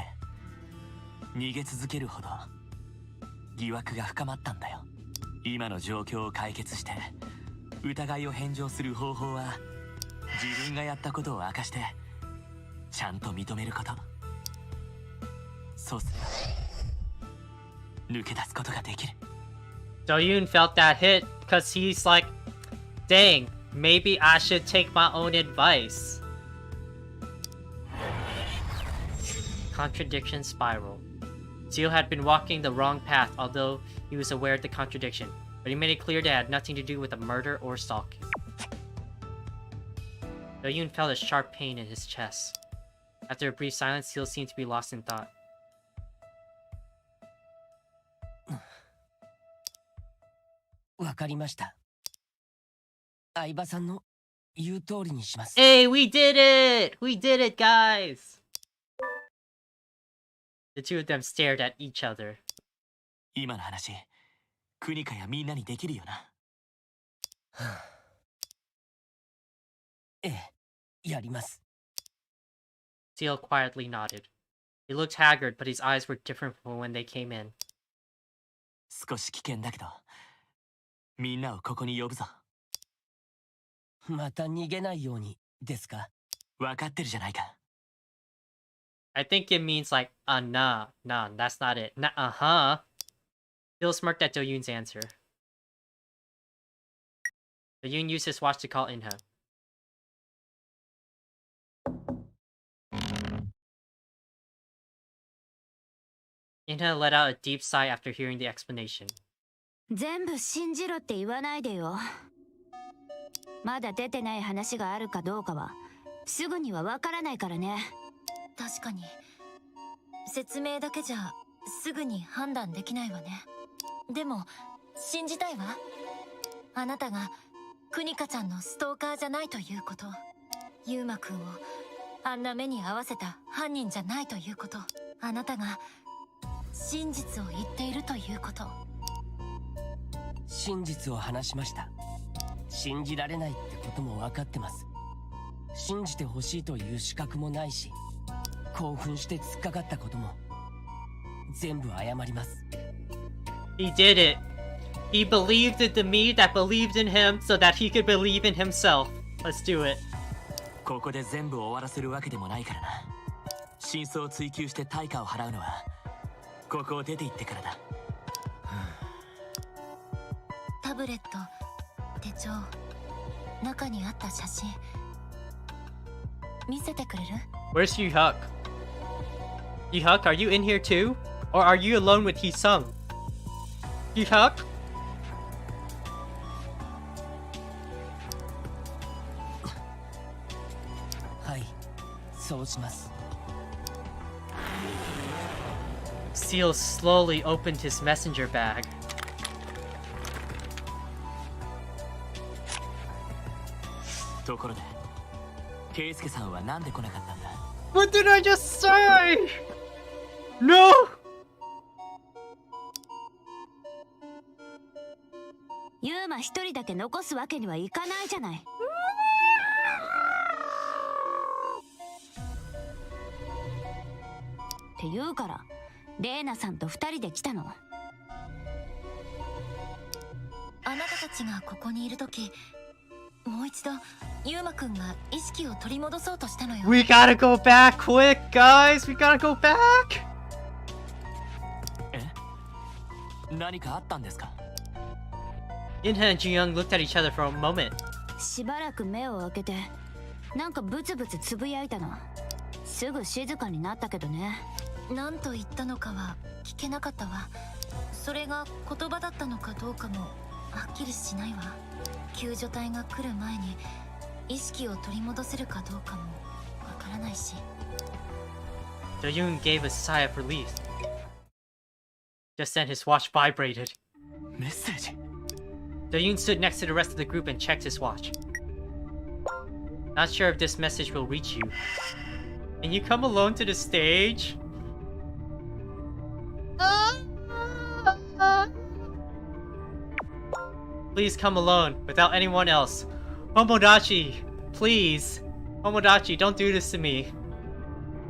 逃げ続けるほど疑惑が深まったんだよ。今の状況を解決して疑いを返上する方法は、自分がやったことを明かしてちゃんと認めること。そうすれば抜け出すことができる。 Doyoon felt that hit because he's like, dang, maybe I should take my own advice. Contradiction spiral. Seal had been walking the wrong path, although he was aware of the contradiction, but he made it clear that it had nothing to do with a murder or stalking. Doyoon felt a sharp pain in his chest. After a brief silence, Seal seemed to be lost in thought. わかりました。相葉さんの言う通りにします。 Hey, we did it! We did it, guys! The two of them stared at each other. 今の話、クニカやみんなにできるよな。ええ、やります。 Seal quietly nodded. He looked haggard, but his eyes were different from when they came in. 少し危険だけど、みんなをここに呼ぶぞ。また逃げないようにですか？分かってるじゃないか。I think it means like, nah, that's not it. Nah, uh-huh. Seal smirked at Doyoon's answer. Doyoon used his watch to call Inha. Inha let out a deep sigh after hearing the explanation. 全部信じろって言わないでよ。まだ出てない話があるかどうかはすぐにはわからないからね。確かに説明だけじゃすぐに判断できないわね。でも信じたいわ。あなたがクニカちゃんのストーカーじゃないということ、ユーマくんをあんな目に遭わせた犯人じゃないということ、あなたが真実を言っているということ。真実を話しました。信じられないってことも分かってます。信じてほしいという資格もないし、興奮して突っかかったことも全部謝ります。 He did it. He believed in the me that believed in him so that he could believe in himself. Let's do it. ここで全部終わらせるわけでもないからな。真相を追求して対価を払うのはここを出て行ってからだ。タブレット、手帳、中にあった写真見せてくれる？ Where's Hyuk? Hyuk, are you in here too? Or are you alone with Hyesung? Hyuk? はい、そうします。 Seal slowly opened his messenger bag. ところで、ケイスケさんはなんで来なかったんだ？ What did I just say? No! ユーマ一人だけ残すわけにはいかないじゃない。って言うからレーナさんと二人で来たの。あなたたちがここにいるとき、もう一度ユーマくんが意識を取り戻そうとしたのよ。 We gotta go back quick, guys! We gotta go back! え？何かあったんですか？ Inha and Ji-young looked at each other for a moment. しばらく目を開けてなんかブツブツつぶやいたの。すぐ静かになったけどね。何と言ったのかは聞けなかったわ。それが言葉だったのかどうかもはっきりしないわ。救助隊が来る前に意識を取り戻せるかどうかもわからないし。 Doyoon gave a sigh of relief. Just then his watch vibrated. メッセージ Doyoon stood next to the rest of the group and checked his watch. Not sure if this message will reach you. Can you come alone to the stage? Please come alone, without anyone else. Tomodachi, please. Tomodachi, don't do this to me.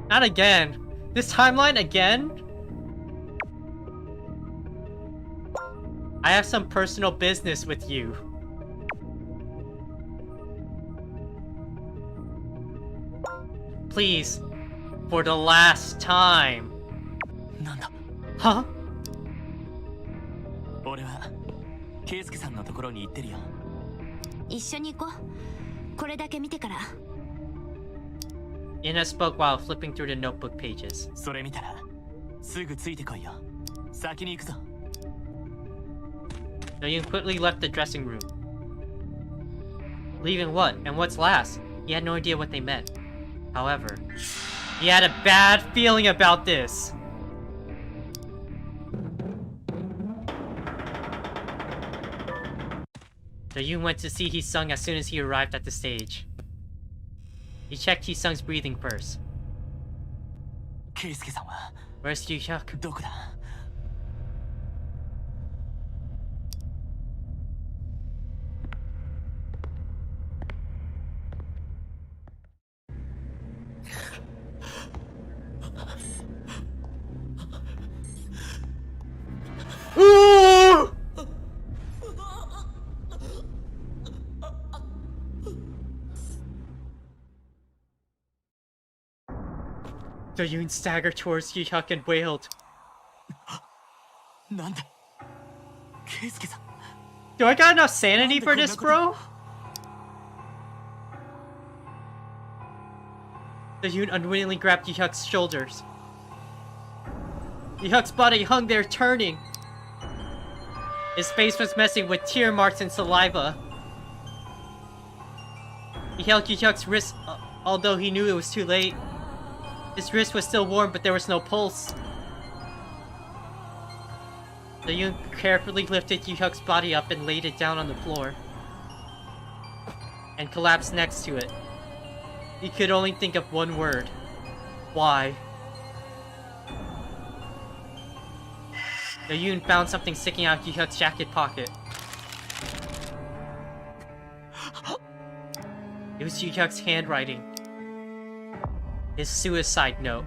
Not again. This timeline again? I have some personal business with you. Please, for the last time. なんだ Huh? 俺は圭介さんのところに行ってるよ。一緒に行こう。これだけ見てから。 Ina spoke while flipping through the notebook pages. それ見たらすぐついてこいよ。先に行くぞ。 Doyoon quickly left the dressing room. Leaving what? And what's last? He had no idea what they meant. However, he had a bad feeling about this. Doyoon went to see Hyesung as soon as he arrived at the stage. He checked Hyesung's breathing first. 圭介さんは Where's Yu-hyuk? どこだ Doyoon staggered towards Yu-hyuk and wailed. なんだ圭介さん Do I got enough sanity for this, bro? Doyoon unwittingly grabbed Yu-hyuk's shoulders. Yu-hyuk's body hung there turning. His face was messy with tear marks and saliva. He held Yu-hyuk's wrist, although he knew it was too late. His wrist was still warm, but there was no pulse. Doyoon carefully lifted Yu-hyuk's body up and laid it down on the floor. And collapsed next to it. He could only think of one word. Why? Doyoon found something sticking out of Yu-hyuk's jacket pocket. It was Yu-hyuk's handwriting. His suicide note.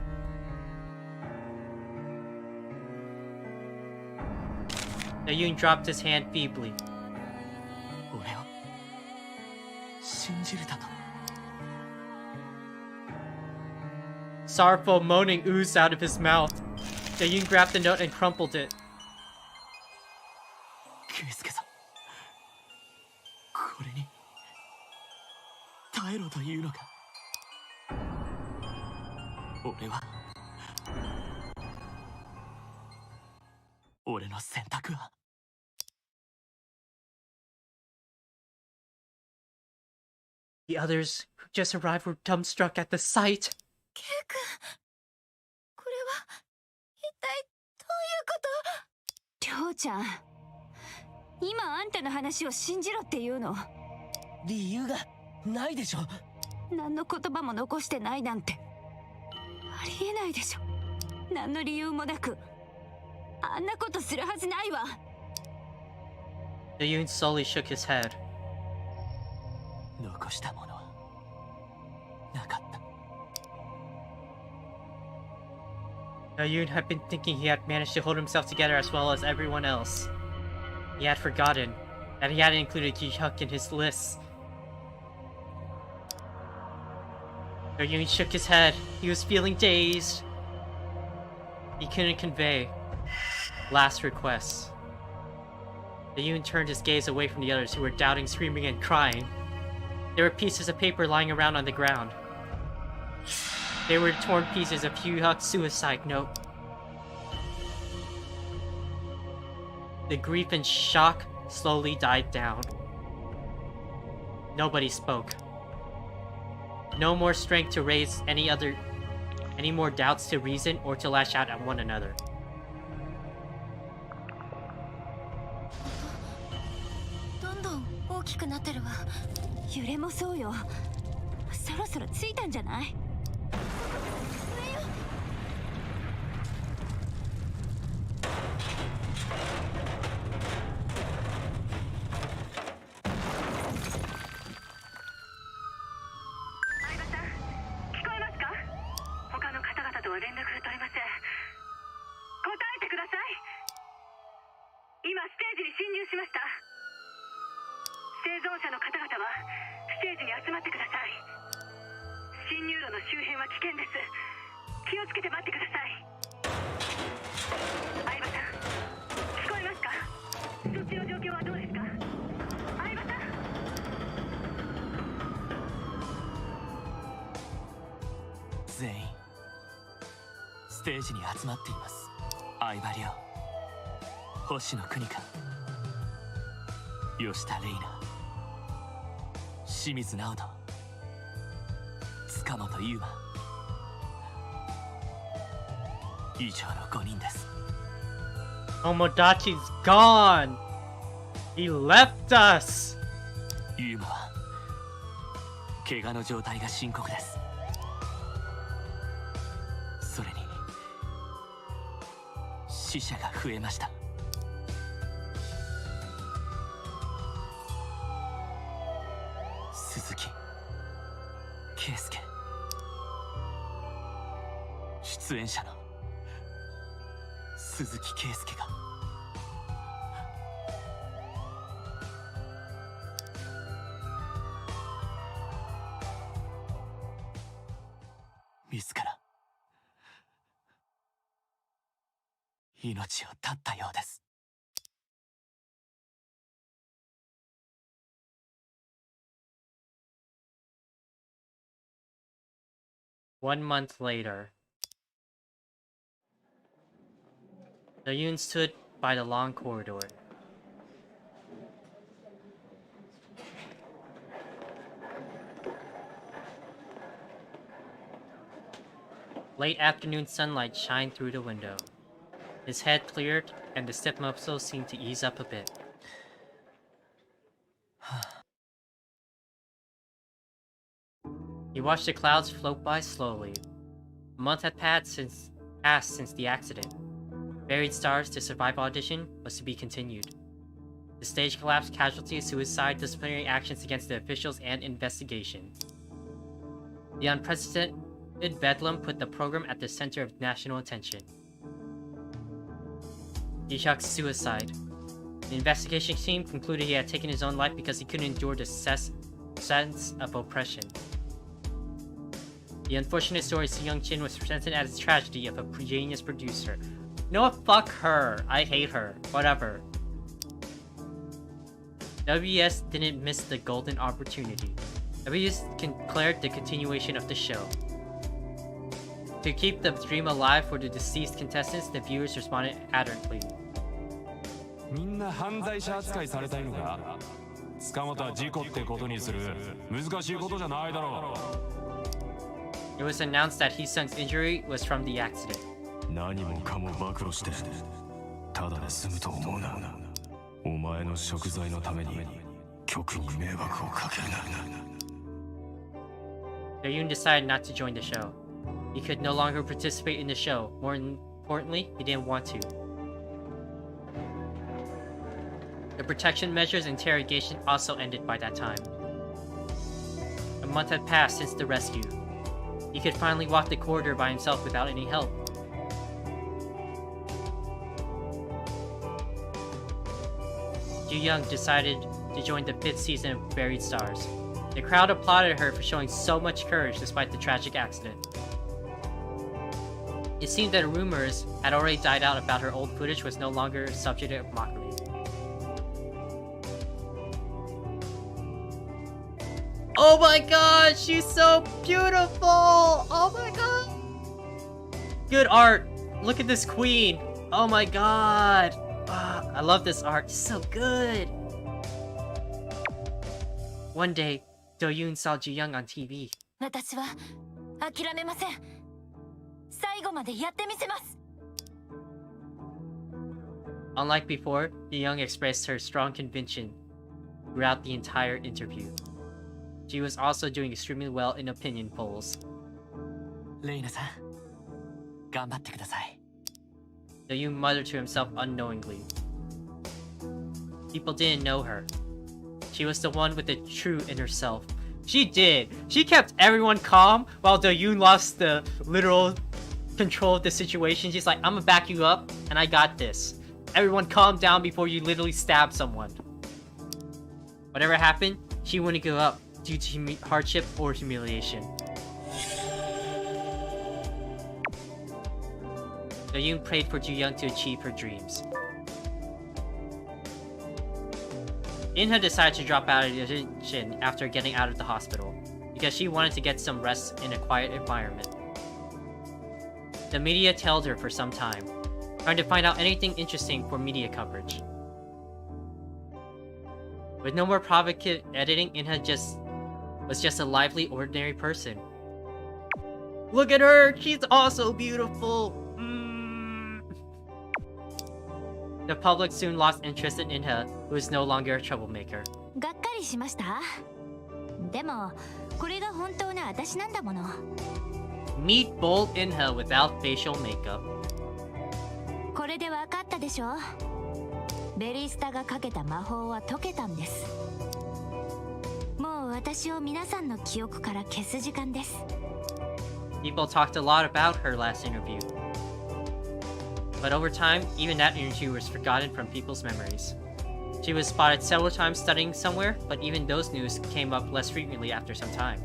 Doyoon dropped his hand feebly. 俺を信じるだと Sorrowful moaning oozed out of his mouth. Doyoon grabbed the note and crumpled it. 圭介さんこれに耐えろというのか俺の選択は The others who just arrived were dumbstruck at the sight. ケイ君、これは一体どういうこと？りょうちゃん、今あんたの話を信じろっていうの？理由がないでしょ。何の言葉も残してないなんてありえないでしょ。何の理由もなくあんなことするはずないわ。Doyoon slowly shook his head. 残したものはなかった。 Doyoon had been thinking he had managed to hold himself together as well as everyone else. He had forgotten that he hadn't included Yu-hyuk in his list. Doyoon shook his head. He was feeling dazed. He couldn't convey. Last request. Doyoon turned his gaze away from the others who were doubting, screaming, and crying. There were pieces of paper lying around on the ground. They were torn pieces of Yu-hyuk's suicide note. The grief and shock slowly died down. Nobody spoke. No more strength to raise any more doubts to reason or to lash out at one another. 大きくなってるわ。揺れもそうよ。そろそろついたんじゃない？全員ステージに集まっています。相葉亮、星野邦香、吉田玲奈、清水直人、塚本優馬、以上の5人です。 Tomodachi's gone! He left us! 優馬は怪我の状態が深刻です。それに死者が増えました。鈴木圭介、出演者の鈴木圭介が自ら命を絶ったようです。1 month later, Yoon stood by the long corridor. Late afternoon sunlight shined through the window. His head cleared, and the stiff muscles seemed to ease up a bit. He watched the clouds float by slowly. A month had passed since the accident. Buried Stars to Survive audition was to be continued. The stage collapse, casualty, suicide, disciplinary actions against the officials, and investigation. The unprecedented bedlam put the program at the center of national attention. Yishak's suicide. The investigation team concluded he had taken his own life because he couldn't endure the sense of oppression. The unfortunate story of Young Chin was presented as a tragedy of a genius producer. You know what? Fuck her. I hate her. Whatever. WES didn't miss the golden opportunity. WES declared the continuation of the show. To keep the dream alive for the deceased contestants, the viewers responded adamantly. みんな犯罪者扱いされたいのか。塚本は事故ってことにする。難しいことじゃないだろう。 It was announced that Hyesung's injury was from the accident. 何もかも暴露してただで済むと思うな。お前の食材のために局に迷惑をかけるな。Yoon decided not to join the show. He could no longer participate in the show. More importantly, he didn't want to. The protection measures and interrogation also ended by that time. A month had passed since the rescue. He could finally walk the corridor by himself without any help. Ju Young decided to join the 5th season of Buried Stars. The crowd applauded her for showing so much courage despite the tragic accident. It seemed that rumors had already died out about her old footage was no longer a subject of mockery. Oh my god, she's so beautiful! Oh my god! Good art! Look at this queen! Oh my god! I love this art, it's so good! One day, Do-yoon saw Ji-young on TV. 私は諦めません。最後までやってみせます。 Unlike before, Ji-young expressed her strong conviction throughout the entire interview. She was also doing extremely well in opinion polls. レイナさん頑張ってください Yoon muttered to himself unknowingly. People didn't know her. She was the one with the true inner self. She did. She kept everyone calm while Yoon lost the literal control of the situation. She's like, I'm gonna back you up and I got this. Everyone calm down before you literally stab someone. Whatever happened, she wouldn't give up due to hardship or humiliation. Yoon prayed for Young to achieve her dreams. Inha decided to drop out of the audition after getting out of the hospital, because she wanted to get some rest in a quiet environment. The media tailed her for some time, trying to find out anything interesting for media coverage. With no more provocative editing, Inha was just a lively, ordinary person. Look at her! She's also beautiful! The public soon lost interest in Inha, who is no longer a troublemaker. がっかりしました。でもこれが本当の私なんだもの。 Meet bold Inha without facial makeup. これで分かったでしょ。ベリスタがかけた魔法は解けたんです。もう私を皆さんの記憶から消す時間です。 People talked a lot about her last interview. But over time, even that interview was forgotten from people's memories. She was spotted several times studying somewhere, but even those news came up less frequently after some time.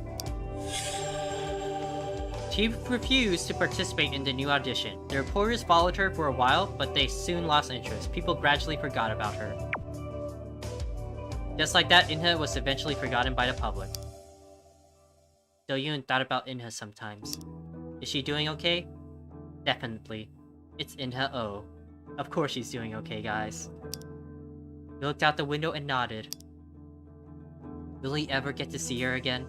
She refused to participate in the new audition. The reporters followed her for a while, but they soon lost interest. People gradually forgot about her. Just like that, Inha was eventually forgotten by the public. Yoon thought about Inha sometimes. Is she doing okay? Definitely. It's Inha Oh. Of course she's doing okay, guys. He looked out the window and nodded. Will he ever get to see her again?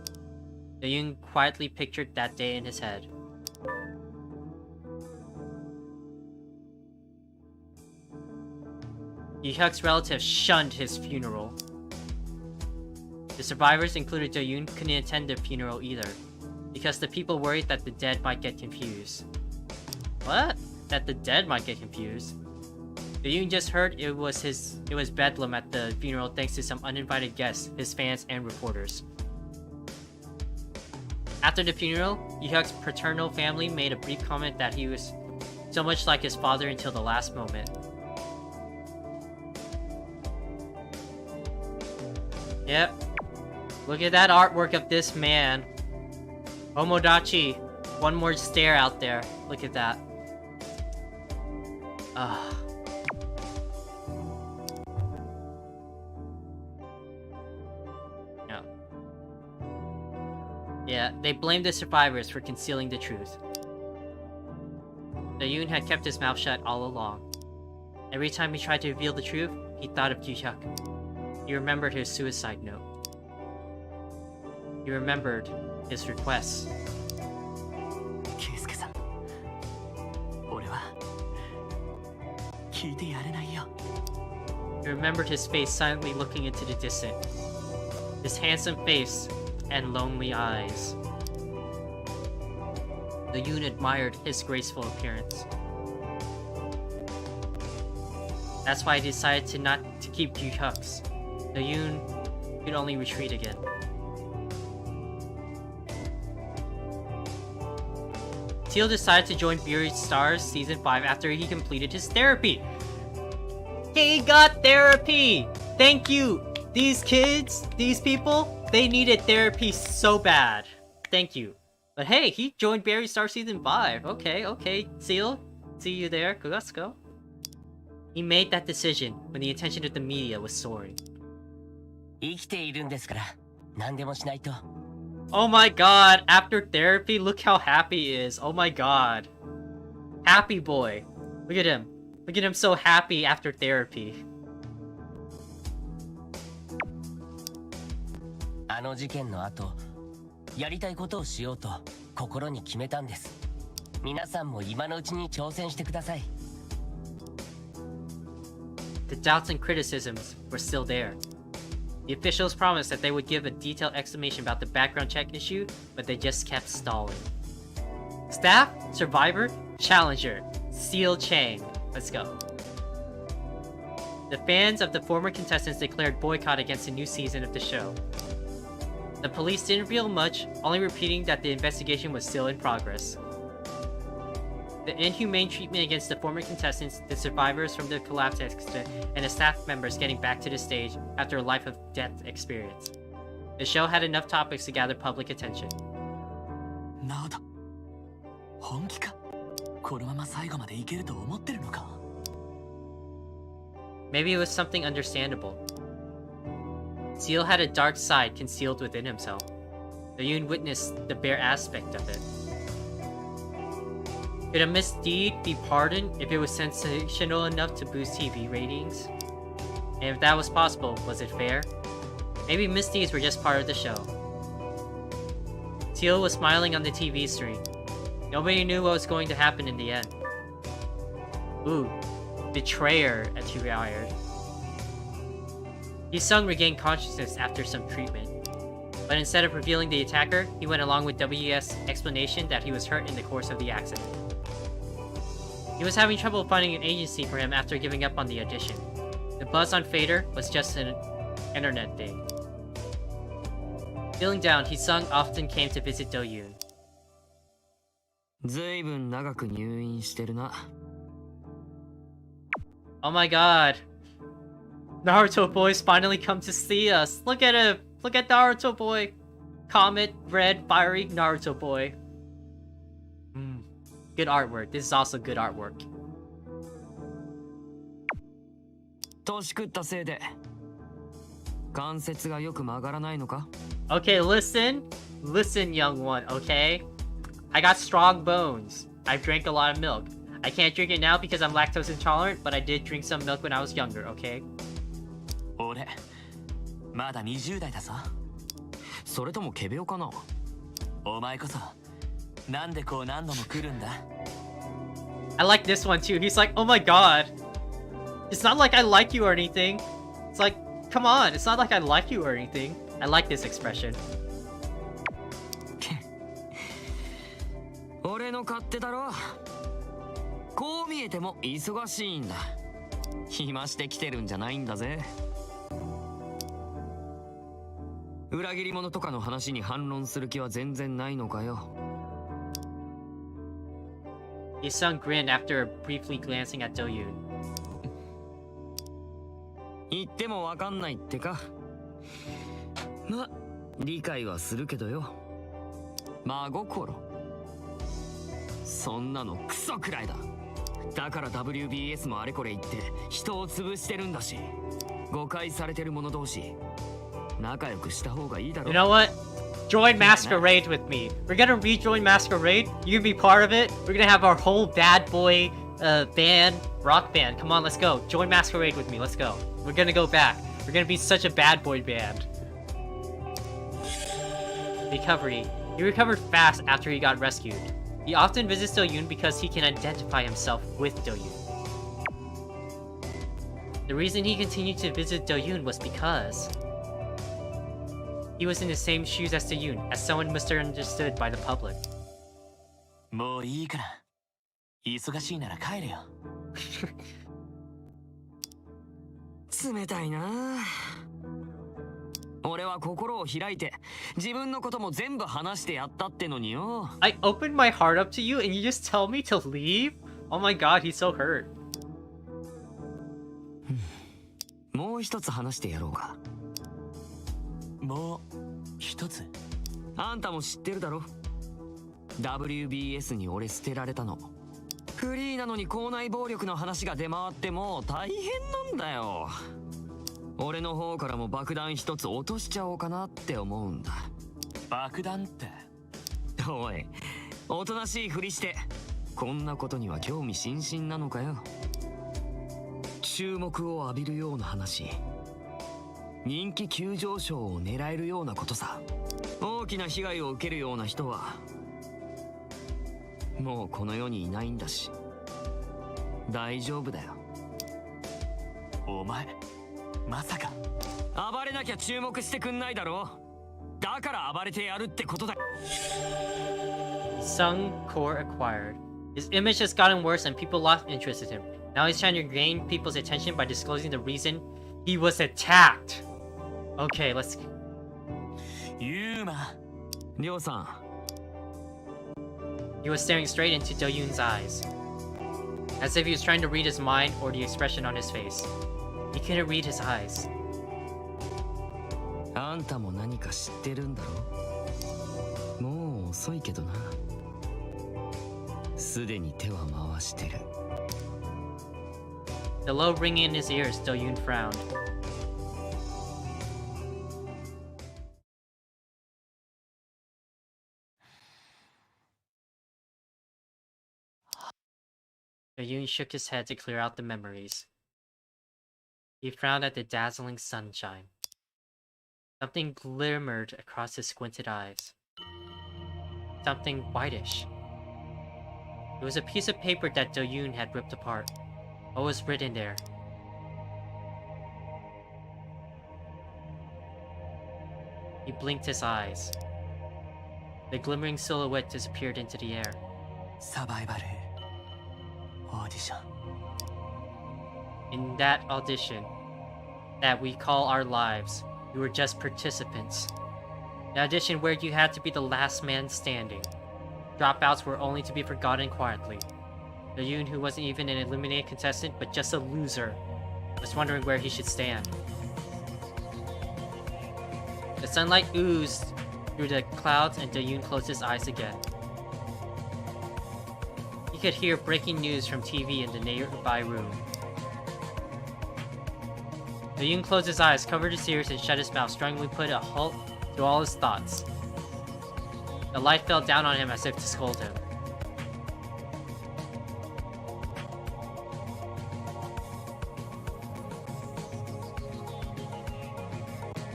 Yoon quietly pictured that day in his head. Yoo-hyuk's relatives shunned his funeral. The survivors, including Yoon, couldn't attend the funeral either, because the people worried that the dead might get confused. What? That the dead might get confused? Yoon just heard it was bedlam at the funeral thanks to some uninvited guests, his fans, and reporters. After the funeral, Yoo-hyuk's paternal family made a brief comment that he was so much like his father until the last moment. Yep. Look at that artwork of this man. Omodachi. One more stare out there. Look at that. No. Yeah, they blamed the survivors for concealing the truth. Yoon had kept his mouth shut all along. Every time he tried to reveal the truth, he thought of Yoo-hyuk. He remembered his suicide note. He remembered his requests. 圭介さん俺は聞いてやれないよ He remembered his face silently looking into the distant. His handsome face and lonely eyes. Yoon admired his graceful appearance. That's why he decided to keep Yoo-hyuk's. Yoon could only retreat again. Seal decided to join Buried Stars Season 5 after he completed his therapy. He got therapy! Thank you! These kids, these people, they needed therapy so bad. Thank you. But hey, he joined Buried Star Season 5. Okay, Seal. See you there. Let's go. He made that decision when the attention of the media was soaring. 生きているんですから何でもしないと Oh my god, after therapy, look how happy he is. Oh my god. Happy boy. Look at him. Look at him so happy after therapy. あの事件の後やりたいことをしようと心に決めたんです皆さんも今のうちに挑戦してください The doubts and criticisms were still there. The officials promised that they would give a detailed explanation about the background check issue, but they just kept stalling. Staff, Survivor, Challenger, Seal Chang. Let's go. The fans of the former contestants declared boycott against the new season of the show. The police didn't reveal much, only repeating that the investigation was still in progress. The inhumane treatment against the former contestants, the survivors from the collapse accident, and the staff members getting back to the stage after a life of death experience. The show had enough topics to gather public attention. など本気かこのまま最後までいけると思ってるのか Maybe it was something understandable. Seal had a dark side concealed within himself. Yoon witnessed the bare aspect of it. Could a misdeed be pardoned if it was sensational enough to boost TV ratings? And if that was possible, was it fair? Maybe misdeeds were just part of the show. Seal was smiling on the TV screen. Nobody knew what was going to happen in the end. Ooh, betrayer acquired. Hyesung regained consciousness after some treatment. But instead of revealing the attacker, he went along with WE's explanation that he was hurt in the course of the accident. He was having trouble finding an agency for him after giving up on the audition. The buzz on Fader was just an internet thing. Feeling down, Hyesung often came to visit Do-yoon. ずいぶん長く入院してるな。 Oh my god. Naruto boys finally come to see us. Look at him. Look at Naruto boy. Comet, red, fiery Naruto boy. Good artwork. This is also good artwork. 年食ったせいで関節がよく曲がらないのか? Okay, listen. Listen, young one, okay? I got strong bones. I've drank a lot of milk. I can't drink it now because I'm lactose intolerant, but I did drink some milk when I was younger, okay? 俺まだ20代だぞそれとも仮病かな? お前こそなんでこう何度も来るんだ I like this one too. He's like, oh my god. It's not like I like you or anything. It's like, come on. It's not like I like you or anything. I like this expression. 俺の勝手だろ。こう見えても忙しいんだ。暇してきてるんじゃないんだぜ。裏切り者とかの話に反論する気は全然ないのかよ。Hyesung grinned after briefly glancing at Do-yoon. 言ってもわかんないってか。ま、理解はするけどよ。真心。そんなのクソくらいだ。だから WBS もあれこれ言って人を潰してるんだし、誤解されてる者同士仲良くした方がいいだろ。 You know what? Join Masquerade with me. We're gonna rejoin Masquerade. You can be part of it. We're gonna have our whole bad boy band, rock band. Come on, let's go. Join Masquerade with me. Let's go. We're gonna go back. We're gonna be such a bad boy band. Recovery. He recovered fast after he got rescued. He often visits Do-yoon because he can identify himself with Do-yoon. The reason he continued to visit Do-yoon was because he was in the same shoes as Do-yoon, as someone misunderstood by the public. もういいから忙しいなら帰れよ冷たいな。俺は心を開いて自分のことも全部話してやったってのによ。 I opened my heart up to you and you just tell me to leave? Oh my god, he's so hurt. もう一つ話してやろうか。もう一つあんたも知ってるだろ。 WBS に俺捨てられたの。フリーなのに校内暴力の話が出回ってもう大変なんだよ。俺の方からも爆弾一つ落としちゃおうかなって思うんだ。爆弾って。おい、おとなしいふりしてこんなことには興味津々なのかよ。注目を浴びるような話、人気急上昇を狙えるようなことさ。大きな被害を受けるような人はもうこの世にいないんだし大丈夫だよ。お前まさか暴れなきゃ注目してくんないだろ。だから暴れてやるってことだ。 Sung core acquired. His image has gotten worse and people lost interest in him. Now he's trying to gain people's attention by disclosing the reason he was attacked. Okay, let's... ユーマ、りょうさん。 He was staring straight into Do-yoon's eyes, as if he was trying to read his mind or the expression on his face. He couldn't read his eyes. あんたも何か知ってるんだろ。もう遅いけどな。すでに手は回してる。 The low ringing in his ears, Do-yoon frowned. Do-yoon shook his head to clear out the memories. He frowned at the dazzling sunshine. Something glimmered across his squinted eyes. Something whitish. It was a piece of paper that Do-yoon had ripped apart. What was written there? He blinked his eyes. The glimmering silhouette disappeared into the air. サバイバルオーディション。 In that audition that we call our lives, you were just participants. An audition where you had to be the last man standing. Dropouts were only to be forgotten quietly. The Yoon, who wasn't even an eliminated contestant but just a loser, was wondering where he should stand. The sunlight oozed through the clouds and Yoon closed his eyes again. He could hear breaking news from TV in the nearby room. Yoon closed his eyes, covered his ears, and shut his mouth, strongly put a halt to all his thoughts. The light fell down on him as if to scold him.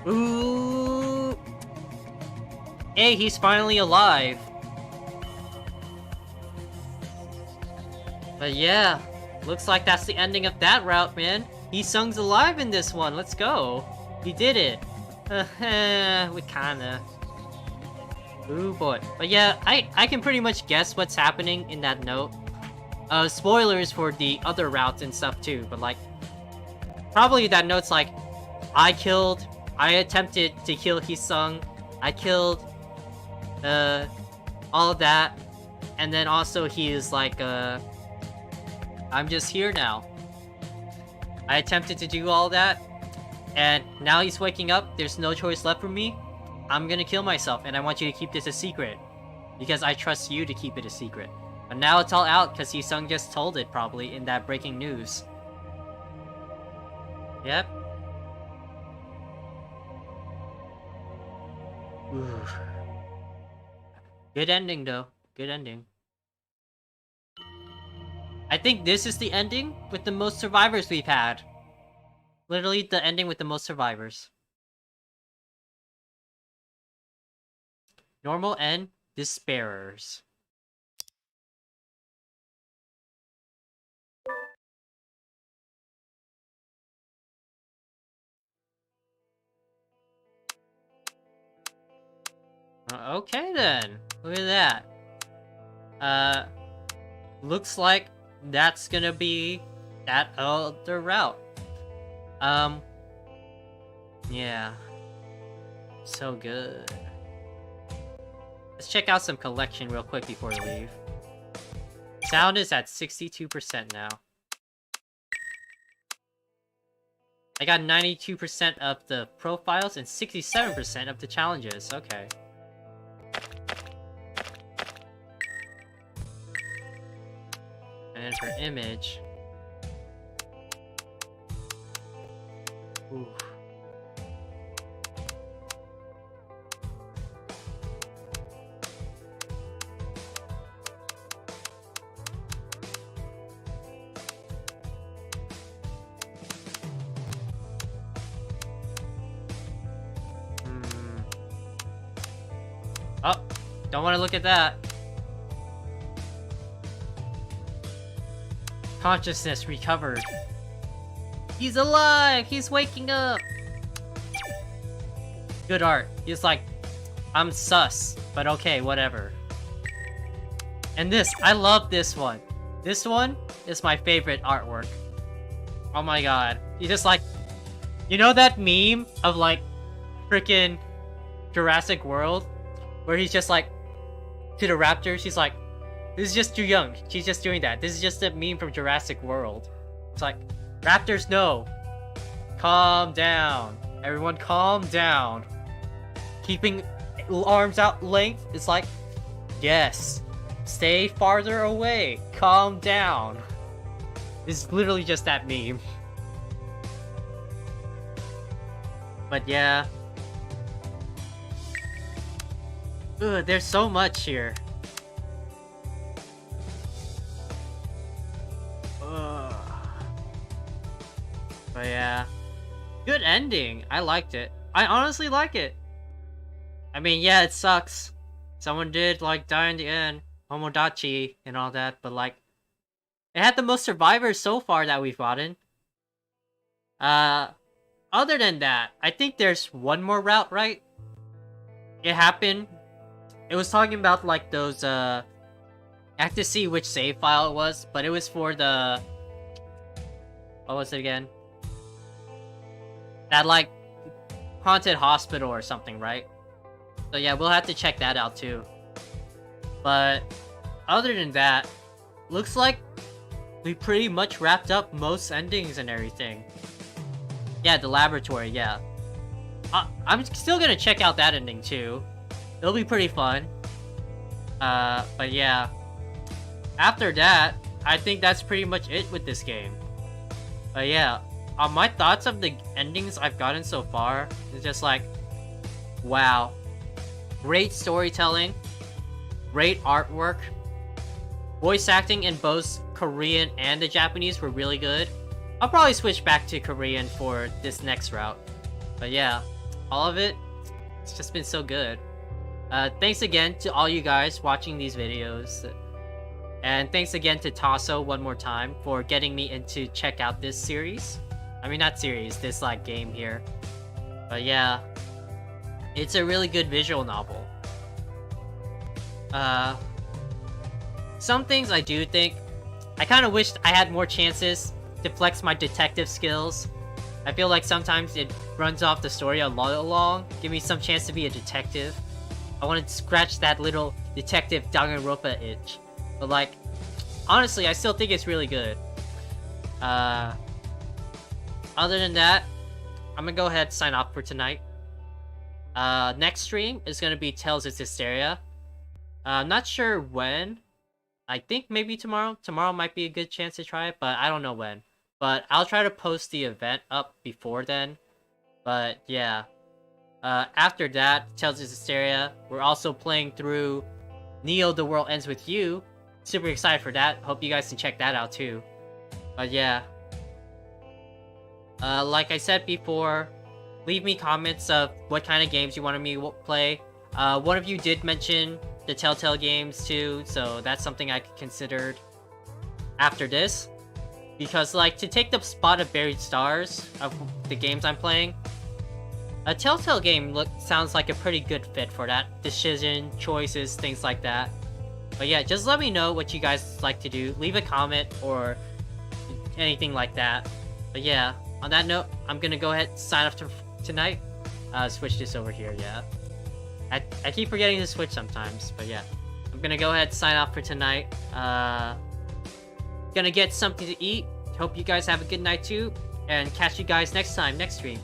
Ooh! Hey, he's finally alive! But yeah, looks like that's the ending of that route, man. Hyesung's alive in this one, let's go! He did it! We kinda... Ooh boy. But yeah, I can pretty much guess what's happening in that note. Spoilers for the other routes and stuff too, but like... Probably that note's like, I attempted to kill Hyesung, I killed, all of that, and then also he is like, I'm just here now. I attempted to do all that, and now he's waking up, there's no choice left for me. I'm gonna kill myself, and I want you to keep this a secret. Because I trust you to keep it a secret. But now it's all out, because Hyesung just told it, probably, in that breaking news. Yep. Ooh. Good ending, though. Good ending. I think this is the ending with the most survivors we've had. Literally the ending with the most survivors. Normal end, Despairers. Okay then. Look at that. Looks like that's gonna be that other route. Yeah. So good. Let's check out some collection real quick before we leave. Sound is at 62% now. I got 92% of the profiles and 67% of the challenges. Okay. And then for image... Ooh. Oh, don't want to look at that. Consciousness recovered. He's alive! He's waking up! Good art. He's like, I'm sus, but okay, whatever. And this, I love this one. This one is my favorite artwork. Oh my god. He's just like, you know that meme of like freaking Jurassic World? Where he's just like, to the raptors, he's like, this is just too young. She's just doing that. This is just a meme from Jurassic World. It's like, raptors, no. Calm down. Everyone calm down. Keeping arms out length, it's like, yes. Stay farther away. Calm down. It's literally just that meme. But yeah. Ugh, there's so much here. Ugh. But yeah. Good ending. I liked it. I honestly like it. I mean, yeah, it sucks. Someone did, like, die in the end. Homodachi and all that, but, like, it had the most survivors so far that we've gotten. Other than that, I think there's one more route, right? It happened. It was talking about, like, those, I have to see which save file it was, but it was for the... What was it again? That, like, haunted hospital or something, right? So yeah, we'll have to check that out too. But other than that, looks like we pretty much wrapped up most endings and everything. Yeah, the laboratory, yeah. I'm still gonna check out that ending too. It'll be pretty fun. But yeah. After that, I think that's pretty much it with this game. But yeah, my thoughts of the endings I've gotten so far is just like, wow. Great storytelling, great artwork, voice acting in both Korean and the Japanese were really good. I'll probably switch back to Korean for this next route. But yeah, all of it, it's just been so good. Thanks again to all you guys watching these videos. And thanks again to Tasso one more time for getting me into check out this series. I mean, not series, this like game here. But yeah. It's a really good visual novel. Some things I do think, I kind of wished I had more chances to flex my detective skills. I feel like sometimes it runs off the story a little long. Give me some chance to be a detective. I want to scratch that little detective Danganronpa itch. But like, honestly, I still think it's really good. Other than that, I'm gonna go ahead and sign off for tonight. Next stream is gonna be Tales of Hysteria. I'm not sure when. I think maybe tomorrow. Tomorrow might be a good chance to try it, but I don't know when. But I'll try to post the event up before then. But yeah. After that, Tales of Hysteria, we're also playing through Neo The World Ends With You. Super excited for that. Hope you guys can check that out too. But yeah. Like I said before, leave me comments of what kind of games you wanted me to play. One of you did mention the Telltale games too, so that's something I considered after this. Because like, to take the spot of Buried Stars of the games I'm playing, a Telltale game sounds like a pretty good fit for that. Decision, choices, things like that. But yeah, just let me know what you guys like to do. Leave a comment or anything like that. But yeah, on that note, I'm gonna go ahead and sign off tonight. Switch this over here, yeah. I keep forgetting to switch sometimes, but yeah. I'm gonna go ahead and sign off for tonight. Gonna get something to eat. Hope you guys have a good night too. And catch you guys next time, next stream.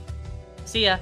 See ya!